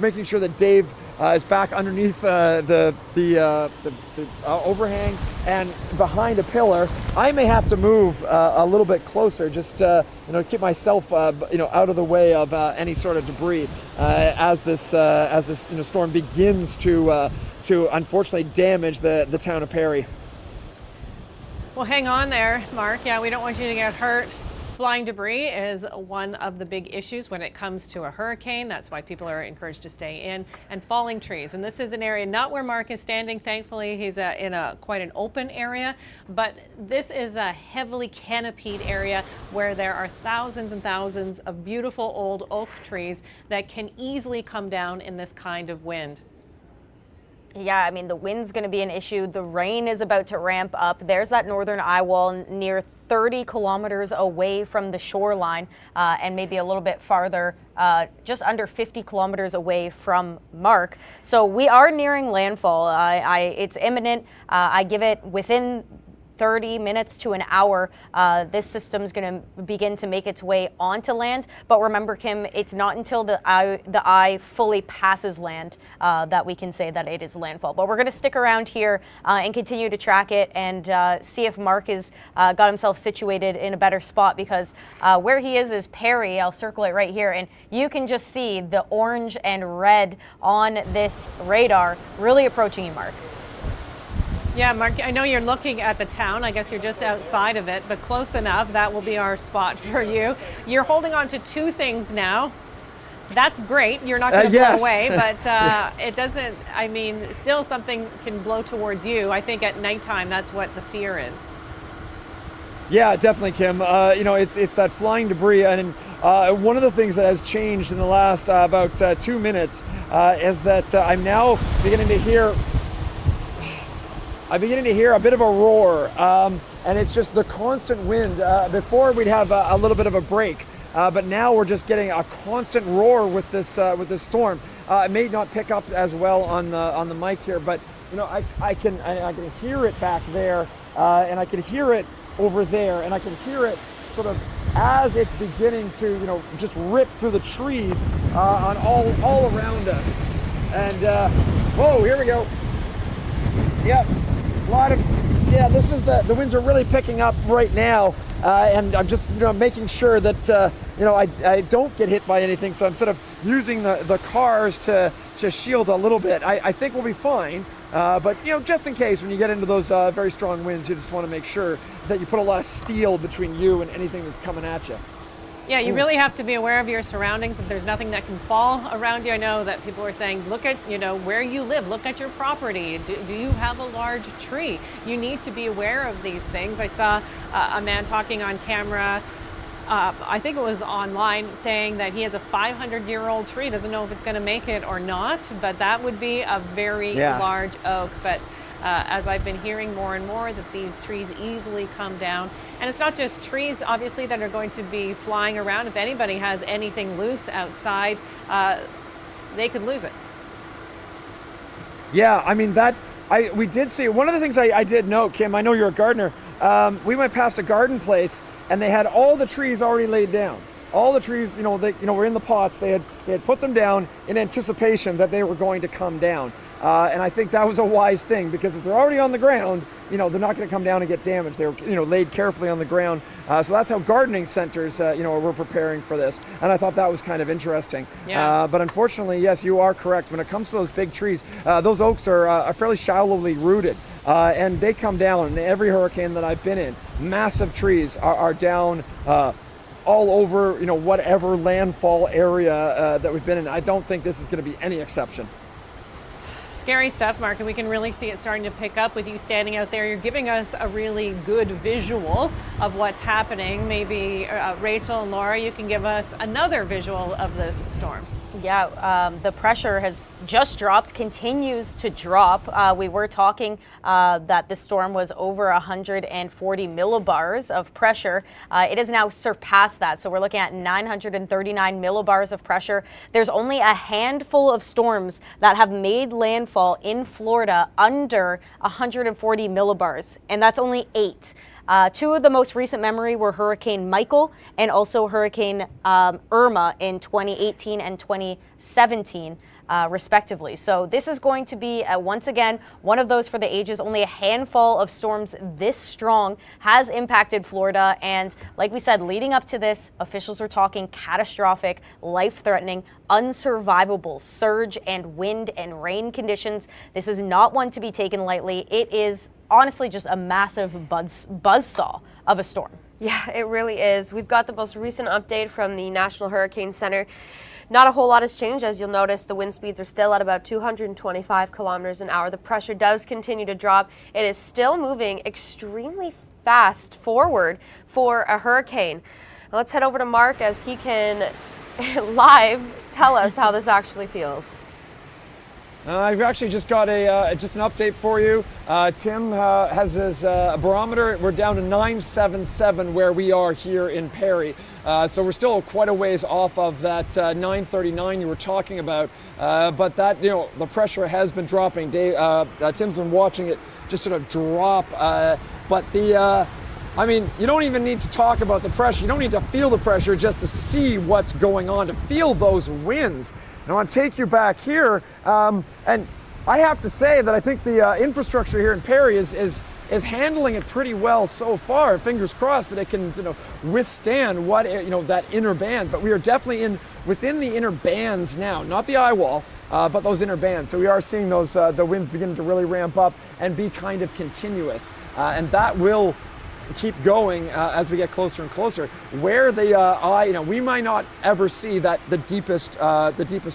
C: Making sure that Dave is back underneath the overhang and behind a pillar. I may have to move a little bit closer, just keep myself out of the way of any sort of debris as this storm begins to unfortunately damage the town of Perry.
A: Well, hang on there, Mark. Yeah, we don't want you to get hurt. Flying debris is one of the big issues when it comes to a hurricane. That's why people are encouraged to stay in. And falling trees. And this is an area not where Mark is standing. Thankfully, he's in quite an open area. But this is a heavily canopied area where there are thousands and thousands of beautiful old oak trees that can easily come down in this kind of wind.
B: Yeah, the wind's going to be an issue. The rain is about to ramp up. There's that northern Eyewall near 30 kilometers away from the shoreline, and maybe a little bit farther, just under 50 kilometers away from Mark. So we are nearing landfall. It's imminent. I give it within 30 minutes to an hour, this system's going to begin to make its way onto land. But remember, Kim, it's not until the eye fully passes land that we can say that it is landfall. But we're going to stick around here and continue to track it and see if Mark has got himself situated in a better spot, because where he is Perry. I'll circle it right here, and you can just see the orange and red on this radar really approaching you, Mark.
A: Yeah, Mark, I know you're looking at the town. I guess you're just outside of it, but close enough. That will be our spot for you. You're holding on to two things now. That's great. You're not going to blow away, but it doesn't, still something can blow towards you. I think at nighttime, that's what the fear is.
C: Yeah, definitely, Kim. It's that flying debris. And one of the things that has changed in the last about 2 minutes is that I'm now beginning to hear a bit of a roar, and it's just the constant wind. Before we'd have a little bit of a break, but now we're just getting a constant roar with this storm. It may not pick up as well on the mic here, but I can hear it back there, and I can hear it over there, and I can hear it sort of as it's beginning to just rip through the trees on all around us. And whoa, here we go. Yep. A lot of, yeah, this is the winds are really picking up right now. And I'm just making sure that, I don't get hit by anything. So I'm sort of using the cars to shield a little bit. I think we'll be fine. But, just in case when you get into those very strong winds, you just want to make sure that you put a lot of steel between you and anything that's coming at you.
A: Yeah, you really have to be aware of your surroundings. If there's nothing that can fall around you, I know that people are saying, look at, where you live, look at your property. Do you have a large tree? You need to be aware of these things. I saw a man talking on camera, I think it was online, saying that he has a 500-year-old tree, doesn't know if it's going to make it or not, but that would be a very large oak. But as I've been hearing more and more that these trees easily come down. And it's not just trees, obviously, that are going to be flying around. If anybody has anything loose outside, they could lose it.
C: Yeah, I mean, we did see, one of the things I did note, Kim, I know you're a gardener, we went past a garden place and they had all the trees already laid down. All the trees, were in the pots. They had put them down in anticipation that they were going to come down. And I think that was a wise thing, because if they're already on the ground, they're not going to come down and get damaged. They were, laid carefully on the ground. So that's how gardening centers, were preparing for this. And I thought that was kind of interesting.
A: Yeah.
C: But unfortunately, yes, you are correct. When it comes to those big trees, those oaks are fairly shallowly rooted. And they come down in every hurricane that I've been in. Massive trees are down all over, whatever landfall area that we've been in. I don't think this is going to be any exception.
A: Scary stuff, Mark, and we can really see it starting to pick up with you standing out there. You're giving us a really good visual of what's happening. Maybe Rachel and Laura, you can give us another visual of this storm.
B: Yeah, the pressure has just dropped, continues to drop. We were talking that the storm was over 140 millibars of pressure. It has now surpassed that. So we're looking at 939 millibars of pressure. There's only a handful of storms that have made landfall in Florida under 140 millibars, and that's only 8. Two of the most recent memory were Hurricane Michael and also Hurricane Irma in 2018 and 2017, respectively. So this is going to be, once again, one of those for the ages. Only a handful of storms this strong has impacted Florida. And like we said, leading up to this, officials are talking catastrophic, life-threatening, unsurvivable surge and wind and rain conditions. This is not one to be taken lightly. It is honestly just a massive buzzsaw of a storm.
D: Yeah, it really is. We've got the most recent update from the National Hurricane Center. Not a whole lot has changed. As you'll notice, the wind speeds are still at about 225 kilometers an hour. The pressure does continue to drop. It is still moving extremely fast forward for a hurricane. Now let's head over to Mark as he can live tell us how this actually feels.
C: I've actually just got just an update for you. Tim has his barometer. We're down to 977 where we are here in Perry. So we're still quite a ways off of that 939 you were talking about. But that, the pressure has been dropping. Tim's been watching it just sort of drop. But I mean, you don't even need to talk about the pressure. You don't need to feel the pressure just to see what's going on, to feel those winds. I want to take you back here, and I have to say that I think the infrastructure here in Perry is handling it pretty well so far. Fingers crossed that it can withstand what that inner band. But we are definitely within the inner bands now, not the Eyewall, but those inner bands. So we are seeing those the winds beginning to really ramp up and be kind of continuous, and that will keep going as we get closer and closer. Where the eye, we might not ever see that the deepest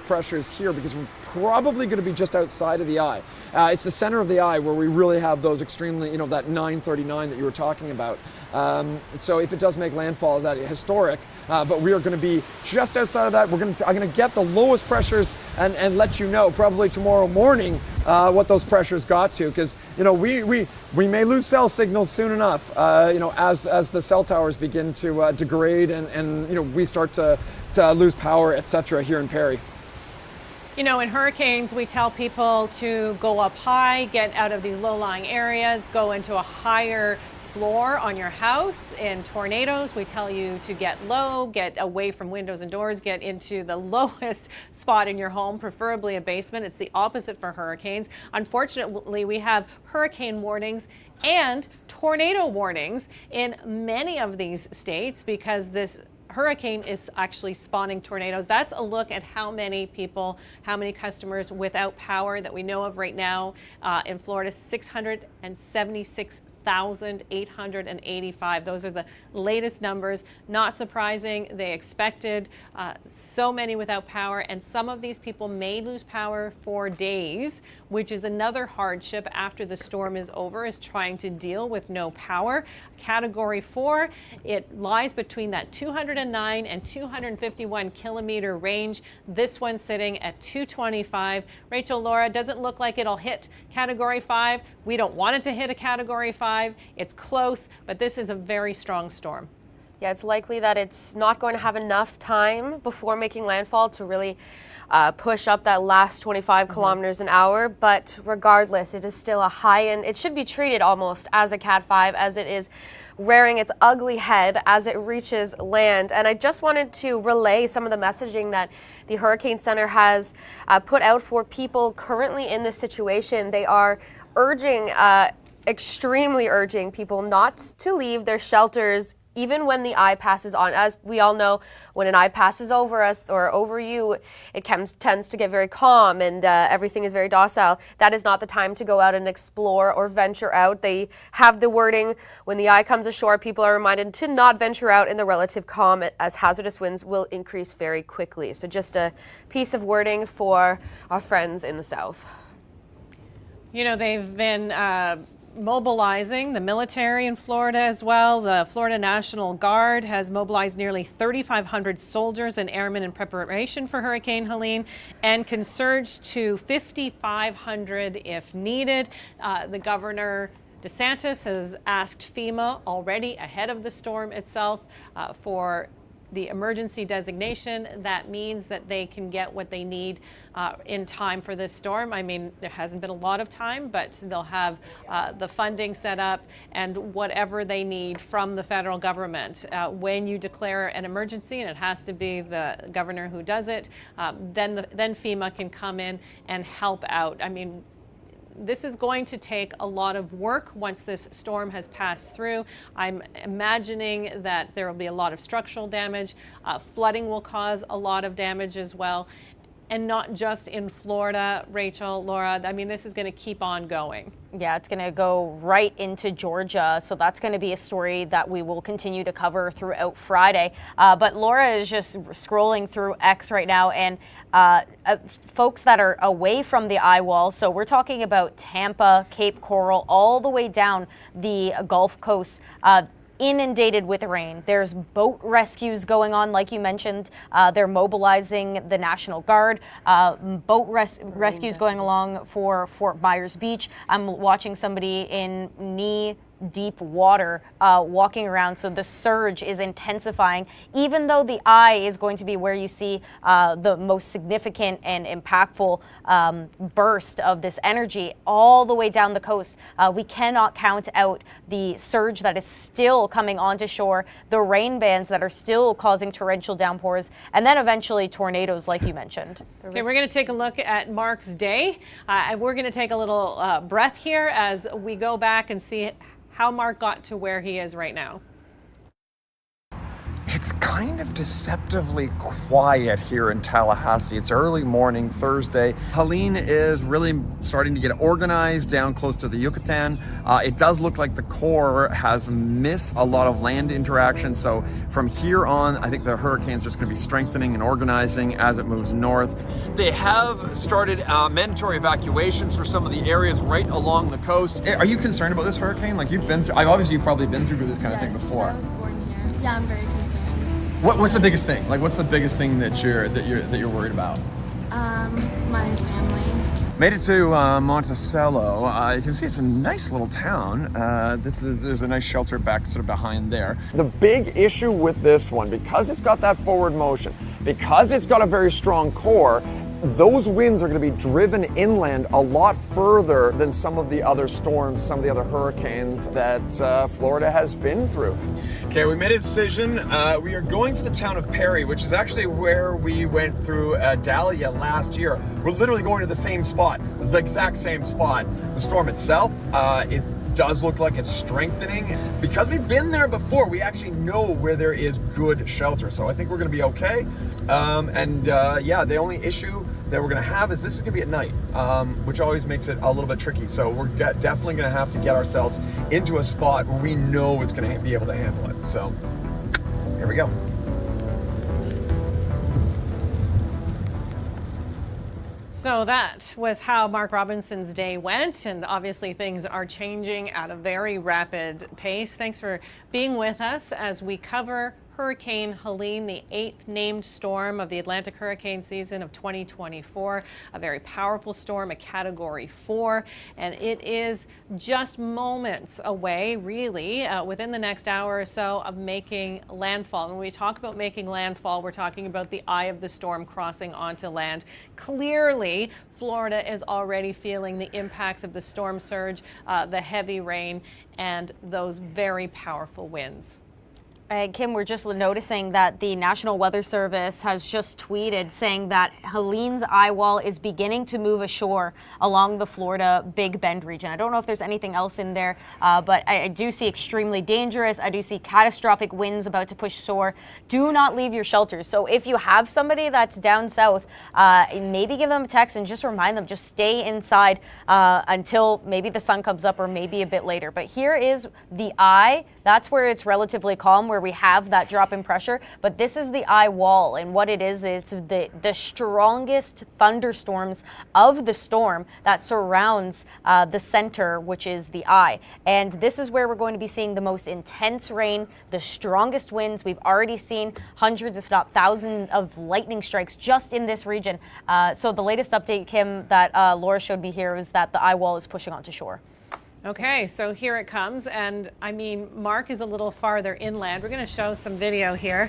C: pressures here, because we're probably going to be just outside of the eye. It's the center of the eye where we really have those extremely, that 939 that you were talking about. So if it does make landfall, is that historic? But we are going to be just outside of that. I'm going to get the lowest pressures and let you know probably tomorrow morning what those pressures got to, because we may lose cell signals soon enough. As the cell towers begin to degrade and we start to lose power, etc. here in Perry.
A: In hurricanes, we tell people to go up high, get out of these low-lying areas, go into a higher floor on your house. In tornadoes, we tell you to get low, get away from windows and doors, get into the lowest spot in your home, preferably a basement. It's the opposite for hurricanes. Unfortunately, we have hurricane warnings and tornado warnings in many of these states because this hurricane is actually spawning tornadoes. That's a look at how many people, how many customers without power that we know of right now in Florida. 676,885. Those are the latest numbers. Not surprising. They expected so many without power, and some of these people may lose power for days, which is another hardship after the storm is over, is trying to deal with no power. Category 4, it lies between that 209 and 251 kilometer range. This one sitting at 225. Rachel, Laura, doesn't look like it'll hit Category 5. We don't want it to hit a Category 5. It's close, but this is a very strong storm.
D: Yeah, it's likely that it's not going to have enough time before making landfall to really push up that last 25 kilometers an hour. But regardless, it is still a high, and it should be treated almost as a Cat 5 as it is rearing its ugly head as it reaches land. And I just wanted to relay some of the messaging that the Hurricane Center has put out for people currently in this situation. They are urging, extremely urging people not to leave their shelters even when the eye passes on. As we all know, when an eye passes over us or over you, it tends to get very calm and everything is very docile. That is not the time to go out and explore or venture out. They have the wording, when the eye comes ashore, people are reminded to not venture out in the relative calm as hazardous winds will increase very quickly. So just a piece of wording for our friends in the South.
A: You know, they've been mobilizing the military in Florida as well. The Florida National Guard has mobilized nearly 3,500 soldiers and airmen in preparation for Hurricane Helene and can surge to 5,500 if needed. The Governor DeSantis has asked FEMA already ahead of the storm itself for the emergency designation. That means that they can get what they need in time for this storm. I mean, there hasn't been a lot of time, but they'll have the funding set up and whatever they need from the federal government. When you declare an emergency, and it has to be the governor who does it, then FEMA can come in and help out. I mean, this is going to take a lot of work once this storm has passed through. I'm imagining that there will be a lot of structural damage. Flooding will cause a lot of damage as well. And not just in Florida, Rachel, Laura. I mean, this is going to keep on going.
B: Yeah, it's going to go right into Georgia. So that's going to be a story that we will continue to cover throughout Friday. But Laura is just scrolling through X right now, and folks that are away from the Eyewall. So we're talking about Tampa, Cape Coral, all the way down the Gulf Coast. Inundated with rain. There's boat rescues going on, like you mentioned. They're mobilizing the National Guard. Boat rescues going along for Fort Myers Beach. I'm watching somebody in knee-deep water walking around, so the surge is intensifying, even though the eye is going to be where you see the most significant and impactful burst of this energy all the way down the coast. We cannot count out the surge that is still coming onto shore, the rain bands that are still causing torrential downpours, and then eventually tornadoes, like you mentioned.
A: Okay, we're going to take a look at Mark's day. We're going to take a little breath here as we go back and see how Mark got to where he is right now.
C: It's kind of deceptively quiet here in Tallahassee. It's early morning, Thursday. Helene is really starting to get organized down close to the Yucatan. It does look like the Corps has missed a lot of land interaction. So from here on, I think the hurricane's just going to be strengthening and organizing as it moves north. They have started mandatory evacuations for some of the areas right along the coast. Are you concerned about this hurricane? Like you've been through, obviously you've probably been through this kind of thing before.
G: I was born here. Yeah, I'm very concerned.
C: What's the biggest thing? Like, what's the biggest thing that you're worried about?
G: My family.
C: Made it to Monticello. You can see it's a nice little town. There's a nice shelter back sort of behind there. The big issue with this one, because it's got that forward motion, because it's got a very strong core, those winds are going to be driven inland a lot further than some of the other storms, some of the other hurricanes that Florida has been through. Okay, we made a decision. We are going for the town of Perry, which is actually where we went through Idalia last year. We're literally going to the same spot, the exact same spot. The storm itself, it does look like it's strengthening. Because we've been there before, we actually know where there is good shelter. So I think we're going to be okay. Yeah, the only issue that we're going to have is this is going to be at night, which always makes it a little bit tricky. So we're definitely going to have to get ourselves into a spot where we know it's going to be able to handle it. So here we go.
A: So that was how Mark Robinson's day went, and obviously things are changing at a very rapid pace. Thanks for being with us as we cover Hurricane Helene, the 8th named storm of the Atlantic hurricane season of 2024. A very powerful storm, a Category 4, and it is just moments away, really, within the next hour or so of making landfall. When we talk about making landfall, we're talking about the eye of the storm crossing onto land. Clearly, Florida is already feeling the impacts of the storm surge, the heavy rain, and those very powerful winds.
B: Kim, we're just noticing that the National Weather Service has just tweeted saying that Helene's Eyewall is beginning to move ashore along the Florida Big Bend region. I don't know if there's anything else in there, but I do see extremely dangerous. I do see catastrophic winds about to push shore. Do not leave your shelters. So if you have somebody that's down south, maybe give them a text and just remind them, just stay inside until maybe the sun comes up or maybe a bit later. But here is the eye. That's where it's relatively calm, where we have that drop in pressure, but this is the Eyewall, and what it is, it's the strongest thunderstorms of the storm that surrounds the center, which is the eye. And this is where we're going to be seeing the most intense rain, the strongest winds. We've already seen hundreds, if not thousands, of lightning strikes just in this region. So the latest update, Kim, that Laura showed me here is that the Eyewall is pushing onto shore.
A: Okay, so here it comes, and I mean, Mark is a little farther inland. We're going to show some video here.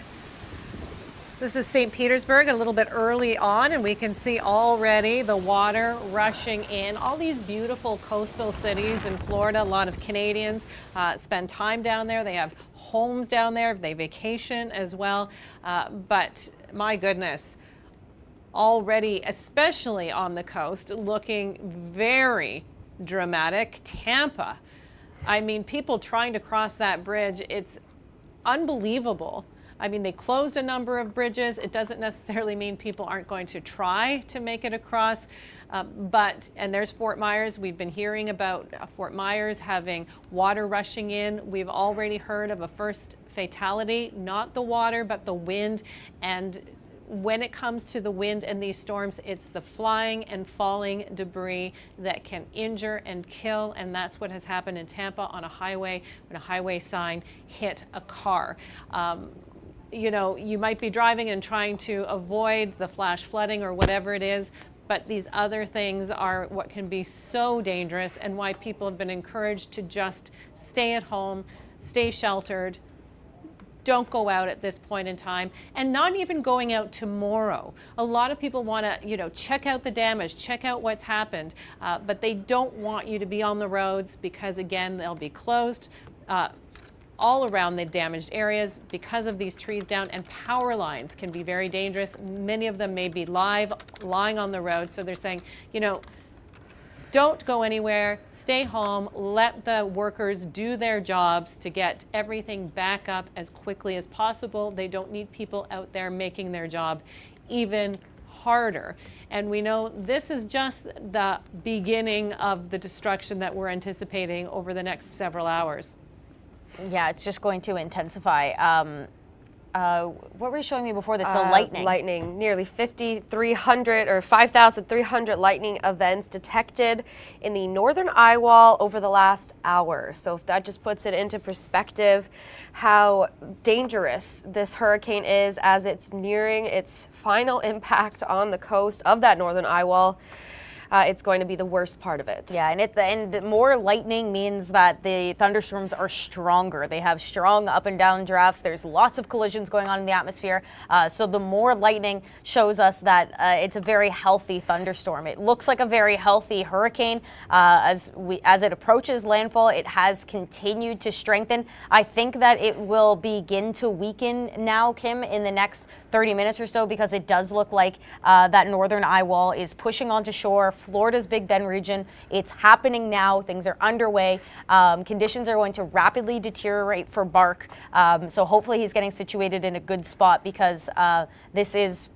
A: This is St. Petersburg a little bit early on, and we can see already the water rushing in. All these beautiful coastal cities in Florida. A lot of Canadians spend time down there. They have homes down there. They vacation as well. But my goodness, already, especially on the coast, looking very dramatic. Tampa, I mean, people trying to cross that bridge, it's unbelievable. I mean, they closed a number of bridges. It doesn't necessarily mean people aren't going to try to make it across, and there's Fort Myers. We've been hearing about Fort Myers having water rushing in. We've already heard of a first fatality, not the water, but the wind. And when it comes to the wind and these storms, it's the flying and falling debris that can injure and kill, and that's what has happened in Tampa on a highway when a highway sign hit a car. You know, you might be driving and trying to avoid the flash flooding or whatever it is, but these other things are what can be so dangerous, and why people have been encouraged to just stay at home, stay sheltered. Don't go out at this point in time, and not even going out tomorrow. A lot of people want to, you know, check out the damage, check out what's happened, but they don't want you to be on the roads because, again, they'll be closed all around the damaged areas because of these trees down, and power lines can be very dangerous. Many of them may be lying on the road, so they're saying, you know, don't go anywhere, stay home, let the workers do their jobs to get everything back up as quickly as possible. They don't need people out there making their job even harder. And we know this is just the beginning of the destruction that we're anticipating over the next several hours.
B: Yeah, it's just going to intensify. What were you showing me before this? The lightning.
D: Lightning. Nearly 5,300 or 5,300 lightning events detected in the northern Eyewall over the last hour. So if that just puts it into perspective, how dangerous this hurricane is as it's nearing its final impact on the coast of that northern Eyewall. it's going to be the worst part of it.
B: Yeah, and more lightning means that the thunderstorms are stronger. They have strong up and down drafts. There's lots of collisions going on in the atmosphere. So the more lightning shows us that it's a very healthy thunderstorm. It looks like a very healthy hurricane. As it approaches landfall, it has continued to strengthen. I think that it will begin to weaken now, Kim, in the next 30 minutes or so, because it does look like that northern eyewall is pushing onto shore. Florida's Big Bend region, it's happening now. Things are underway. Conditions are going to rapidly deteriorate for Bark. So hopefully he's getting situated in a good spot, because this is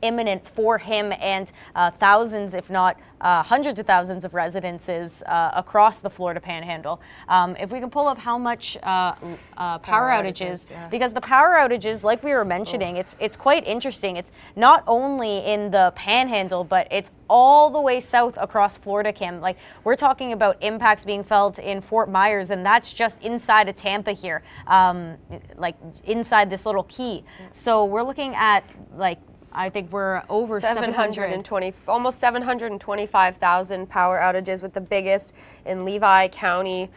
B: imminent for him and thousands, if not hundreds of thousands of residences across the Florida Panhandle. If we can pull up how much power outages, because the power outages, like we were mentioning, it's quite interesting. It's not only in the Panhandle, but it's all the way south across Florida, Kim. Like, we're talking about impacts being felt in Fort Myers, and that's just inside of Tampa here, like inside this little key. So we're looking at, like, I think we're over
D: 720, almost 725,000 power outages, with the biggest in Levi County,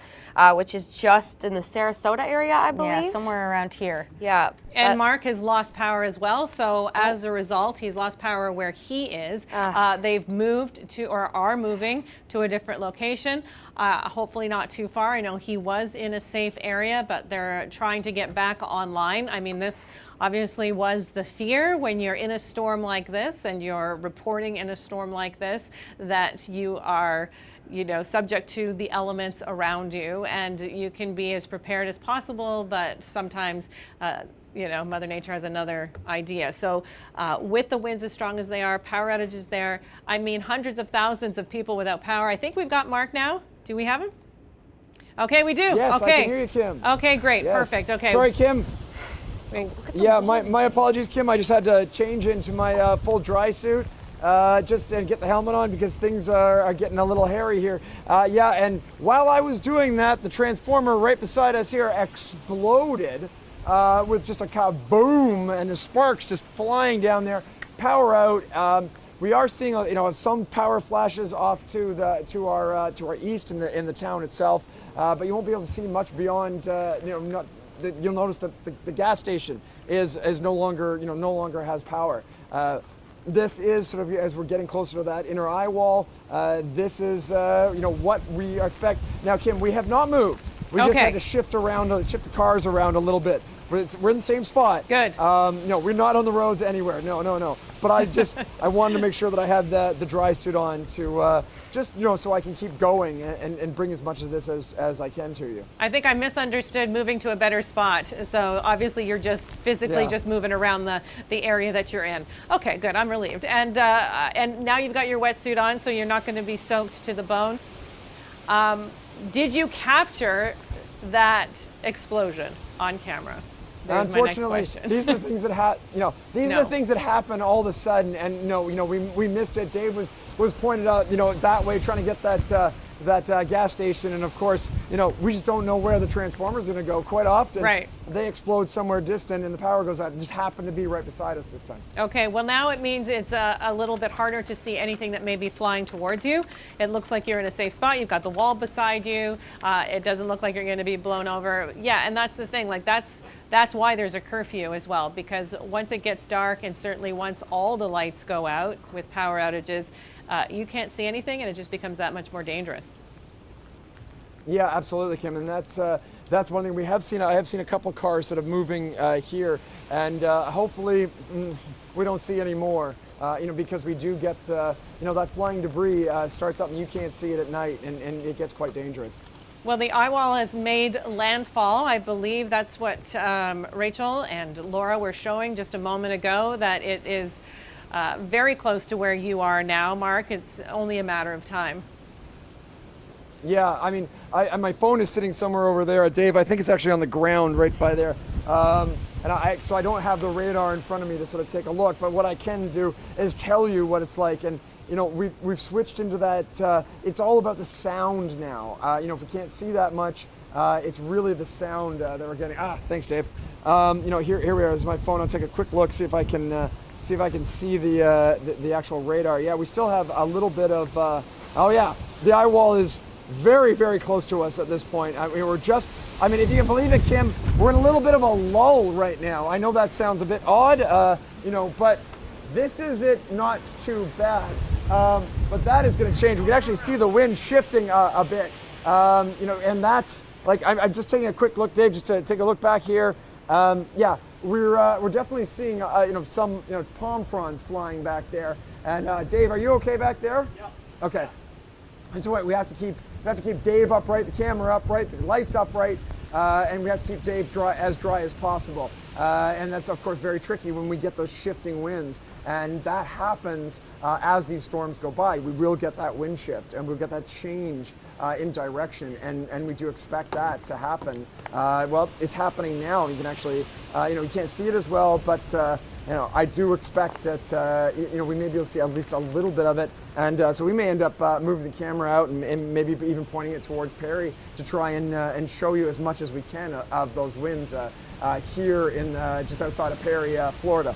D: which is just in the Sarasota area, I believe.
B: Yeah, somewhere around here.
D: Yeah.
A: And Mark has lost power as well. So as a result, he's lost power where he is. They've moved to, or are moving to, a different location. Hopefully not too far. I know he was in a safe area, but they're trying to get back online. I mean, this obviously was the fear when you're in a storm like this and you're reporting in a storm like this, that you are, you know, subject to the elements around you, and you can be as prepared as possible, but sometimes you know, Mother Nature has another idea. So with the winds as strong as they are, power outages there, I mean, hundreds of thousands of people without power. I think we've got Mark now. Do we have him? Okay, we do.
H: Yes,
A: okay.
H: I can hear you, Kim.
A: Okay, great.
H: Yes.
A: Perfect. Okay.
H: Sorry, Kim.
A: Wait.
H: Yeah, my apologies, Kim. I just had to change into my full dry suit just to get the helmet on, because things are getting a little hairy here. Yeah, and while I was doing that, the transformer right beside us here exploded with just a kaboom, and the sparks just flying down there. Power out. We are seeing, you know, some power flashes off to our east in the town itself, but you won't be able to see much beyond. You know, you'll notice that the gas station is no longer has power. This is sort of, as we're getting closer to that inner eye wall. This is you know, what we expect. Now, Kim, we have not moved. We just had to shift the cars around a little bit. We're in the same spot.
A: Good.
H: No, we're not on the roads anywhere. No. But I wanted to make sure that I had the dry suit on to just, you know, so I can keep going and bring as much of this as I can to you.
A: I think I misunderstood moving to a better spot. So obviously you're just physically just moving around the area that you're in. Okay, good. I'm relieved. And now you've got your wetsuit on, so you're not going to be soaked to the bone. Did you capture that explosion on camera?
H: Unfortunately, these are the things that are the things that happen all of a sudden, and we missed it. Dave was pointed out, that way, trying to get that gas station, and of course, we just don't know where the transformer is going to go. Quite often, they explode somewhere distant, and the power goes out. It just happened to be right beside us this time.
A: Okay, well now it means it's a little bit harder to see anything that may be flying towards you. It looks like you're in a safe spot. You've got the wall beside you. It doesn't look like you're going to be blown over. Yeah, and that's the thing. Like that's why there's a curfew as well, because once it gets dark, and certainly once all the lights go out with power outages, you can't see anything, and it just becomes that much more dangerous.
H: Yeah, absolutely, Kim, and that's one thing we have seen. I have seen a couple cars sort of moving here, and hopefully we don't see any more. Because we do get that flying debris starts up, and you can't see it at night, and it gets quite dangerous.
A: Well, the Eyewall has made landfall. I believe that's what Rachel and Laura were showing just a moment ago, that it is very close to where you are now, Mark. It's only a matter of time.
H: Yeah, I mean, my phone is sitting somewhere over there, Dave. I think it's actually on the ground right by there. So I don't have the radar in front of me to sort of take a look, but what I can do is tell you what it's like. And we've switched into that. It's all about the sound now. If we can't see that much, it's really the sound that we're getting. Thanks, Dave. Here we are. This is my phone. I'll take a quick look, see if I can see if I can see the actual radar. Yeah, we still have a little bit of, oh yeah, the Eyewall is very, very close to us at this point. I mean, we're just, I mean, if you can believe it, Kim, we're in a little bit of a lull right now. I know that sounds a bit odd, you know, but this is it not too bad. But that is going to change. We can actually see the wind shifting a bit, you know, and that's like, I'm just taking a quick look, Dave, just to take a look back here. Yeah, we're definitely seeing, you know, some, you know, palm fronds flying back there. And Dave, are you okay back there? Yeah. Okay. And so we have to keep Dave upright, the camera upright, the lights upright, and we have to keep Dave dry as possible. And that's of course very tricky when we get those shifting winds. And that happens as these storms go by. We will get that wind shift and we'll get that change in direction, and we do expect that to happen. Well, it's happening now. You can actually, you know, you can't see it as well, but you know, I do expect that you know, we may be able to see at least a little bit of it, and so we may end up moving the camera out and maybe even pointing it towards Perry to try and show you as much as we can of those winds here in just outside of Perry, Florida.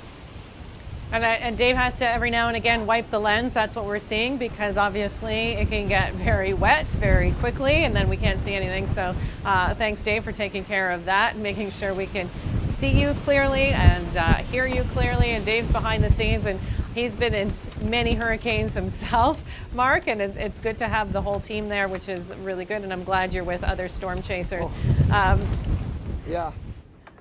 A: And Dave has to every now and again wipe the lens. That's what we're seeing, because obviously it can get very wet very quickly and then we can't see anything. So thanks, Dave, for taking care of that and making sure we can see you clearly and hear you clearly. And Dave's behind the scenes, and he's been in many hurricanes himself, Mark, and it's good to have the whole team there, which is really good. And I'm glad you're with other storm chasers.
H: Yeah.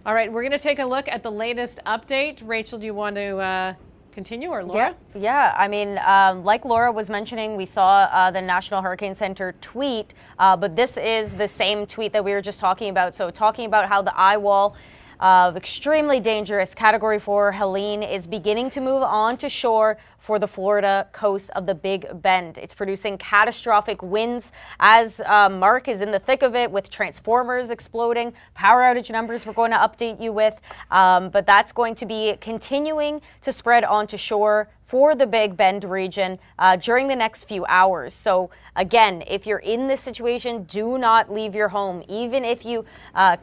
A: All right, we're going to take a look at the latest update. Rachel, do you want to continue, or Laura?
B: Yeah. I mean, like Laura was mentioning, we saw the National Hurricane Center tweet, but this is the same tweet that we were just talking about. So talking about how the Eyewall, extremely dangerous Category 4 Helene, is beginning to move on to shore for the Florida coast of the Big Bend. It's producing catastrophic winds as Mark is in the thick of it, with transformers exploding, power outage numbers we're going to update you with, but that's going to be continuing to spread onto shore for the Big Bend region during the next few hours. So again, if you're in this situation, do not leave your home. Even if you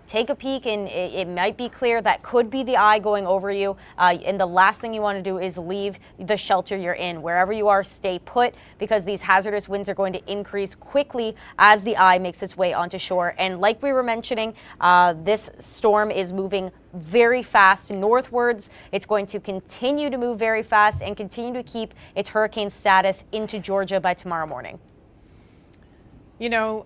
B: take a peek and it might be clear that could be the eye going over you, and the last thing you want to do is leave the shelter you're in. Wherever you are, stay put, because these hazardous winds are going to increase quickly as the eye makes its way onto shore. And like we were mentioning, this storm is moving very fast northwards. It's going to continue to move very fast and continue to keep its hurricane status into Georgia by tomorrow morning.
A: You know,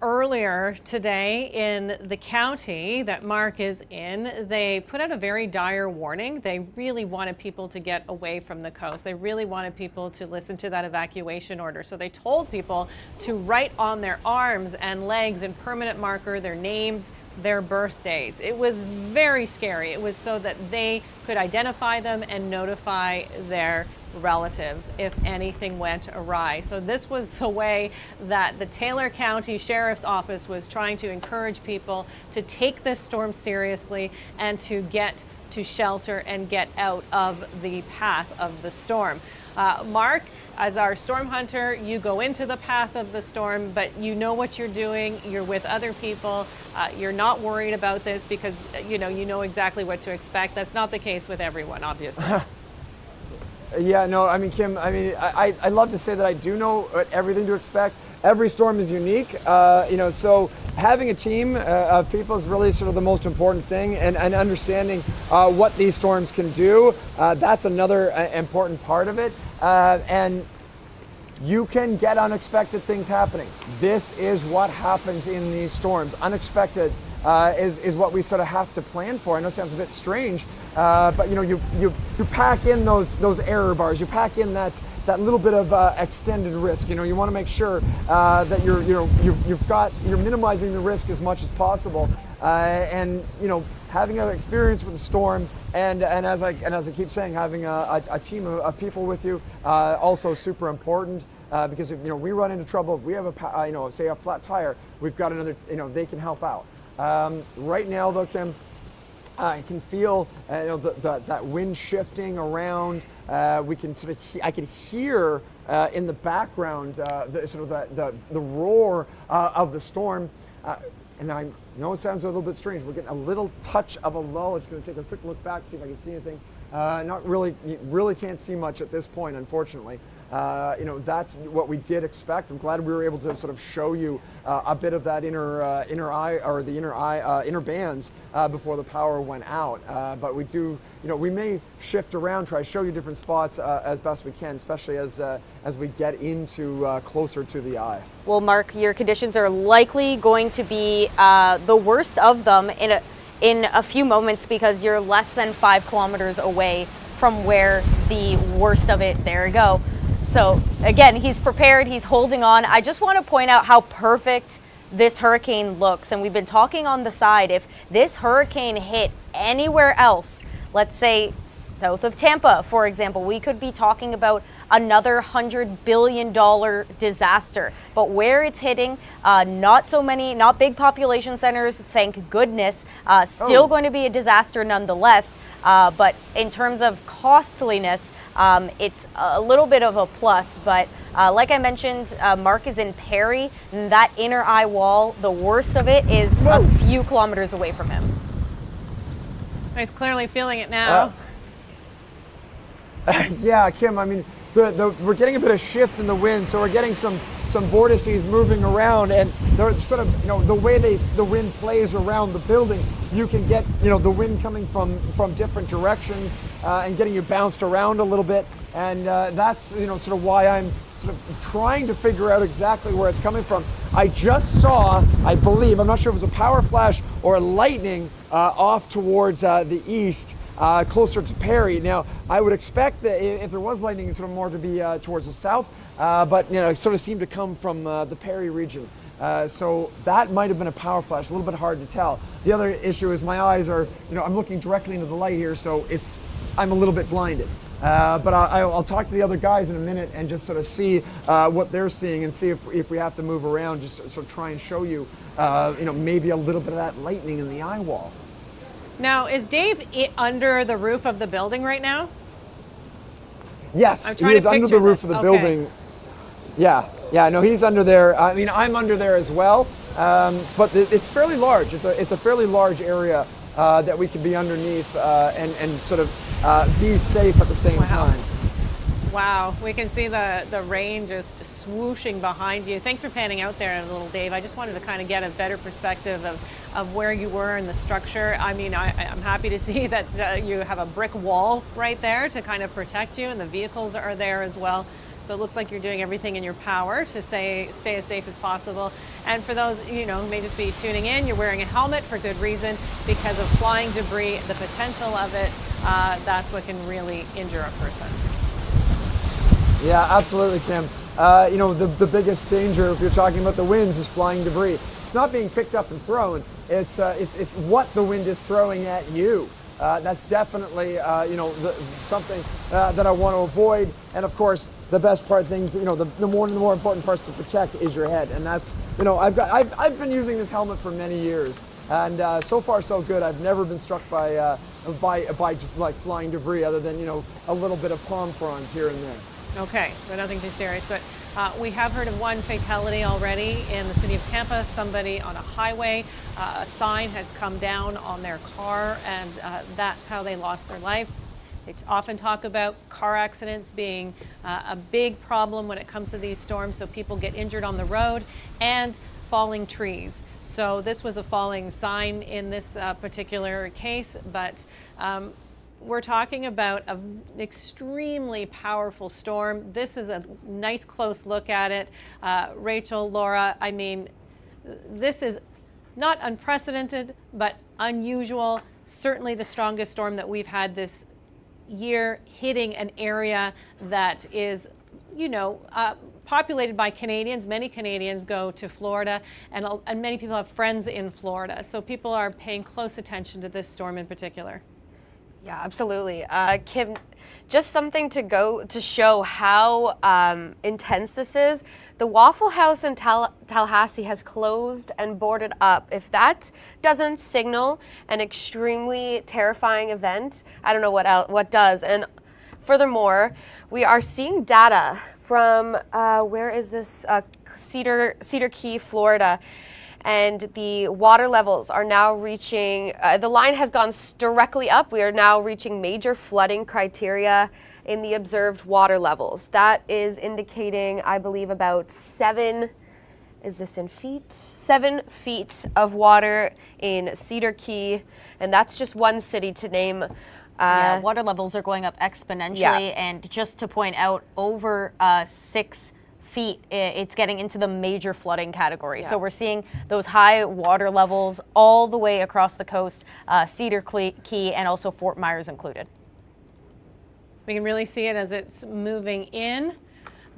A: earlier today in the county that Mark is in, they put out a very dire warning. They really wanted people to get away from the coast. They really wanted people to listen to that evacuation order. So they told people to write on their arms and legs in permanent marker their names, their birthdays. It was very scary. It was so that they could identify them and notify their relatives if anything went awry. So this was the way that the Taylor County Sheriff's Office was trying to encourage people to take this storm seriously and to get to shelter and get out of the path of the storm. Mark, as our storm hunter, you go into the path of the storm, but you know what you're doing. You're with other people. You're not worried about this because you know exactly what to expect. That's not the case with everyone, obviously.
H: Yeah, no, I mean, Kim, I mean, I love to say that I do know everything to expect. Every storm is unique, you know, so having a team of people is really sort of the most important thing, and understanding what these storms can do, that's another important part of it. And you can get unexpected things happening. This is what happens in these storms. Unexpected is what we sort of have to plan for. I know it sounds a bit strange, but you know, you pack in those error bars. You pack in that little bit of extended risk. You know, you want to make sure that you're minimizing the risk as much as possible. And you know, having an experience with the storm, and as I keep saying, having a team of people with you, also super important. Because if we run into trouble, if we have a say a flat tire, we've got another. They can help out. Right now, though, Kim, I can feel that wind shifting around. We can sort of I can hear in the background the roar of the storm, and I know it sounds a little bit strange. We're getting a little touch of a lull. It's going to take a quick look back, see if I can see anything. Not really, you really can't see much at this point, unfortunately. That's what we did expect. I'm glad we were able to sort of show you a bit of that inner eye, or the inner bands before the power went out. But we do, we may shift around, try to show you different spots as best we can, especially as we get into closer to the eye.
B: Well, Mark, your conditions are likely going to be the worst of them in a few moments, because you're less than 5 kilometers away from where the worst of it. There you go. So again, he's prepared, he's holding on. I just want to point out how perfect this hurricane looks. And we've been talking on the side, if this hurricane hit anywhere else, let's say south of Tampa, for example, we could be talking about another $100 billion disaster. But where it's hitting, not big population centers, thank goodness, still going to be a disaster nonetheless. But in terms of costliness, it's a little bit of a plus. But like I mentioned, Mark is in Perry, and that inner eye wall, the worst of it is a few kilometers away from him.
A: He's clearly feeling it now.
H: Yeah, Kim, I mean, we're getting a bit of shift in the wind, so we're getting some vortices moving around, and they're sort of, the way the wind plays around the building, you can get, the wind coming from different directions and getting you bounced around a little bit, and that's, sort of why I'm sort of trying to figure out exactly where it's coming from. I just saw, I believe, I'm not sure if it was a power flash or lightning off towards the east, closer to Perry. Now, I would expect that if there was lightning, sort of more to be towards the south, but it sort of seemed to come from the Perry region. So that might have been a power flash, a little bit hard to tell. The other issue is my eyes are, I'm looking directly into the light here, so I'm a little bit blinded. But I'll talk to the other guys in a minute and just sort of see what they're seeing, and see if we have to move around, just sort of try and show you, maybe a little bit of that lightning in the eye wall.
A: Now, is Dave under the roof of the building right now?
H: Yes, he is under the roof of the building. Yeah, no, he's under there. I mean, I'm under there as well, but it's fairly large. It's a fairly large area that we can be underneath and sort of be safe at the same time.
A: Wow, we can see the rain just swooshing behind you. Thanks for panning out there a little, Dave. I just wanted to kind of get a better perspective of where you were in the structure. I mean, I'm happy to see that you have a brick wall right there to kind of protect you, and the vehicles are there as well. So it looks like you're doing everything in your power to stay as safe as possible. And for those, who may just be tuning in, you're wearing a helmet for good reason, because of flying debris, the potential of it, that's what can really injure a person.
H: Yeah, absolutely, Kim. The biggest danger, if you're talking about the winds, is flying debris. It's not being picked up and thrown. It's what the wind is throwing at you. That's definitely something that I want to avoid. And of course, the best part things, the more important parts to protect is your head. And that's, I've been using this helmet for many years, and so far so good. I've never been struck by like flying debris, other than a little bit of palm fronds here and there.
A: Okay, so nothing too serious, but we have heard of one fatality already in the city of Tampa. Somebody on a highway, a sign has come down on their car, and that's how they lost their life. They often talk about car accidents being a big problem when it comes to these storms, so people get injured on the road, and falling trees. So this was a falling sign in this particular case, but we're talking about an extremely powerful storm. This is a nice close look at it. Rachel, Laura, I mean, this is not unprecedented, but unusual. Certainly the strongest storm that we've had this year, hitting an area that is, populated by Canadians. Many Canadians go to Florida, and many people have friends in Florida. So people are paying close attention to this storm in particular.
D: Yeah, absolutely. Kim, just something to show how intense this is. The Waffle House in Tallahassee has closed and boarded up. If that doesn't signal an extremely terrifying event, I don't know what does. And furthermore, we are seeing data from where is this? Cedar Key, Florida. and the water levels are now reaching, the line has gone directly up. We are now reaching major flooding criteria in the observed water levels. That is indicating, I believe, about 7 feet of water in Cedar Key, and that's just one city to name.
B: Yeah, water levels are going up exponentially, and just to point out, over 6 feet, it's getting into the major flooding category. So we're seeing those high water levels all the way across the coast, Cedar Key and also Fort Myers included.
A: We can really see it as it's moving in.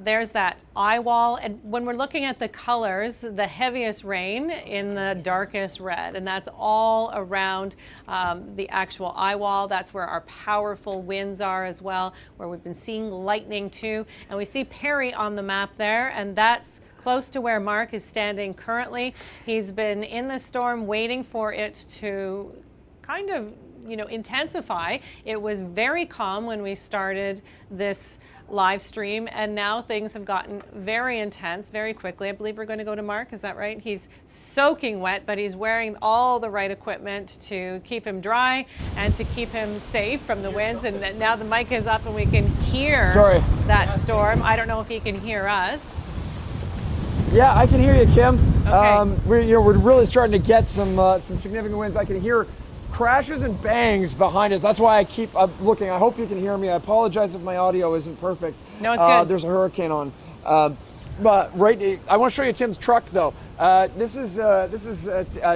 A: There's that Eyewall, and when we're looking at the colors, the heaviest rain in the darkest red, and that's all around the actual Eyewall. That's where our powerful winds are as well, where we've been seeing lightning too. And we see Perry on the map there, and that's close to where Mark is standing currently. He's been in the storm waiting for it to kind of, intensify. It was very calm when we started this live stream, and now things have gotten very intense very quickly. I believe we're going to go to Mark, is that right? He's soaking wet, but he's wearing all the right equipment to keep him dry and to keep him safe from the winds. And now the mic is up and we can hear that storm. I don't know if he can hear us.
H: Yeah, I can hear you, Kim.
A: Okay.
H: We're really starting to get some significant winds. I can hear crashes and bangs behind us. That's why I keep looking. I hope you can hear me. I apologize if my audio isn't perfect.
A: No, it's good.
H: There's a hurricane on. But I want to show you Tim's truck though. This is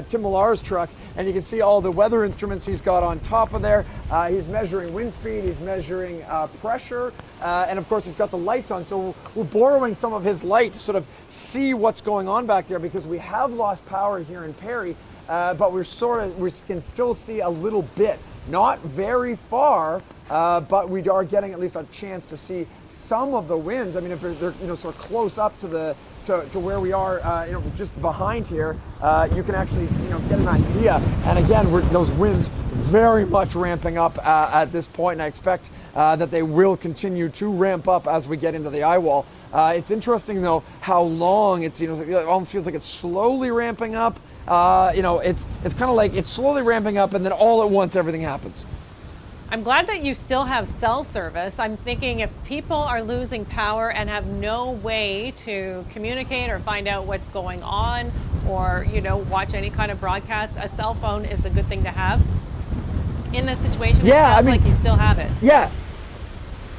H: Tim Millar's truck, and you can see all the weather instruments he's got on top of there. He's measuring wind speed, he's measuring pressure, and of course he's got the lights on. So we're borrowing some of his light to sort of see what's going on back there, because we have lost power here in Perry. But we can still see a little bit, not very far, but we are getting at least a chance to see some of the winds. I mean, if they're sort of close up to where we are, just behind here, you can actually get an idea. And again, those winds very much ramping up at this point, and I expect that they will continue to ramp up as we get into the Eyewall. It's interesting though how long it almost feels like it's slowly ramping up. It's kind of like it's slowly ramping up, and then all at once everything happens.
A: I'm glad that you still have cell service. I'm thinking if people are losing power and have no way to communicate or find out what's going on, or watch any kind of broadcast, a cell phone is a good thing to have. In this situation, it sounds like you still have it.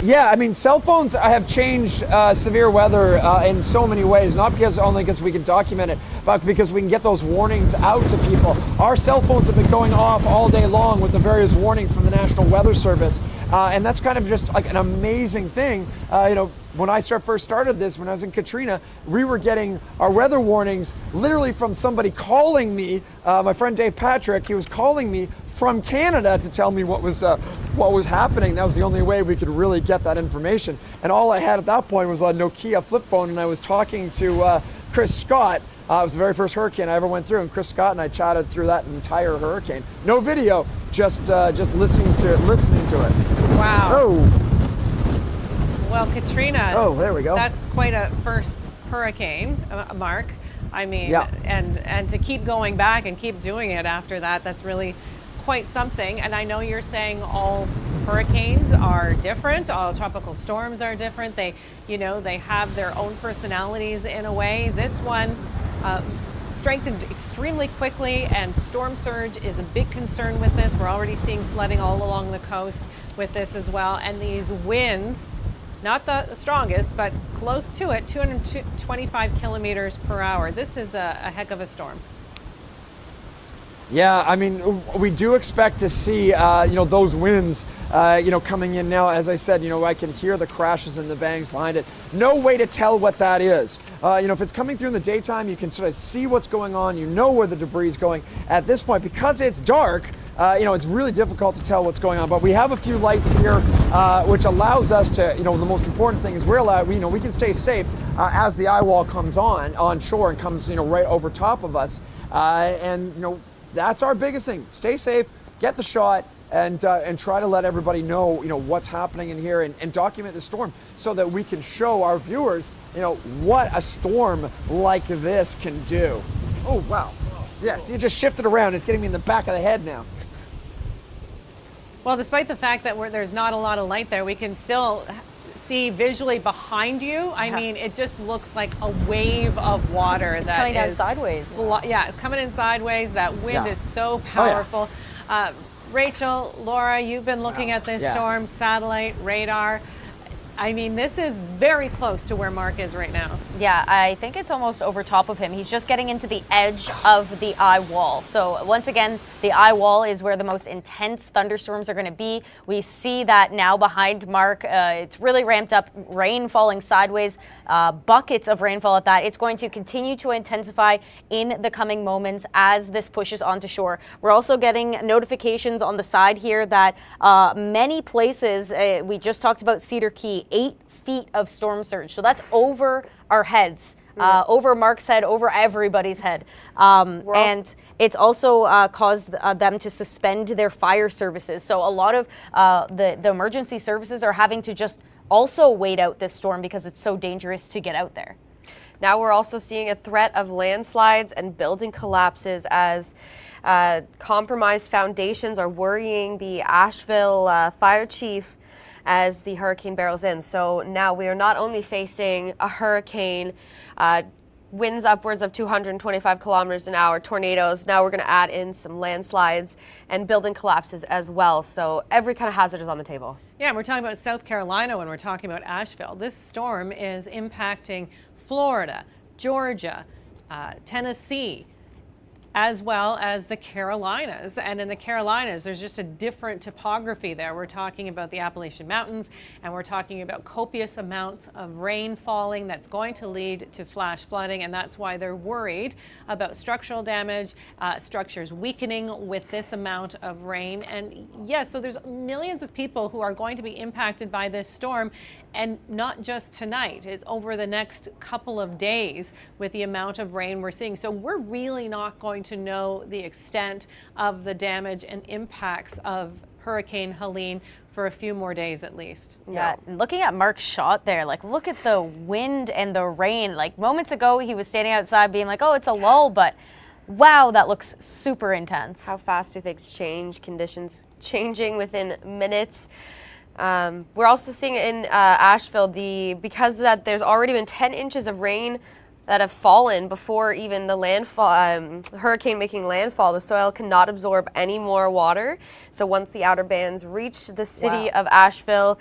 H: Yeah, I mean, cell phones have changed severe weather in so many ways, not only because we can document it, but because we can get those warnings out to people. Our cell phones have been going off all day long with the various warnings from the National Weather Service, and that's kind of just like an amazing thing. When I first started this, when I was in Katrina, we were getting our weather warnings literally from somebody calling me, my friend Dave Patrick. He was calling me from Canada to tell me what was happening. That was the only way we could really get that information. And all I had at that point was a Nokia flip phone, and I was talking to Chris Scott. It was the very first hurricane I ever went through, and Chris Scott and I chatted through that entire hurricane. No video, just listening to it.
A: Wow.
H: Oh.
A: Well, Katrina.
H: Oh, there we go.
A: That's quite a first hurricane, Mark. I mean, and to keep going back and keep doing it after that, that's really quite something. And I know you're saying all hurricanes are different, all tropical storms are different. They have their own personalities in a way. This one strengthened extremely quickly, and storm surge is a big concern with this. We're already seeing flooding all along the coast with this as well. And these winds, not the strongest, but close to it, 225 kilometers per hour. This is a heck of a storm.
H: Yeah, I mean, we do expect to see, those winds, coming in now. As I said, I can hear the crashes and the bangs behind it. No way to tell what that is. If it's coming through in the daytime, you can sort of see what's going on. You know where the debris is going. At this point, because it's dark, it's really difficult to tell what's going on. But we have a few lights here, which allows us to, the most important thing is we can stay safe as the Eyewall comes on shore and comes, right over top of us. That's our biggest thing. Stay safe, get the shot, and try to let everybody know, what's happening in here, and document the storm so that we can show our viewers, what a storm like this can do. Oh, wow. Yes, you just shifted around. It's getting me in the back of the head now.
A: Well, despite the fact that there's not a lot of light there, we can still see visually behind you. I mean, it just looks like a wave of water that
B: coming down
A: is
B: sideways.
A: Yeah, coming in sideways. That wind is so powerful. Rachel, Laura, you've been looking at this storm, satellite, radar. I mean, this is very close to where Mark is right now.
B: Yeah, I think it's almost over top of him. He's just getting into the edge of the eye wall. So once again, the eye wall is where the most intense thunderstorms are going to be. We see that now behind Mark. It's really ramped up, rain falling sideways, buckets of rainfall at that. It's going to continue to intensify in the coming moments as this pushes onto shore. We're also getting notifications on the side here that many places, we just talked about Cedar Key, 8 feet of storm surge. So that's over our heads, over Mark's head, over everybody's head. And it's also caused them to suspend their fire services. So a lot of the emergency services are having to just also wait out this storm because it's so dangerous to get out there.
D: Now we're also seeing a threat of landslides and building collapses as compromised foundations are worrying the Asheville fire chief as the hurricane barrels in. So now we are not only facing a hurricane, winds upwards of 225 kilometers an hour, tornadoes. Now we're going to add in some landslides and building collapses as well. So every kind of hazard is on the table.
A: Yeah, we're talking about South Carolina when we're talking about Asheville. This storm is impacting Florida, Georgia, Tennessee, as well as the Carolinas. And in the Carolinas, there's just a different topography there. We're talking about the Appalachian Mountains, and we're talking about copious amounts of rain falling that's going to lead to flash flooding, and that's why they're worried about structural damage, structures weakening with this amount of rain. And yes, so there's millions of people who are going to be impacted by this storm, and not just tonight. It's over the next couple of days with the amount of rain we're seeing. So we're really not going to know the extent of the damage and impacts of Hurricane Helene for a few more days at least.
B: Yeah, and looking at Mark's shot there, like look at the wind and the rain. Like moments ago, he was standing outside being like, oh, it's a lull, but wow, that looks super intense.
D: How fast do things change? Conditions changing within minutes. We're also seeing in Asheville, because that there's already been 10 inches of rain that have fallen before even the landfall, hurricane making landfall. The soil cannot absorb any more water. So once the outer bands reach the city of Asheville,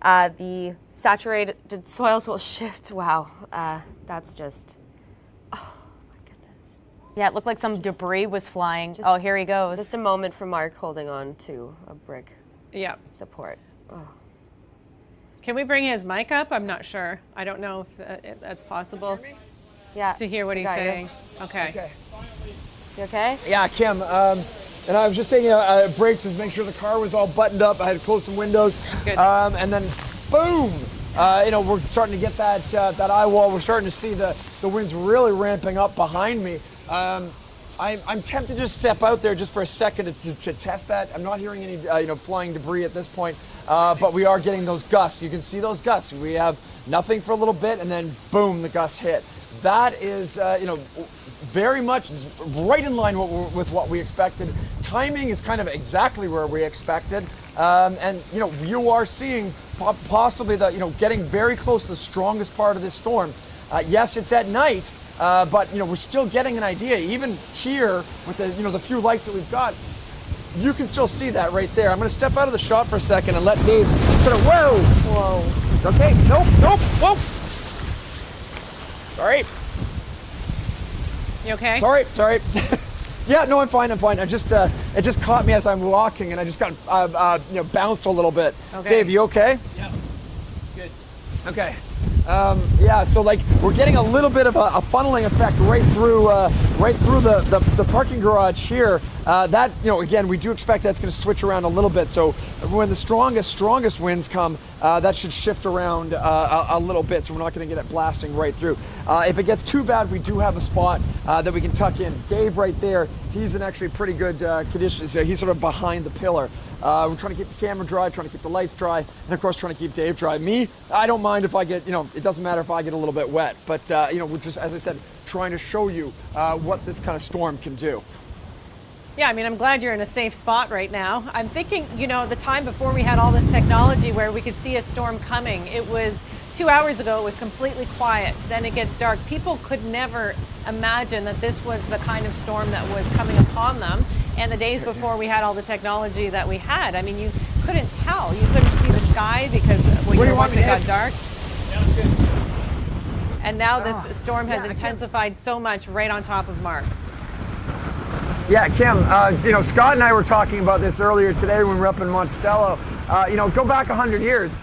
D: the saturated soils will shift. Wow, that's just, oh my goodness.
B: Yeah, it looked like some debris was flying. Oh, here he goes.
D: Just a moment for Mark holding on to a brick support. Oh.
A: Can we bring his mic up? I'm not sure. I don't know if that's possible. To hear what he's saying. Okay.
D: You okay?
H: Yeah, Kim. And I was just taking a break to make sure the car was all buttoned up. I had to close some windows.
A: Good.
H: And then, boom! We're starting to get that eye wall. We're starting to see the winds really ramping up behind me. I'm tempted to just step out there just for a second to test that. I'm not hearing any flying debris at this point, but we are getting those gusts. You can see those gusts. We have nothing for a little bit, and then boom, the gusts hit. That is, very much right in line with what we expected. Timing is kind of exactly where we expected, and you are seeing possibly getting very close to the strongest part of this storm. Yes, it's at night. But we're still getting an idea. Even here, with the few lights that we've got, you can still see that right there. I'm going to step out of the shot for a second and let Dave sort of. Whoa. Okay. Nope. Whoa. Sorry.
A: You okay?
H: Sorry. Yeah, no, I'm fine. I just it just caught me as I'm walking, and I just got bounced a little bit.
A: Okay.
H: Dave, you okay?
F: Yeah. Good.
H: Okay. So we're getting a little bit of a funneling effect right through the parking garage here. Again, we do expect that's going to switch around a little bit. So when the strongest winds come, that should shift around a little bit. So we're not going to get it blasting right through. If it gets too bad, we do have a spot that we can tuck in. Dave right there, he's in actually pretty good condition. So he's sort of behind the pillar. We're trying to keep the camera dry, trying to keep the lights dry, and of course trying to keep Dave dry. Me, I don't mind if I get, it doesn't matter if I get a little bit wet, but we're just, as I said, trying to show you what this kind of storm can do.
A: Yeah, I mean, I'm glad you're in a safe spot right now. I'm thinking, you know, the time before we had all this technology where we could see a storm coming, it was 2 hours ago, it was completely quiet. Then it gets dark. People could never imagine that this was the kind of storm that was coming upon them. And the days before we had all the technology that we had, I mean, you couldn't tell. You couldn't see the sky because once it got dark.
F: Sounds good.
A: And now this storm has intensified so much right on top of Mark.
C: Yeah, Kim, you know, Scott and I were talking about this earlier today when we were up in Monticello. You know, go back 100 years.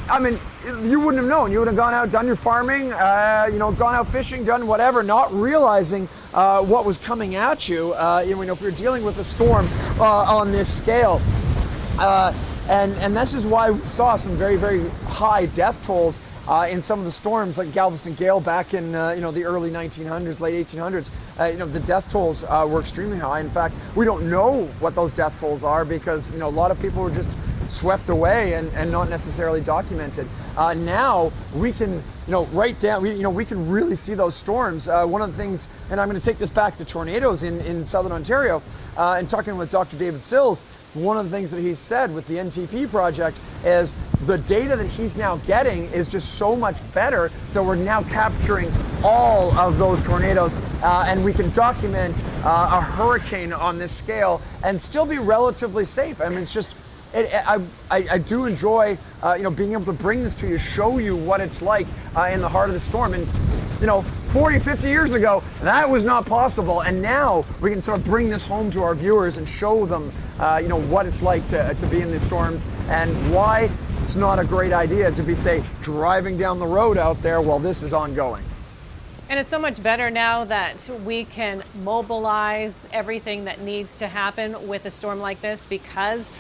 C: I mean, you wouldn't have known. You would have gone out, done your farming, you know, gone out fishing, done whatever, not realizing what was coming at you. You know, if you're dealing with a storm on this scale. And this is why we saw some very, very high death tolls in some of the storms like Galveston Gale back in you know, the early 1900s, late 1800s. You know, the death tolls were extremely high. In fact, we don't know what those death tolls are because, you know, a lot of people were just swept away and not necessarily documented. Now we can, you know, write down, you know, we can really see those storms. One of the things, and I'm going to take this back to tornadoes in Southern Ontario, and talking with Dr. David Sills, one of the things that he said with the NTP project is the data that he's now getting is just so much better that we're now capturing all of those tornadoes and we can document a hurricane on this scale and still be relatively safe. I mean, it's just, I do enjoy, you know, being able to bring this to you, show you what it's like in the heart of the storm. And, you know, 40, 50 years ago, that was not possible. And now we can sort of bring this home to our viewers and show them, you know, what it's like to be in these storms and why it's not a great idea to be, say, driving down the road out there while this is ongoing.
A: And it's so much better now that we can mobilize everything that needs to happen with a storm like this because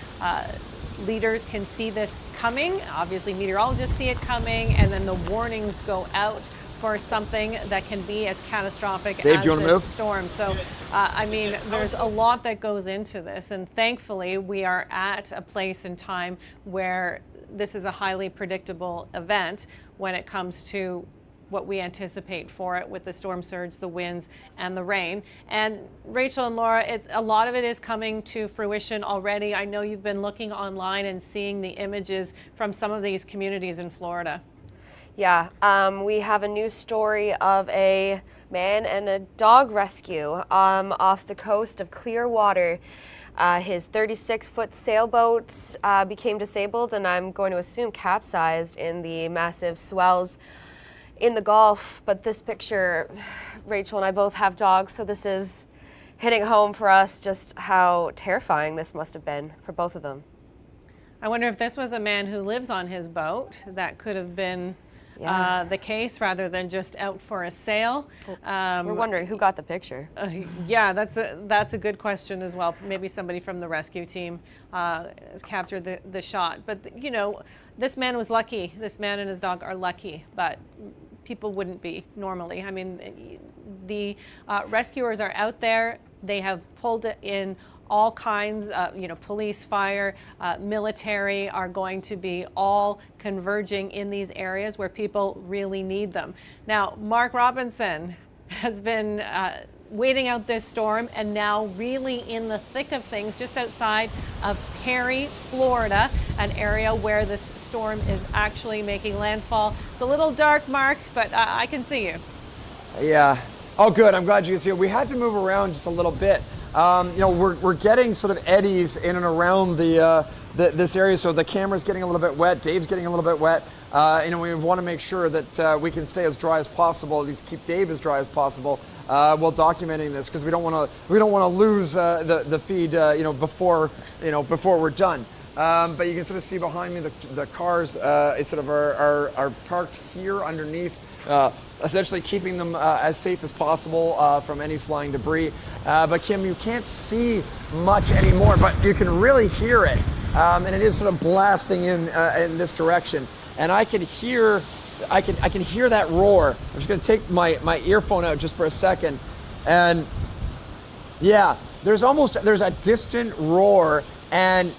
A: leaders can see this coming. Obviously, meteorologists see it coming, and then the warnings go out for something that can be as catastrophic
C: Dave,
A: as this storm. So, I mean, there's a lot that goes into this, and thankfully, we are at a place in time where this is a highly predictable event when it comes to what we anticipate for it with the storm surge, the winds, and the rain. And Rachel and Laura, a lot of it is coming to fruition already. I know you've been looking online and seeing the images from some of these communities in Florida.
D: Yeah, we have a news story of a man and a dog rescue off the coast of Clearwater. His 36-foot sailboat became disabled, and I'm going to assume capsized in the massive swells in the Gulf. But this picture, Rachel and I both have dogs, so this is hitting home for us just how terrifying this must have been for both of them.
A: I wonder if this was a man who lives on his boat, that could have been the case rather than just out for a sail.
D: We're wondering who got the picture.
A: Yeah, that's a good question as well. Maybe somebody from the rescue team captured the shot. But, you know, this man was lucky. This man and his dog are lucky, but people wouldn't be normally. I mean, the rescuers are out there. They have pulled it in all kinds, you know, police, fire, military are going to be all converging in these areas where people really need them. Now, Mark Robinson has been waiting out this storm and now really in the thick of things just outside of Perry, Florida, an area where this storm is actually making landfall. It's a little dark, Mark, but I can see you.
H: Yeah. Oh, good. I'm glad you can see it. We had to move around just a little bit. You know, we're getting sort of eddies in and around this area, so the camera's getting a little bit wet. Dave's getting a little bit wet. You know, we want to make sure that we can stay as dry as possible, at least keep Dave as dry as possible while documenting this, because we don't want to lose the feed. You know, before we're done. But you can sort of see behind me the cars sort of are parked here underneath. Essentially keeping them as safe as possible from any flying debris. But Kim, you can't see much anymore, but you can really hear it. And it is sort of blasting in this direction. And I can hear that roar. I'm just gonna take my earphone out just for a second. And yeah, there's a distant roar, and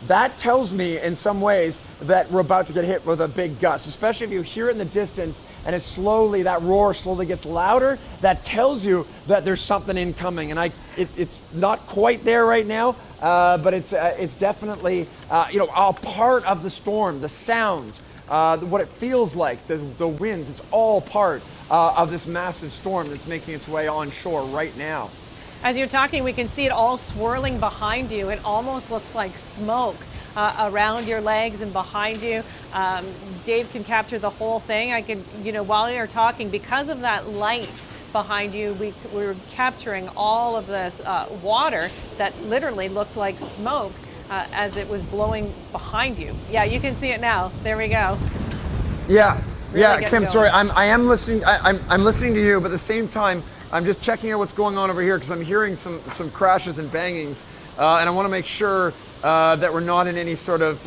H: that tells me in some ways that we're about to get hit with a big gust, especially if you hear it in the distance and that roar slowly gets louder. That tells you that there's something incoming, and it's not quite there right now, but it's definitely a part of the storm. The sounds, what it feels like, the winds, it's all part of this massive storm that's making its way onshore right now.
A: As you're talking, we can see it all swirling behind you. It almost looks like smoke around your legs and behind you. Dave can capture the whole thing. I can, while you're talking, because of that light behind you, we're capturing all of this water that literally looked like smoke as it was blowing behind you. Yeah, you can see it now. There we go.
H: Yeah,
A: Really
H: Kim,
A: going.
H: sorry, I am listening. I'm listening to you, but at the same time, I'm just checking out what's going on over here because I'm hearing some crashes and bangings, and I want to make sure that we're not in any sort of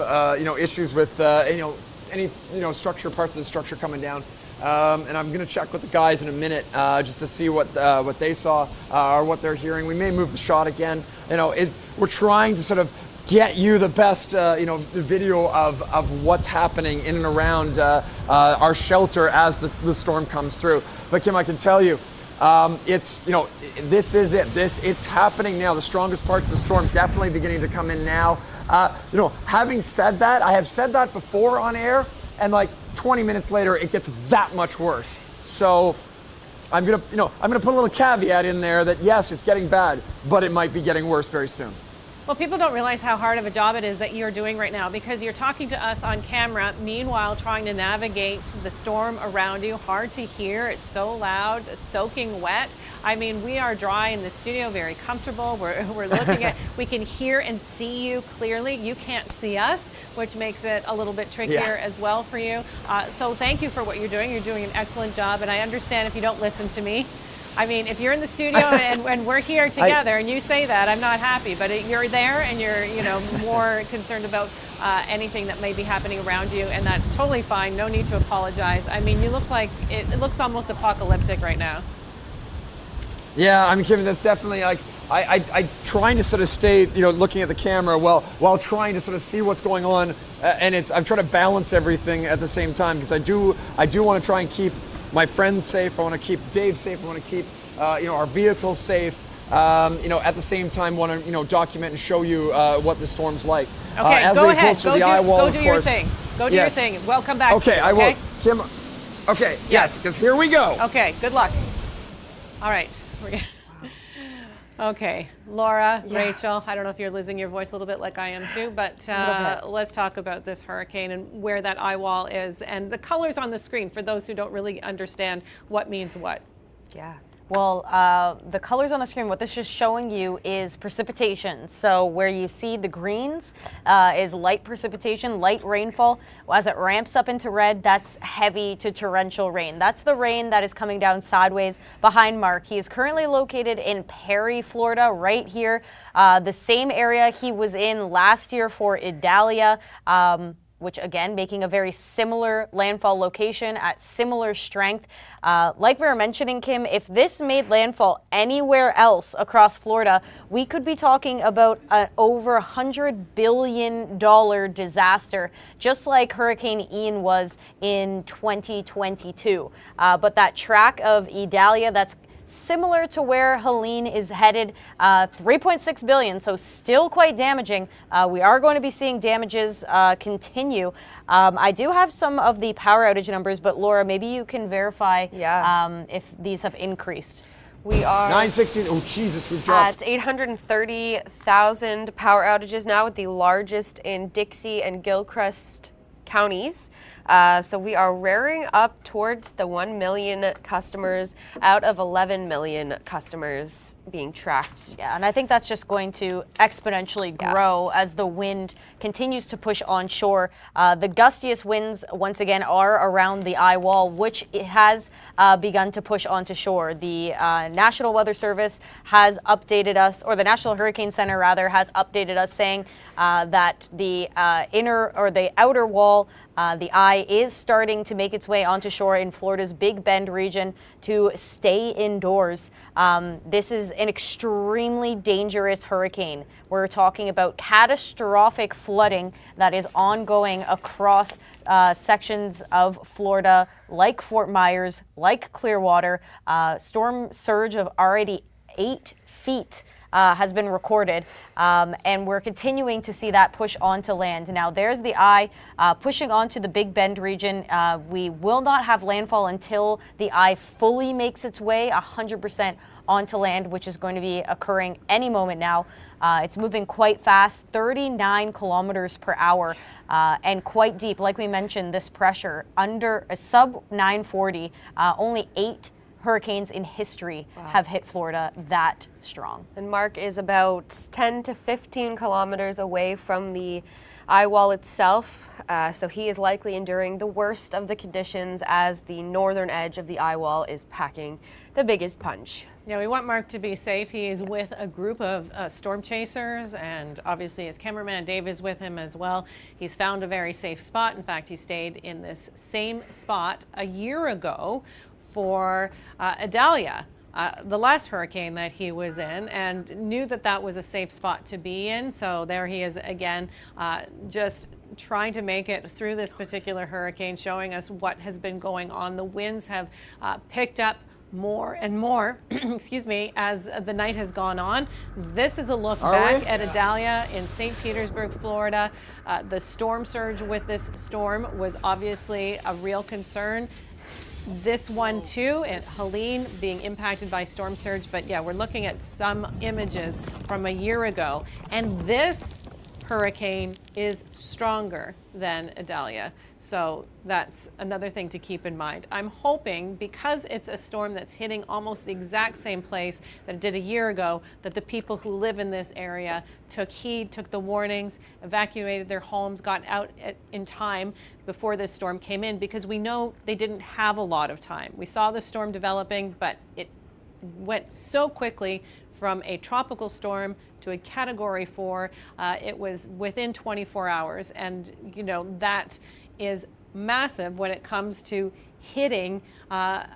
H: issues with any structure, parts of the structure coming down. And I'm going to check with the guys in a minute just to see what they saw or what they're hearing. We may move the shot again. We're trying to sort of get you the best video of what's happening in and around our shelter as the storm comes through. But Kim, I can tell you, this is it. It's happening now. The strongest parts of the storm definitely beginning to come in now. Having said that, I have said that before on air, and like 20 minutes later, it gets that much worse. So I'm gonna put a little caveat in there that yes, it's getting bad, but it might be getting worse very soon.
A: Well, people don't realize how hard of a job it is that you're doing right now, because you're talking to us on camera, meanwhile trying to navigate the storm around you. Hard to hear, it's so loud, soaking wet. I mean, we are dry in the studio, very comfortable. We're looking at, we can hear and see you clearly. You can't see us, which makes it a little bit trickier as well for you. So thank you for what you're doing. You're doing an excellent job, and I understand if you don't listen to me. I mean, if you're in the studio and we're here together and you say that, I'm not happy, but you're there and you're, more concerned about anything that may be happening around you, and that's totally fine. No need to apologize. I mean, you look like, it looks almost apocalyptic right now.
H: Yeah, I'm Kevin, that's definitely like, I trying to sort of stay, looking at the camera while trying to sort of see what's going on, and I'm trying to balance everything at the same time, because I do want to try and keep my friends safe. I want to keep Dave safe. I want to keep our vehicles safe. At the same time, want to document and show you what the storm's like.
A: Okay,
H: as
A: go
H: we get
A: ahead.
H: closer to the Eyewall,
A: go do your thing. Go do your thing. We'll come back.
H: Okay,
A: to you,
H: I will. Kim. Okay. Yes, because here we go.
A: Okay. Good luck. All right. Okay, Laura, Rachel, I don't know if you're losing your voice a little bit like I am too, but let's talk about this hurricane and where that eyewall is and the colors on the screen for those who don't really understand what means what.
B: Yeah. Well, the colors on the screen, what this is showing you is precipitation. So where you see the greens is light precipitation, light rainfall. As it ramps up into red, that's heavy to torrential rain. That's the rain that is coming down sideways behind Mark. He is currently located in Perry, Florida, right here. The same area he was in last year for Idalia. Which again, making a very similar landfall location at similar strength. Like we were mentioning, Kim, if this made landfall anywhere else across Florida, we could be talking about an over $100 billion disaster, just like Hurricane Ian was in 2022. But that track of Idalia, that's similar to where Helene is headed, 3.6 billion, so still quite damaging. We are going to be seeing damages continue. I do have some of the power outage numbers, but Laura, maybe you can verify if these have increased.
D: We are
H: 916. Oh Jesus, we've dropped.
D: At 830,000 power outages now, with the largest in Dixie and Gilchrist counties. So we are rearing up towards the 1 million customers out of 11 million customers being tracked.
B: Yeah, and I think that's just going to exponentially grow as the wind continues to push onshore. The gustiest winds, once again, are around the Eyewall, which it has begun to push onto shore. The National Weather Service has updated us, or the National Hurricane Center, rather, has updated us saying that the the outer wall, the eye, is starting to make its way onto shore in Florida's Big Bend region to stay indoors. This is an extremely dangerous hurricane. We're talking about catastrophic flooding that is ongoing across sections of Florida, like Fort Myers, like Clearwater. Storm surge of already 8 feet has been recorded, and we're continuing to see that push onto land. Now there's the eye pushing onto the Big Bend region. We will not have landfall until the eye fully makes its way 100% onto land, which is going to be occurring any moment now. It's moving quite fast, 39 kilometers per hour, and quite deep. Like we mentioned, this pressure under a sub 940, only 8 hurricanes in history have hit Florida that strong.
D: And Mark is about 10 to 15 kilometers away from the Eyewall itself, so he is likely enduring the worst of the conditions as the northern edge of the Eyewall is packing the biggest punch.
A: Yeah, we want Mark to be safe. He is with a group of storm chasers, and obviously his cameraman Dave is with him as well. He's found a very safe spot. In fact, he stayed in this same spot a year ago for Idalia, the last hurricane that he was in, and knew that that was a safe spot to be in. So there he is again, just trying to make it through this particular hurricane, showing us what has been going on. The winds have picked up more and more, excuse me, as the night has gone on. This is a look back at Idalia in St. Petersburg, Florida. The storm surge with this storm was obviously a real concern. This one too, and Helene being impacted by storm surge, but yeah, we're looking at some images from a year ago, and this hurricane is stronger than Idalia. So that's another thing to keep in mind. I'm hoping, because it's a storm that's hitting almost the exact same place that it did a year ago, that the people who live in this area took heed, took the warnings, evacuated their homes, got out in time before this storm came in, because we know they didn't have a lot of time. We saw the storm developing, but it went so quickly from a tropical storm to a Category 4. It was within 24 hours, and you know that is massive when it comes to hitting an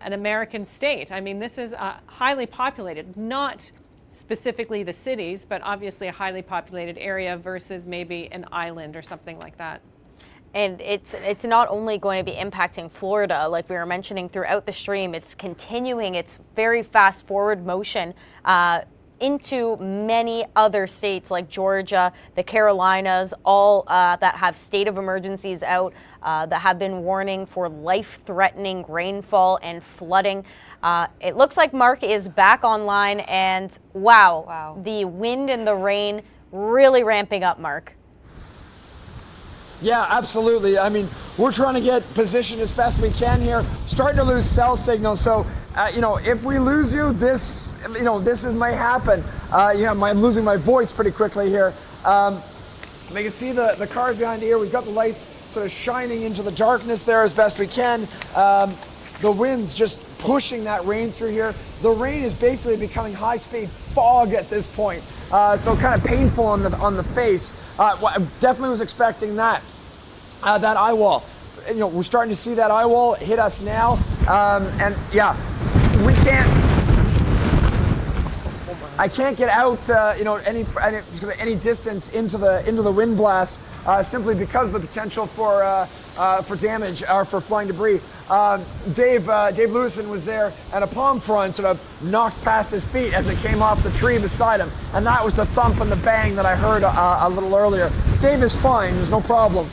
A: American state. I mean, this is highly populated, not specifically the cities, but obviously a highly populated area versus maybe an island or something like that.
B: And it's not only going to be impacting Florida, like we were mentioning throughout the stream, it's continuing its very fast forward motion into many other states like Georgia, the Carolinas, all that have state of emergencies out, that have been warning for life-threatening rainfall and flooding. It looks like Mark is back online, and wow, the wind and the rain really ramping up, Mark.
H: Yeah, absolutely. I mean, we're trying to get positioned as best we can here. Starting to lose cell signal, so if we lose you, this might happen. I'm losing my voice pretty quickly here. You can see the cars behind here. We've got the lights sort of shining into the darkness there as best we can. The wind's just pushing that rain through here. The rain is basically becoming high-speed fog at this point, so kind of painful on the face. I definitely was expecting that. That eye wall. We're starting to see that eye wall hit us now, and yeah, we can't. I can't get out, any distance into the wind blast, simply because of the potential for damage or for flying debris. Dave Lewison was there, and a palm frond sort of knocked past his feet as it came off the tree beside him, and that was the thump and the bang that I heard a little earlier. Dave is fine. There's no problem.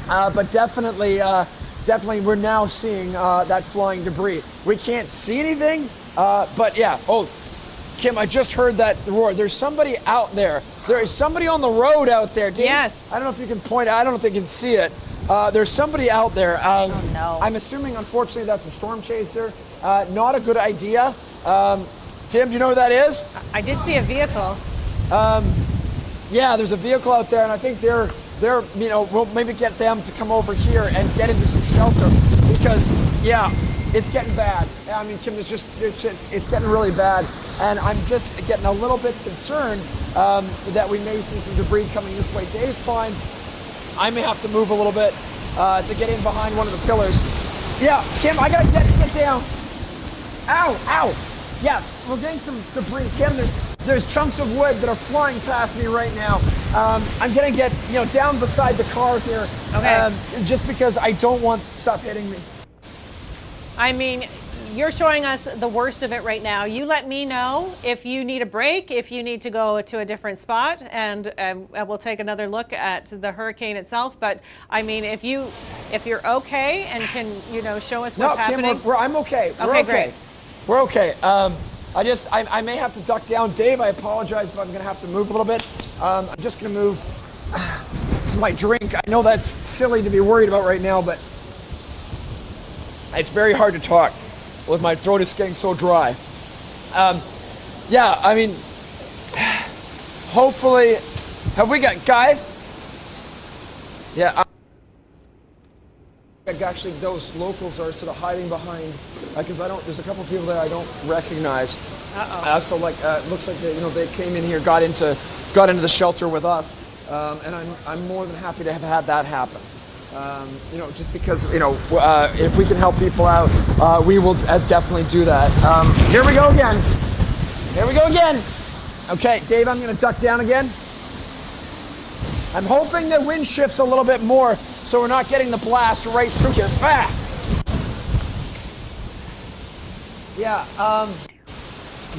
H: But definitely we're now seeing that flying debris. We can't see anything, but yeah. Oh, Kim, I just heard that roar. There's somebody out there. There is somebody on the road out there. Dave,
A: yes.
H: I don't know if you can point out. I don't know if they can see it. There's somebody out there.
B: Oh, no.
H: I'm assuming, unfortunately, that's a storm chaser. Not a good idea. Tim, do you know who that is?
A: I did see a vehicle.
H: Yeah, there's a vehicle out there, and I think they're we'll maybe get them to come over here and get into some shelter, because yeah, it's getting bad. I mean, Kim, it's getting really bad, and I'm just getting a little bit concerned that we may see some debris coming this way. Dave's fine. I may have to move a little bit to get in behind one of the pillars. Yeah, Kim, I gotta get down. Ow, ow. Yeah, we're getting some debris. Kim, there's chunks of wood that are flying past me right now. I'm gonna get down beside the car here, just because I don't want stuff hitting me.
A: I mean, you're showing us the worst of it right now. You let me know if you need a break, if you need to go to a different spot, and we'll take another look at the hurricane itself. But I mean, if you're okay and can show us what's happening.
H: Kim, I'm okay. We're okay.
A: Great.
H: We're okay. I may have to duck down. Dave, I apologize if I'm going to have to move a little bit. I'm just going to move. This is my drink. I know that's silly to be worried about right now, but it's very hard to talk with my throat is getting so dry. Yeah, I mean, hopefully, have we got guys? Yeah. Actually, those locals are sort of hiding behind, because there's a couple of people that I don't recognize. So it looks like they came in here, got into the shelter with us, and I'm more than happy to have had that happen. Just because if we can help people out, we will definitely do that. Here we go again. Here we go again. Okay, Dave, I'm going to duck down again. I'm hoping the wind shifts a little bit more, so we're not getting the blast right through here. Yeah,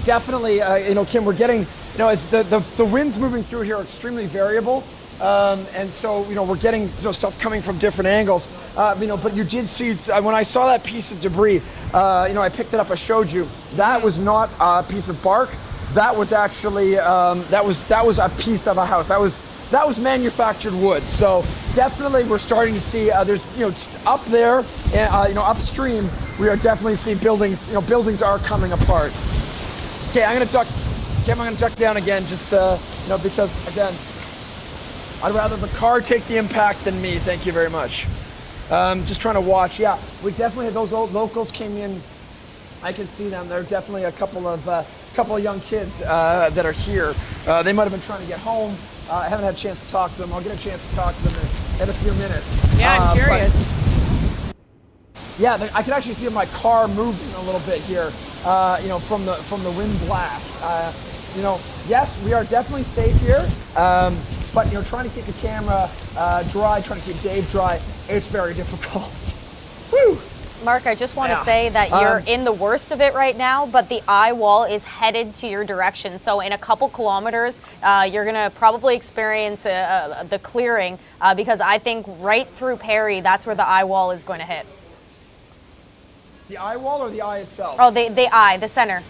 H: definitely. Kim, we're getting. It's the winds moving through here are extremely variable. And so, we're getting stuff coming from different angles. But you did see when I saw that piece of debris. I picked it up. I showed you. That was not a piece of bark. That was actually that was a piece of a house. That was manufactured wood. So definitely, we're starting to see there's up there, upstream. We are definitely seeing buildings. Buildings are coming apart. Okay, I'm gonna duck down again, just because again. I'd rather the car take the impact than me. Thank you very much. Just trying to watch. Yeah, we definitely had those old locals came in. I can see them. There are definitely a couple of young kids that are here. They might have been trying to get home. I haven't had a chance to talk to them. I'll get a chance to talk to them in a few minutes.
A: Yeah, I'm curious.
H: Yeah, I can actually see my car moving a little bit here. From the wind blast. Yes, we are definitely safe here. But trying to keep the camera dry, trying to keep Dave dry, it's very difficult. Woo!
B: Mark, I just want to say that you're in the worst of it right now, but the Eyewall is headed to your direction. So in a couple kilometers, you're going to probably experience the clearing, because I think right through Perry, that's where the Eyewall is going to hit.
H: The Eyewall or the eye itself?
B: Oh, the eye, the center.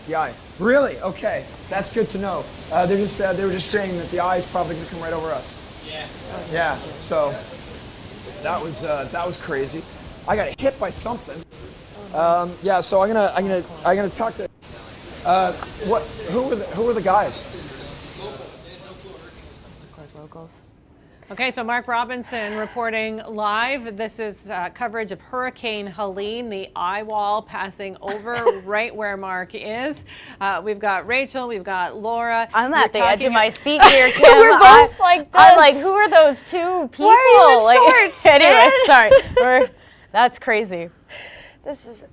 H: The eye. Really? Okay, that's good to know. They were just saying that the eye is probably going to come right over us. Yeah. Yeah. So that was crazy. I got hit by something. Yeah. So I'm gonna talk to. Who are the guys?
B: Locals.
A: Okay, so Mark Robinson reporting live. This is coverage of Hurricane Helene, the Eyewall passing over right where Mark is. We've got Rachel, we've got Laura.
B: I'm at the edge of my seat here, Kim.
D: We're both like this.
B: I'm like, who are those two people?
D: Why are you in shorts?
B: Anyway, sorry. That's crazy.
D: This is.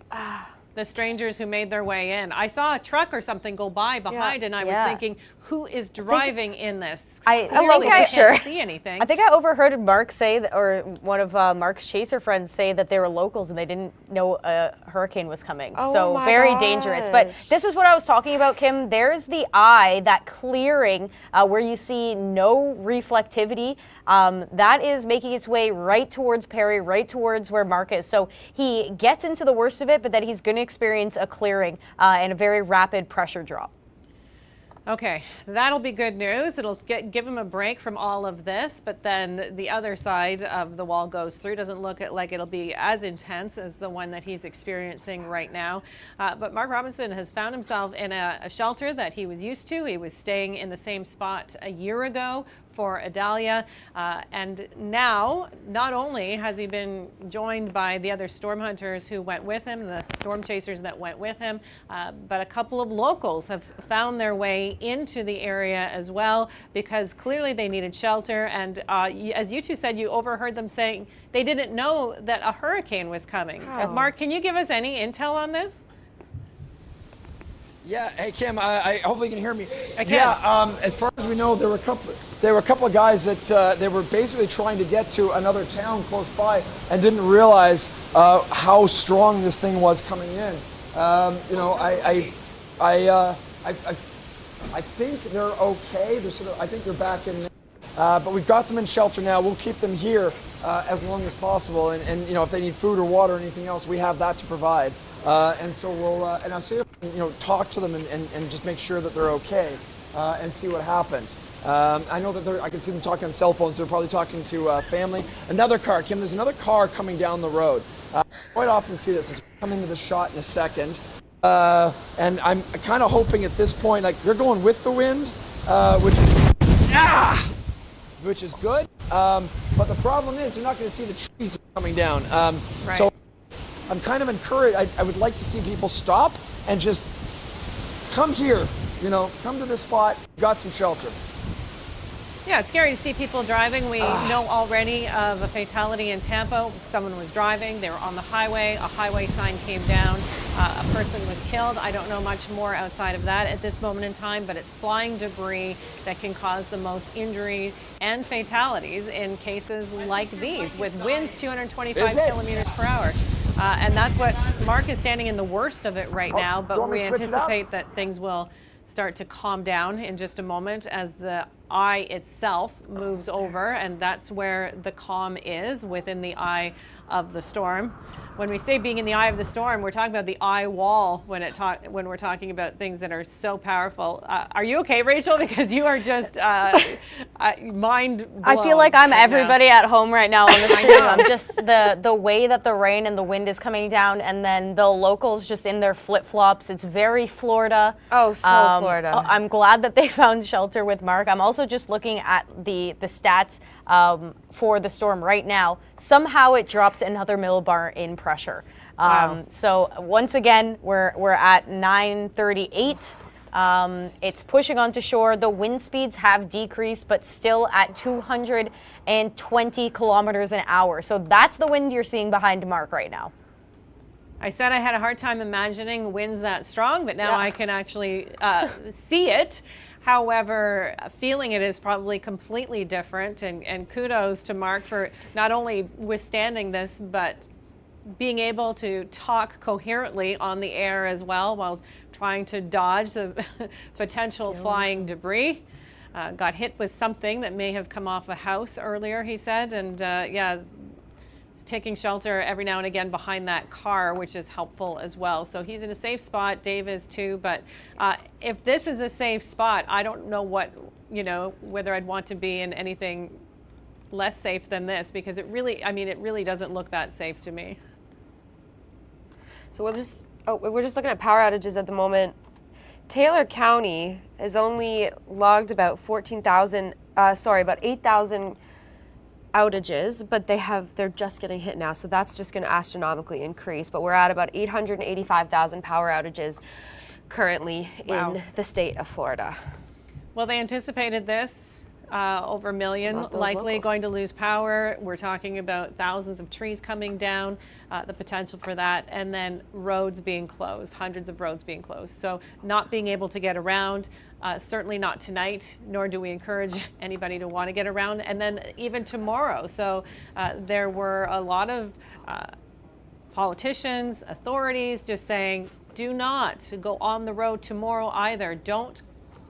A: The strangers who made their way in. I saw a truck or something go by behind, and I was thinking, who is driving in this?
B: I
A: can't see anything.
B: I think I overheard Mark say, or one of Mark's chaser friends say that they were locals and they didn't know a hurricane was coming.
D: Oh
B: so very dangerous. But this is what I was talking about, Kim. There's the eye, that clearing where you see no reflectivity. That is making its way right towards Perry, right towards where Mark is. So he gets into the worst of it, but then he's going to experience a clearing and a very rapid pressure drop.
A: Okay, that'll be good news. It'll give him a break from all of this, but then the other side of the wall goes through. Doesn't look like it'll be as intense as the one that he's experiencing right now. But Mark Robinson has found himself in a shelter that he was used to. He was staying in the same spot a year ago for Idalia, and now not only has he been joined by the other storm hunters who went with him, the storm chasers that went with him, but a couple of locals have found their way into the area as well, because clearly they needed shelter. And as you two said, you overheard them saying they didn't know that a hurricane was coming.
D: Wow.
A: Mark, can you give us any intel on this?
H: Yeah. Hey, Kim. I hopefully you can hear me.
A: I can.
H: Yeah. As far as we know, there were a couple of guys that they were basically trying to get to another town close by and didn't realize how strong this thing was coming in. You know, I think they're okay. I think they're back in. But we've got them in shelter now. We'll keep them here as long as possible. And you know, if they need food or water or anything else, we have that to provide. And so we'll, and I'll see if, you know, talk to them and just make sure that they're okay and see what happens. I know that I can see them talking on cell phones. They're probably talking to family. Another car, Kim, there's another car coming down the road. Quite often see this. It's coming into the shot in a second. And I'm kind of hoping at this point, like they're going with the wind, which is good. But the problem is you're not going to see the trees coming down.
A: Right.
H: So I'm kind of encouraged. I would like to see people stop and just come here, you know, come to this spot, got some shelter.
A: Yeah, it's scary to see people driving. We know already of a fatality in Tampa. Someone was driving, they were on the highway, a highway sign came down, a person was killed. I don't know much more outside of that at this moment in time, but it's flying debris that can cause the most injury and fatalities in cases like these, with winds 225 kilometers per hour. And that's what Mark is standing in the worst of it right now, but we anticipate that things will start to calm down in just a moment as the eye itself moves over, and that's where the calm is, within the eye of the storm. When we say being in the eye of the storm, we're talking about the Eyewall when we're talking about things that are so powerful. Are you okay, Rachel? Because you are just mind blown.
B: I feel like I'm everybody at home right now on the stream. I'm just the way that the rain and the wind is coming down, and then the locals just in their flip-flops. It's very Florida.
D: Oh, so Florida.
B: I'm glad that they found shelter with Mark. I'm also just looking at the stats for the storm right now. Somehow it dropped another millibar in pressure.
A: Wow.
B: So once again, we're at 938. It's pushing onto shore. The wind speeds have decreased, but still at 220 kilometers an hour. So that's the wind you're seeing behind Mark right now.
A: I said I had a hard time imagining winds that strong, but now I can actually see it. However, feeling it is probably completely different, and kudos to Mark for not only withstanding this, but being able to talk coherently on the air as well while trying to dodge the potential flying debris. Got hit with something that may have come off a house earlier, he said, and taking shelter every now and again behind that car, which is helpful as well. So he's in a safe spot. Dave is too. But if this is a safe spot, I don't know whether I'd want to be in anything less safe than this, because it really doesn't look that safe to me.
D: So we're just looking at power outages at the moment. Taylor County has only logged about 8,000 outages, but they're just getting hit now, so that's just going to astronomically increase. But we're at about 885,000 power outages currently in the state of Florida.
A: Well, they anticipated this. Over a million likely going to lose power. We're talking about thousands of trees coming down, the potential for that, and then roads being closed, hundreds of roads being closed. So not being able to get around, certainly not tonight, nor do we encourage anybody to want to get around, and then even tomorrow. So there were a lot of politicians, authorities just saying, do not go on the road tomorrow either. Don't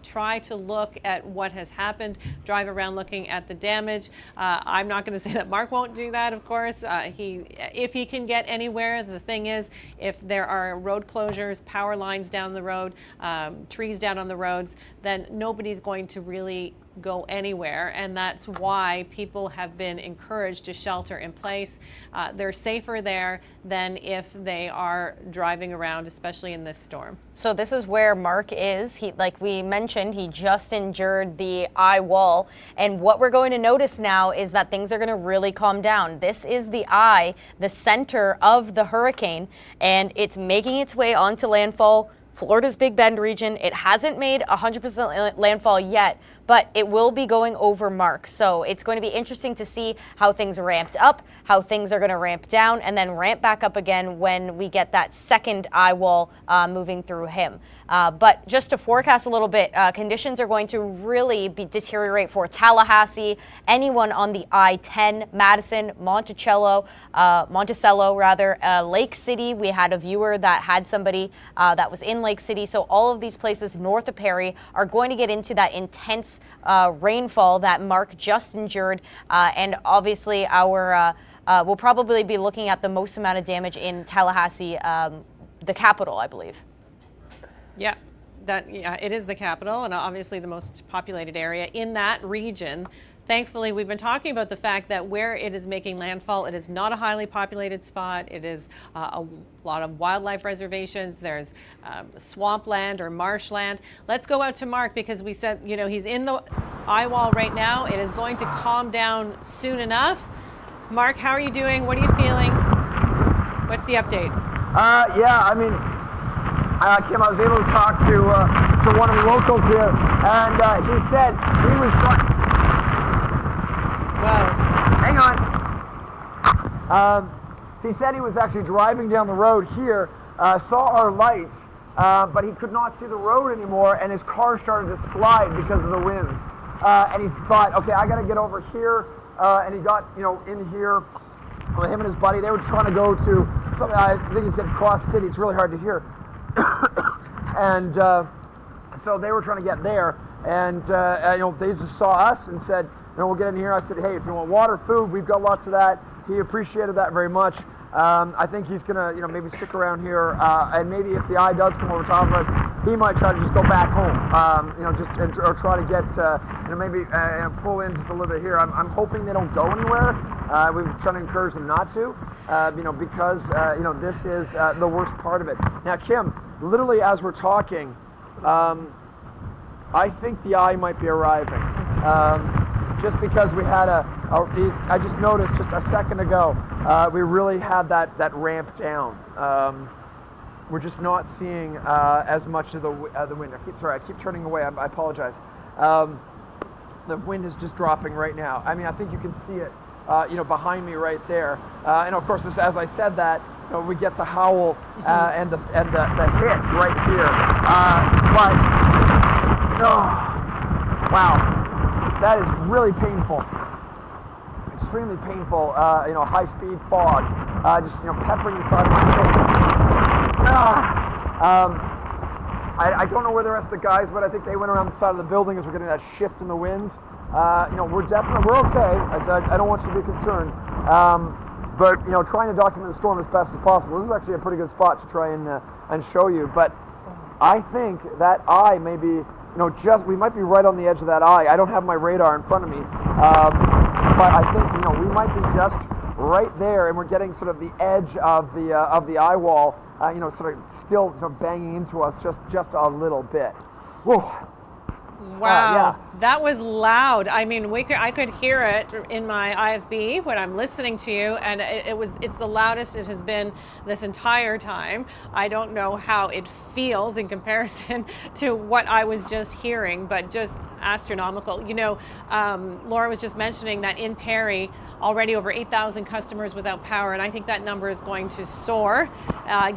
A: try to look at what has happened, drive around looking at the damage. I'm not going to say that Mark won't do that, of course. If he can get anywhere. The thing is, if there are road closures, power lines down the road, trees down on the roads, then nobody's going to really go anywhere, and that's why people have been encouraged to shelter in place. They're safer there than if they are driving around, especially in this storm.
B: So this is where Mark is. He, like we mentioned, he just endured the Eyewall, and what we're going to notice now is that things are going to really calm down. This is the eye, the center of the hurricane, and it's making its way onto landfall. Florida's Big Bend region. It hasn't made 100% landfall yet, but it will be going over Mark. So it's going to be interesting to see how things ramped up, how things are going to ramp down, and then ramp back up again when we get that second eye wall moving through him. But just to forecast a little bit, conditions are going to really deteriorate for Tallahassee, anyone on the I-10, Madison, Monticello, Lake City. We had a viewer that had somebody that was in Lake City. So all of these places north of Perry are going to get into that intense rainfall that Mark just endured. And obviously we'll probably be looking at the most amount of damage in Tallahassee, the capital, I believe.
A: Yeah, it is the capital and obviously the most populated area in that region. Thankfully, we've been talking about the fact that where it is making landfall, it is not a highly populated spot. It is a lot of wildlife reservations. There's swampland or marshland. Let's go out to Mark because we said, he's in the Eyewall right now. It is going to calm down soon enough. Mark, how are you doing? What are you feeling? What's the update?
H: Kim, I was able to talk to one of the locals here, and he said he was trying.
A: Whoa.
H: Hang on. He said he was actually driving down the road here, saw our lights, but he could not see the road anymore, and his car started to slide because of the winds. And he thought, okay, I got to get over here, and he got in here. Well, him and his buddy, they were trying to go to something. I think he said Cross City. It's really hard to hear. And so they were trying to get there, and they just saw us and said, we'll get in here. I said, hey, if you want water, food, we've got lots of that. He appreciated that very much. I think he's gonna, maybe stick around here, and maybe if the eye does come over top of us, he might try to just go back home, or try to get, maybe pull in just a little bit here. I'm hoping they don't go anywhere. We're trying to encourage them not to, because this is the worst part of it. Now, Kim, literally as we're talking, I think the eye might be arriving. Just because we had I just noticed just a second ago, we really had that ramp down. We're just not seeing as much of the wind. I keep turning away. I apologize. The wind is just dropping right now. I mean, I think you can see it, behind me right there. And of course, as I said that, we get the howl and the hit right here. Wow. That is really painful, extremely painful. High-speed fog, just peppering the side of my face. I don't know where the rest of the guys went. I think they went around the side of the building as we're getting that shift in the winds. We're okay. I don't want you to be concerned, but trying to document the storm as best as possible. This is actually a pretty good spot to try and show you. But I think that eye may be. We might be right on the edge of that eye. I don't have my radar in front of me, but I think we might be just right there, and we're getting sort of the edge of the eye wall, sort of still banging into us just a little bit. Whoa.
A: Wow, that was loud. I mean, I could hear it in my IFB when I'm listening to you, and it's the loudest it has been this entire time. I don't know how it feels in comparison to what I was just hearing, but just astronomical. Laura was just mentioning that in Perry, already over 8,000 customers without power, and I think that number is going to soar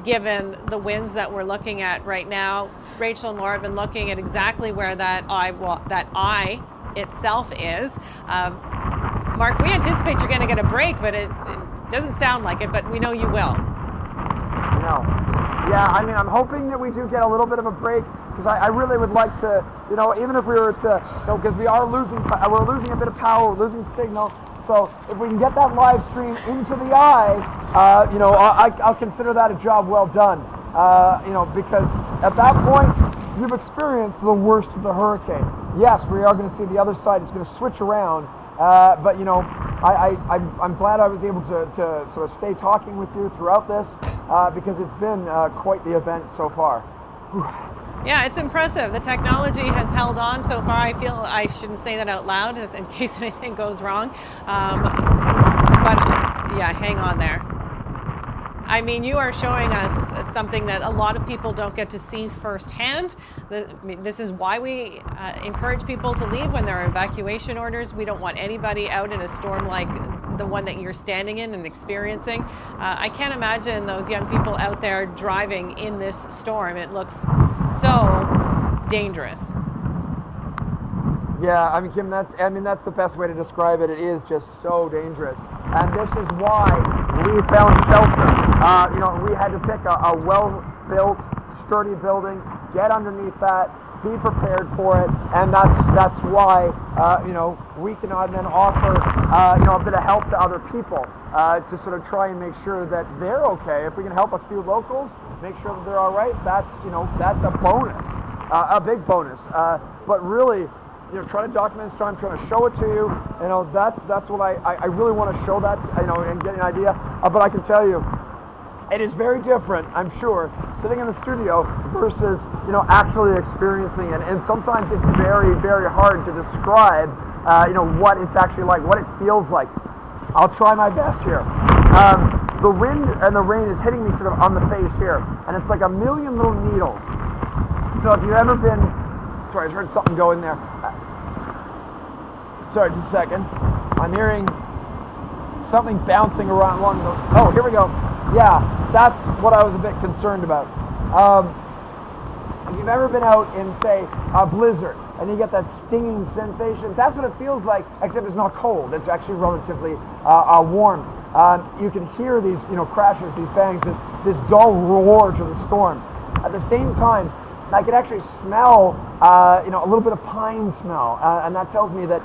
A: given the winds that we're looking at right now. Rachel and Laura have been looking at exactly where that eye itself is. Mark, we anticipate you're going to get a break, but it doesn't sound like it, but we know you will.
H: Yeah, I mean, I'm hoping that we do get a little bit of a break, because I really would like to, even if we were to, because we're losing a bit of power, we're losing signal. So if we can get that live stream into the eye, I'll consider that a job well done. Because at that point, you've experienced the worst of the hurricane. Yes, we are going to see the other side. It's going to switch around. But I'm glad I was able to sort of stay talking with you throughout this, because it's been quite the event so far. Whew.
A: Yeah, it's impressive. The technology has held on so far. I feel I shouldn't say that out loud just in case anything goes wrong. But yeah, hang on there. I mean, you are showing us something that a lot of people don't get to see firsthand. This is why we encourage people to leave when there are evacuation orders. We don't want anybody out in a storm like the one that you're standing in and experiencing. I can't imagine those young people out there driving in this storm. It looks so dangerous.
H: Yeah, I mean, Kim, that's the best way to describe it. It is just so dangerous. And this is why we found shelter. We had to pick a well-built, sturdy building, get underneath that, be prepared for it, and that's why we can then offer a bit of help to other people to sort of try and make sure that they're okay. If we can help a few locals, make sure that they're all right, that's a bonus, a big bonus. But really, trying to document this, trying to show it to you, that's what I really want to show that, and get an idea. But I can tell you, it is very different, I'm sure, sitting in the studio versus, actually experiencing it. And sometimes it's very, very hard to describe, what it's actually like, what it feels like. I'll try my best here. The wind and the rain is hitting me sort of on the face here, and it's like a million little needles. So if you've ever been, sorry, I heard something go in there. Sorry, just a second. I'm hearing something bouncing around along the, oh, here we go. Yeah, that's what I was a bit concerned about. If you've ever been out in, say, a blizzard, and you get that stinging sensation, that's what it feels like, except it's not cold. It's actually relatively warm. You can hear these, crashes, these bangs, this dull roar to the storm. At the same time, I can actually smell, a little bit of pine smell, and that tells me that,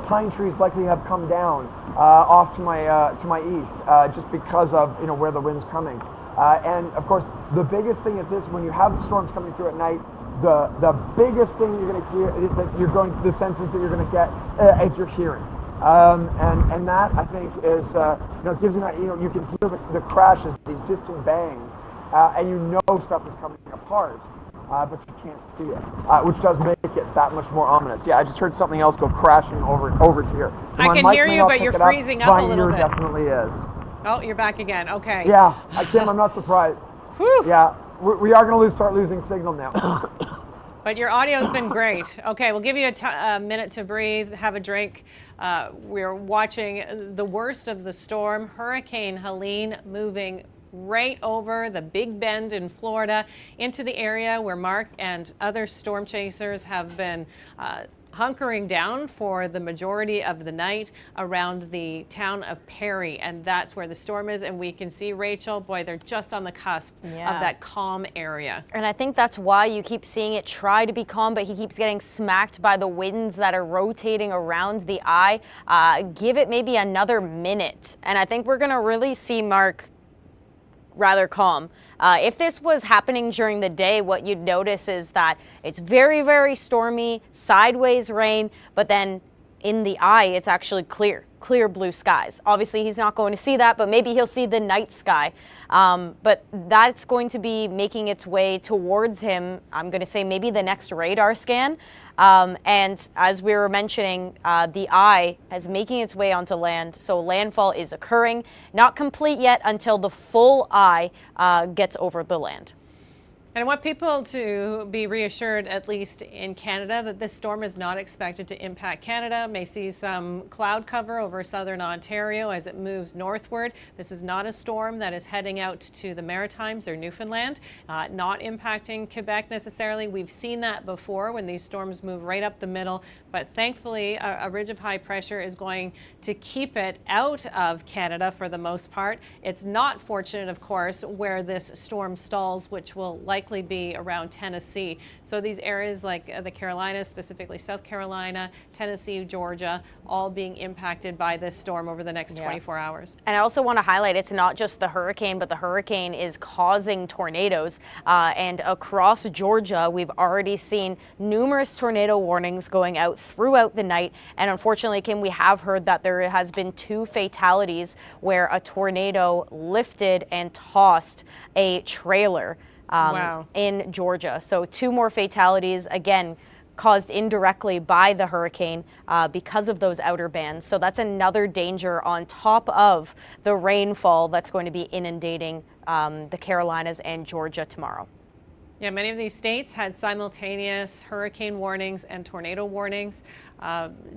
H: pine trees likely have come down off to my east, just because of, where the wind's coming. And of course, the biggest thing at this, when you have the storms coming through at night, the biggest thing you're going to hear, the senses that you're going to get, is your hearing. And that, I think, is, gives you that, you can hear the crashes, these distant bangs, and stuff is coming apart. But you can't see it, which does make it that much more ominous. Yeah, I just heard something else go crashing over here.
A: I can hear you, but you're freezing up a little bit.
H: Definitely is.
A: Oh, you're back again. Okay.
H: Yeah, Kim, I'm not surprised.
A: Whew.
H: Yeah, we are going to start losing signal now.
A: But your audio's been great. Okay, we'll give you a minute to breathe, have a drink. We're watching the worst of the storm, Hurricane Helene, moving right over the Big Bend in Florida into the area where Mark and other storm chasers have been hunkering down for the majority of the night around the town of Perry, and that's where the storm is. And we can see, Rachel, boy, they're just on the cusp of that calm area.
B: And I think that's why you keep seeing it try to be calm, but he keeps getting smacked by the winds that are rotating around the eye. Give it maybe another minute, and I think we're going to really see Mark rather calm. If this was happening during the day, what you'd notice is that it's very, very stormy, sideways rain, but then in the eye, it's actually clear blue skies. Obviously, he's not going to see that, but maybe he'll see the night sky. But that's going to be making its way towards him, I'm going to say maybe the next radar scan. And as we were mentioning, the eye is making its way onto land. So landfall is occurring, not complete yet until the full eye gets over the land.
A: And I want people to be reassured, at least in Canada, that this storm is not expected to impact Canada. May see some cloud cover over southern Ontario as it moves northward. This is not a storm that is heading out to the Maritimes or Newfoundland, not impacting Quebec necessarily. We've seen that before when these storms move right up the middle, but thankfully a ridge of high pressure is going to keep it out of Canada for the most part. It's not fortunate, of course, where this storm stalls, which will likely be around Tennessee. So these areas like the Carolinas, specifically South Carolina, Tennessee, Georgia, all being impacted by this storm over the next 24 hours.
B: And I also want to highlight it's not just the hurricane, but the hurricane is causing tornadoes. And across Georgia, we've already seen numerous tornado warnings going out throughout the night. And unfortunately, Kim, we have heard that there has been 2 fatalities where a tornado lifted and tossed a trailer in Georgia. So 2 more fatalities. Again, caused indirectly by the hurricane because of those outer bands. So that's another danger on top of the rainfall that's going to be inundating the Carolinas and Georgia tomorrow.
A: Yeah, many of these states had simultaneous hurricane warnings and tornado warnings.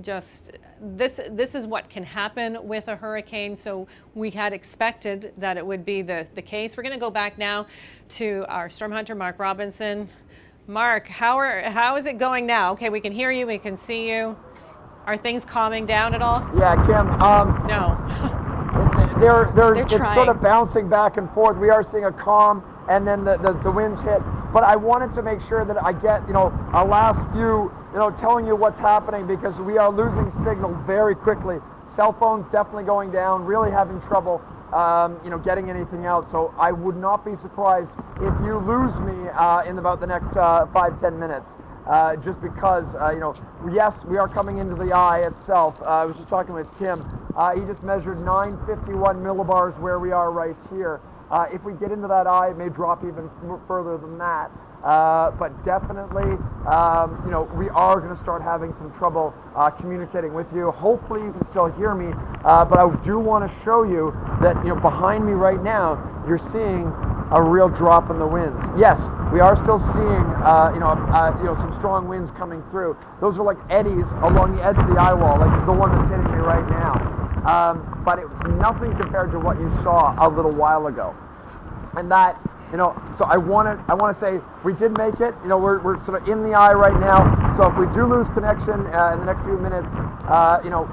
A: This is what can happen with a hurricane. So we had expected that it would be the case. We're going to go back now to our storm hunter, Mark Robinson. Mark, how is it going now? Okay, we can hear you, we can see you. Are things calming down at all?
H: Yeah, Kim.
A: No.
H: It's sort of bouncing back and forth. We are seeing a calm, and then the winds hit. But I wanted to make sure that I get, a last few, telling you what's happening, because we are losing signal very quickly. Cell phones definitely going down, really having trouble, getting anything out. So I would not be surprised if you lose me in about the next 5-10 minutes. Just because, yes, we are coming into the eye itself. I was just talking with Tim. He just measured 951 millibars where we are right here. If we get into that eye, it may drop even further than that. But definitely, we are going to start having some trouble communicating with you. Hopefully you can still hear me, but I do want to show you that, behind me right now, you're seeing a real drop in the winds. Yes, we are still seeing, some strong winds coming through. Those are like eddies along the edge of the Eyewall, like the one that's hitting me right now. But it was nothing compared to what you saw a little while ago. And that, so I want to say we did make it. We're sort of in the eye right now. So if we do lose connection in the next few minutes,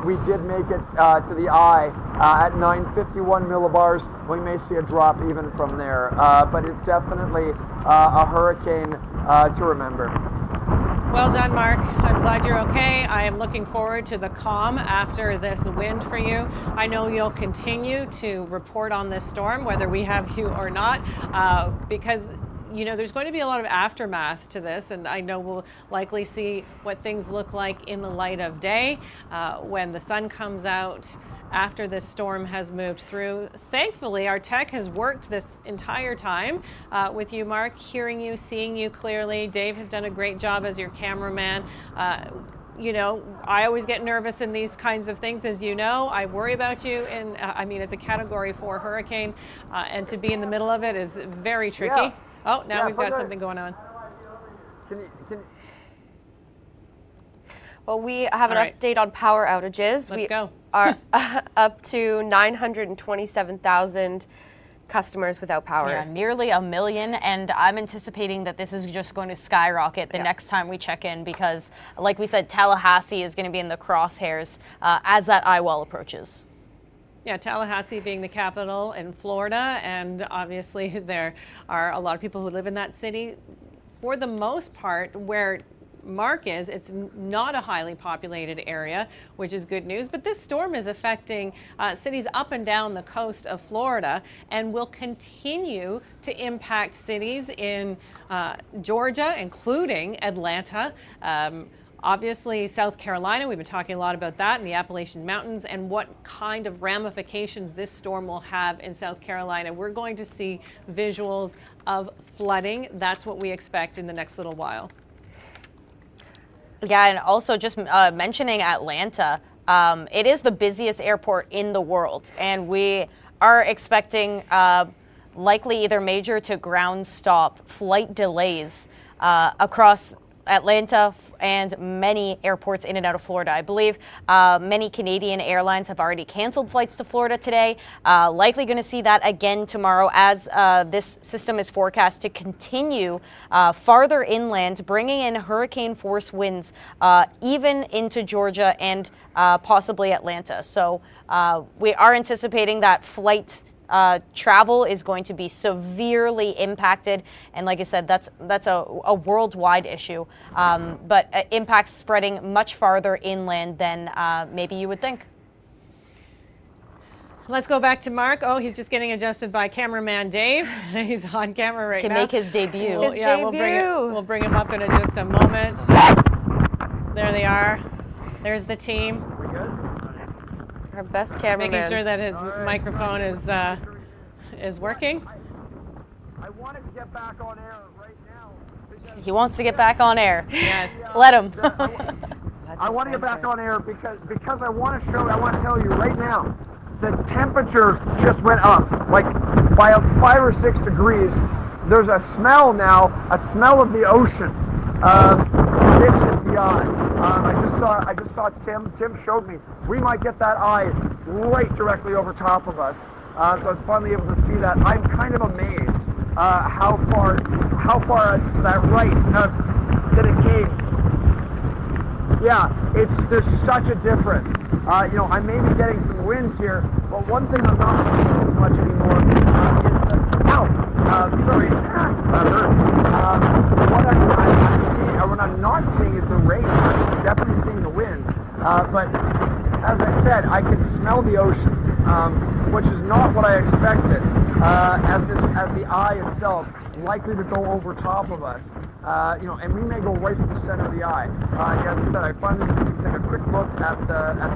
H: we did make it to the eye at 951 millibars. We may see a drop even from there. But it's definitely a hurricane to remember.
A: Well done, Mark. I'm glad you're okay. I am looking forward to the calm after this wind for you. I know you'll continue to report on this storm, whether we have you or not, because there's going to be a lot of aftermath to this, and I know we'll likely see what things look like in the light of day when the sun comes out after this storm has moved through. Thankfully, our tech has worked this entire time with you, Mark, hearing you, seeing you clearly. Dave has done a great job as your cameraman. I always get nervous in these kinds of things, as you know. I worry about you, and it's a Category 4 hurricane, and to be in the middle of it is very tricky.
H: Yeah.
A: Oh, now we've got something going on.
D: Well, we have an update on power outages.
A: Let's go.
D: Are up to 927,000 customers without power.
B: Yeah, nearly 1 million, and I'm anticipating that this is just going to skyrocket the next time we check in, because, like we said, Tallahassee is going to be in the crosshairs as that Eyewall approaches.
A: Yeah, Tallahassee being the capital in Florida, and obviously there are a lot of people who live in that city. For the most part, where Mark is, it's not a highly populated area, which is good news, but this storm is affecting cities up and down the coast of Florida and will continue to impact cities in Georgia, including Atlanta. Obviously, South Carolina, we've been talking a lot about that in the Appalachian Mountains and what kind of ramifications this storm will have in South Carolina. We're going to see visuals of flooding. That's what we expect in the next little while.
B: Yeah, and also just mentioning Atlanta, it is the busiest airport in the world, and we are expecting likely either major to ground stop flight delays across Atlanta and many airports in and out of Florida. I believe many Canadian airlines have already canceled flights to Florida today. Likely going to see that again tomorrow as this system is forecast to continue farther inland, bringing in hurricane force winds even into Georgia and possibly Atlanta. So we are anticipating that flight travel is going to be severely impacted, and like I said, that's a worldwide issue, but impacts spreading much farther inland than maybe you would think.
A: Let's go back to Mark. Oh, he's just getting adjusted by cameraman Dave. He's on camera right now.
B: Can make his debut.
A: We'll bring him up in just a moment. There they are. There's the team.
D: Our best cameraman.
A: Making sure that his microphone is working.
H: I wanted to get back on air right now.
B: He wants to get back on air.
A: Yes.
B: Let him.
H: I want to get back on air because I want to tell you right now, the temperature just went up, like by 5 or 6 degrees. There's a smell now, a smell of the ocean. This is the eye. I just saw Tim showed me. We might get that eye right directly over top of us. So I was finally able to see that. I'm kind of amazed how far to that right that it came. Yeah, there's such a difference. I may be getting some wind here, but one thing I'm not seeing as much anymore is what I'm not seeing is the rain. I'm definitely seeing the wind. But as I said, I can smell the ocean, which is not what I expected. As the eye itself likely to go over top of us. And we may go right to the center of the eye. As I said, I finally took a quick look at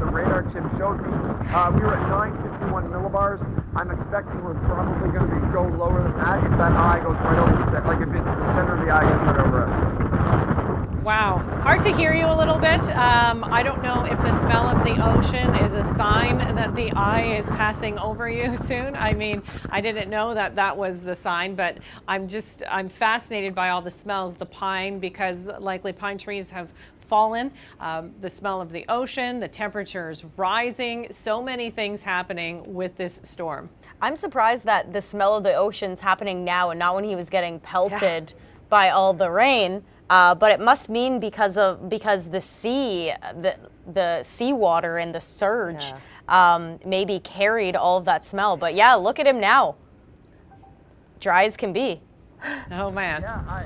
H: the radar Tim showed me. We were at 951 millibars. I'm expecting we're probably going to go lower than that if that eye goes right over the center, like if the center of the eye goes right over us.
A: Wow. Hard to hear you a little bit. I don't know if the smell of the ocean is a sign that the eye is passing over you soon. I mean, I didn't know that was the sign, but I'm fascinated by all the smells. The pine, because likely pine trees have fallen, the smell of the ocean, the temperatures rising, so many things happening with this storm.
B: I'm surprised that the smell of the ocean's happening now and not when he was getting pelted by all the rain. But it must mean because the sea, the seawater and the surge maybe carried all of that smell. But yeah, look at him now. Dry as can be.
A: Oh man.
H: I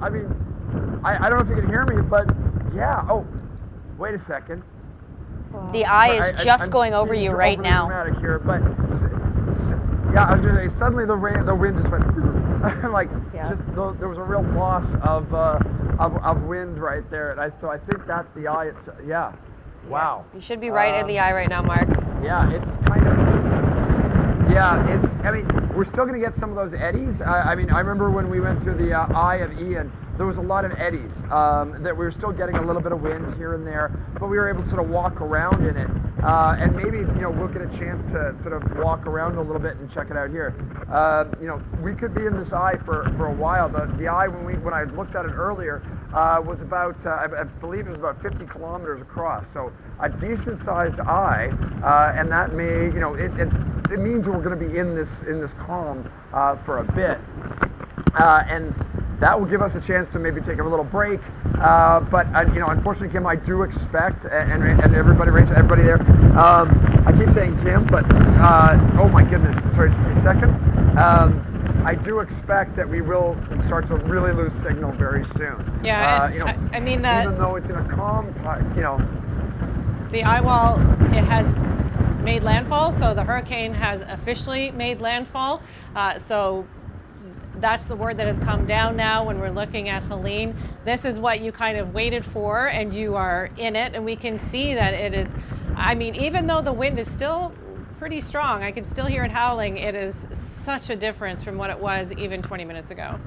H: mean, I don't know if you can hear me, but yeah. Oh, wait a second.
B: The eye is just going over you right now.
H: Dramatic here, but yeah, I was going to say suddenly the wind just went. There was a real loss of wind right there, and so I think that's the eye itself. Yeah, wow.
D: You should be right in the eye right now, Mark.
H: Yeah, it's kind of. Yeah, I mean, we're still going to get some of those eddies. I mean, I remember when we went through the eye of Ian, there was a lot of eddies that we were still getting a little bit of wind here and there, but we were able to sort of walk around in it. And maybe, we'll get a chance to sort of walk around a little bit and check it out here. We could be in this eye for a while. The eye, when I looked at it earlier, was about, I believe it was about 50 kilometers across. So a decent sized eye, and that may, it means we're going to be in this calm for a bit. And that will give us a chance to maybe take a little break. But unfortunately, Kim, I do expect, and everybody there. I keep saying Kim, but oh my goodness, sorry, just give me a second. I do expect that we will start to really lose signal very soon.
A: Yeah, I mean that.
H: Even though it's in a calm,
A: the Eyewall, it has made landfall, so the hurricane has officially made landfall. So that's the word that has come down now when we're looking at Helene. This is what you kind of waited for, and you are in it, and we can see that it is, I mean, even though the wind is still pretty strong, I can still hear it howling, it is such a difference from what it was even 20 minutes ago.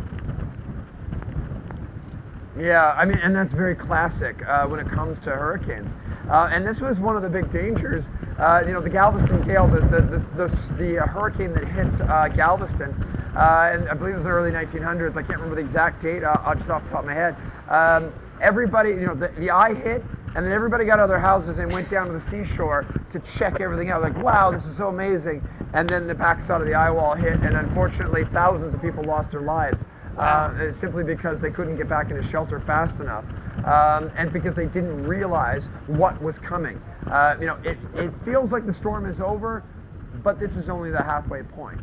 H: Yeah, I mean, and that's very classic when it comes to hurricanes. And this was one of the big dangers. The Galveston gale, the hurricane that hit Galveston, and I believe it was the early 1900s. I can't remember the exact date just off the top of my head. Everybody, the eye hit, and then everybody got out of their houses and went down to the seashore to check everything out. Like, wow, this is so amazing. And then the backside of the Eyewall hit, and unfortunately, thousands of people lost their lives. Simply because they couldn't get back into shelter fast enough, and because they didn't realize what was coming. It feels like the storm is over, but this is only the halfway point.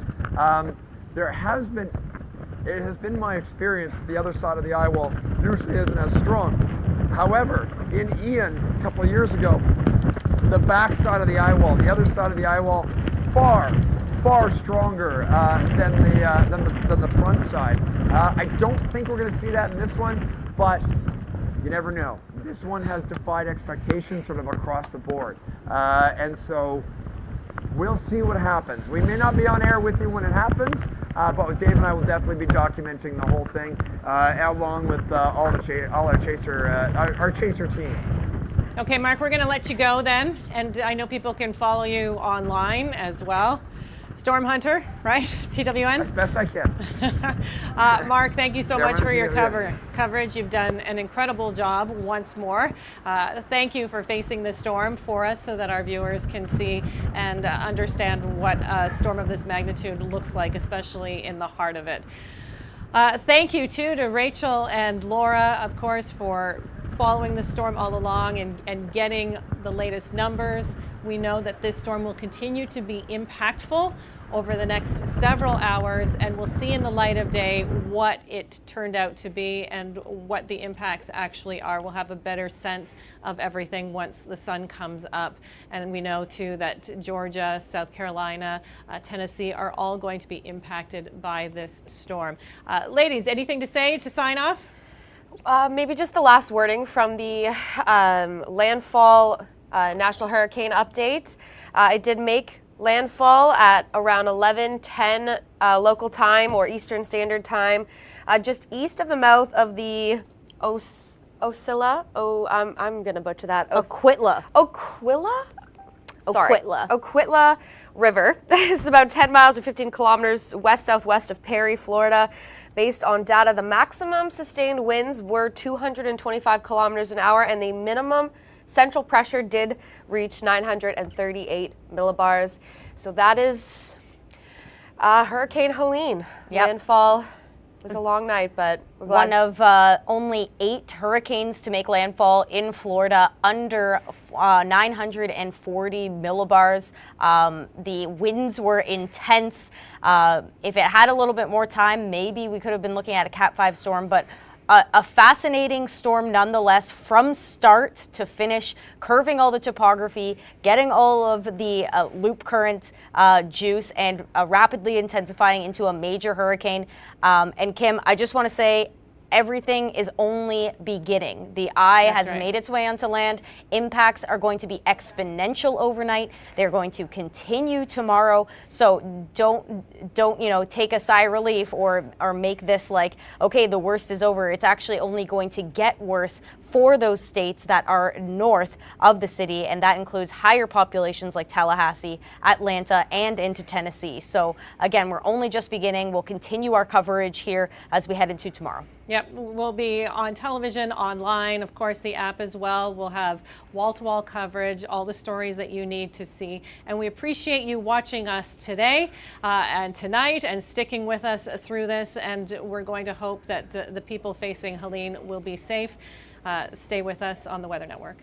H: It has been my experience that the other side of the Eyewall usually isn't as strong. However, in Ian a couple of years ago, the back side of the Eyewall, the other side of the Eyewall, far stronger than the front side. I don't think we're going to see that in this one, but you never know. This one has defied expectations sort of across the board, and so we'll see what happens. We may not be on air with you when it happens,
C: but Dave and I will definitely be documenting the whole thing, along with all our chaser team.
A: Okay, Mark, we're going to let you go then, and I know people can follow you online as well. Storm Hunter, right? TWN?
C: As best I can.
A: Mark, thank you so much for your coverage. You've done an incredible job once more. Thank you for facing the storm for us so that our viewers can see and understand what a storm of this magnitude looks like, especially in the heart of it. Thank you, too, to Rachel and Laura, of course, for following the storm all along and getting the latest numbers. We know that this storm will continue to be impactful over the next several hours, and we'll see in the light of day what it turned out to be and what the impacts actually are. We'll have a better sense of everything once the sun comes up. And we know too that Georgia, South Carolina, Tennessee are all going to be impacted by this storm. Ladies, anything to say to sign off?
D: Maybe just the last wording from the Landfall National Hurricane Update. It did make landfall at around 11:10 local time or Eastern Standard Time, just east of the mouth of the Ocilla. I'm gonna butcher that.
B: Oquitla.
D: Oquilla? Sorry.
B: Oquitla.
D: Oquitla River. This is about 10 miles or 15 kilometers west-southwest of Perry, Florida. Based on data, the maximum sustained winds were 225 kilometers an hour, and the minimum central pressure did reach 938 millibars. So that is Hurricane Helene.
B: Yep.
D: Landfall was a long night, but we're glad.
B: One of only 8 hurricanes to make landfall in Florida under 940 millibars. The winds were intense. If it had a little bit more time, maybe we could have been looking at a Cat 5 storm, but a fascinating storm nonetheless, from start to finish, curving all the topography, getting all of the loop current juice, and rapidly intensifying into a major hurricane. And Kim, I just want to say, everything is only beginning. The eye has made its way onto land. Impacts are going to be exponential overnight. They're going to continue tomorrow. So don't take a sigh of relief or make this like, okay, the worst is over. It's actually only going to get worse for those states that are north of the city, and that includes higher populations like Tallahassee, Atlanta, and into Tennessee. So again, we're only just beginning. We'll continue our coverage here as we head into tomorrow.
A: Yep, we'll be on television, online, of course, the app as well. We'll have wall-to-wall coverage, all the stories that you need to see. And we appreciate you watching us today and tonight and sticking with us through this. And we're going to hope that the people facing Helene will be safe. Stay with us on the Weather Network.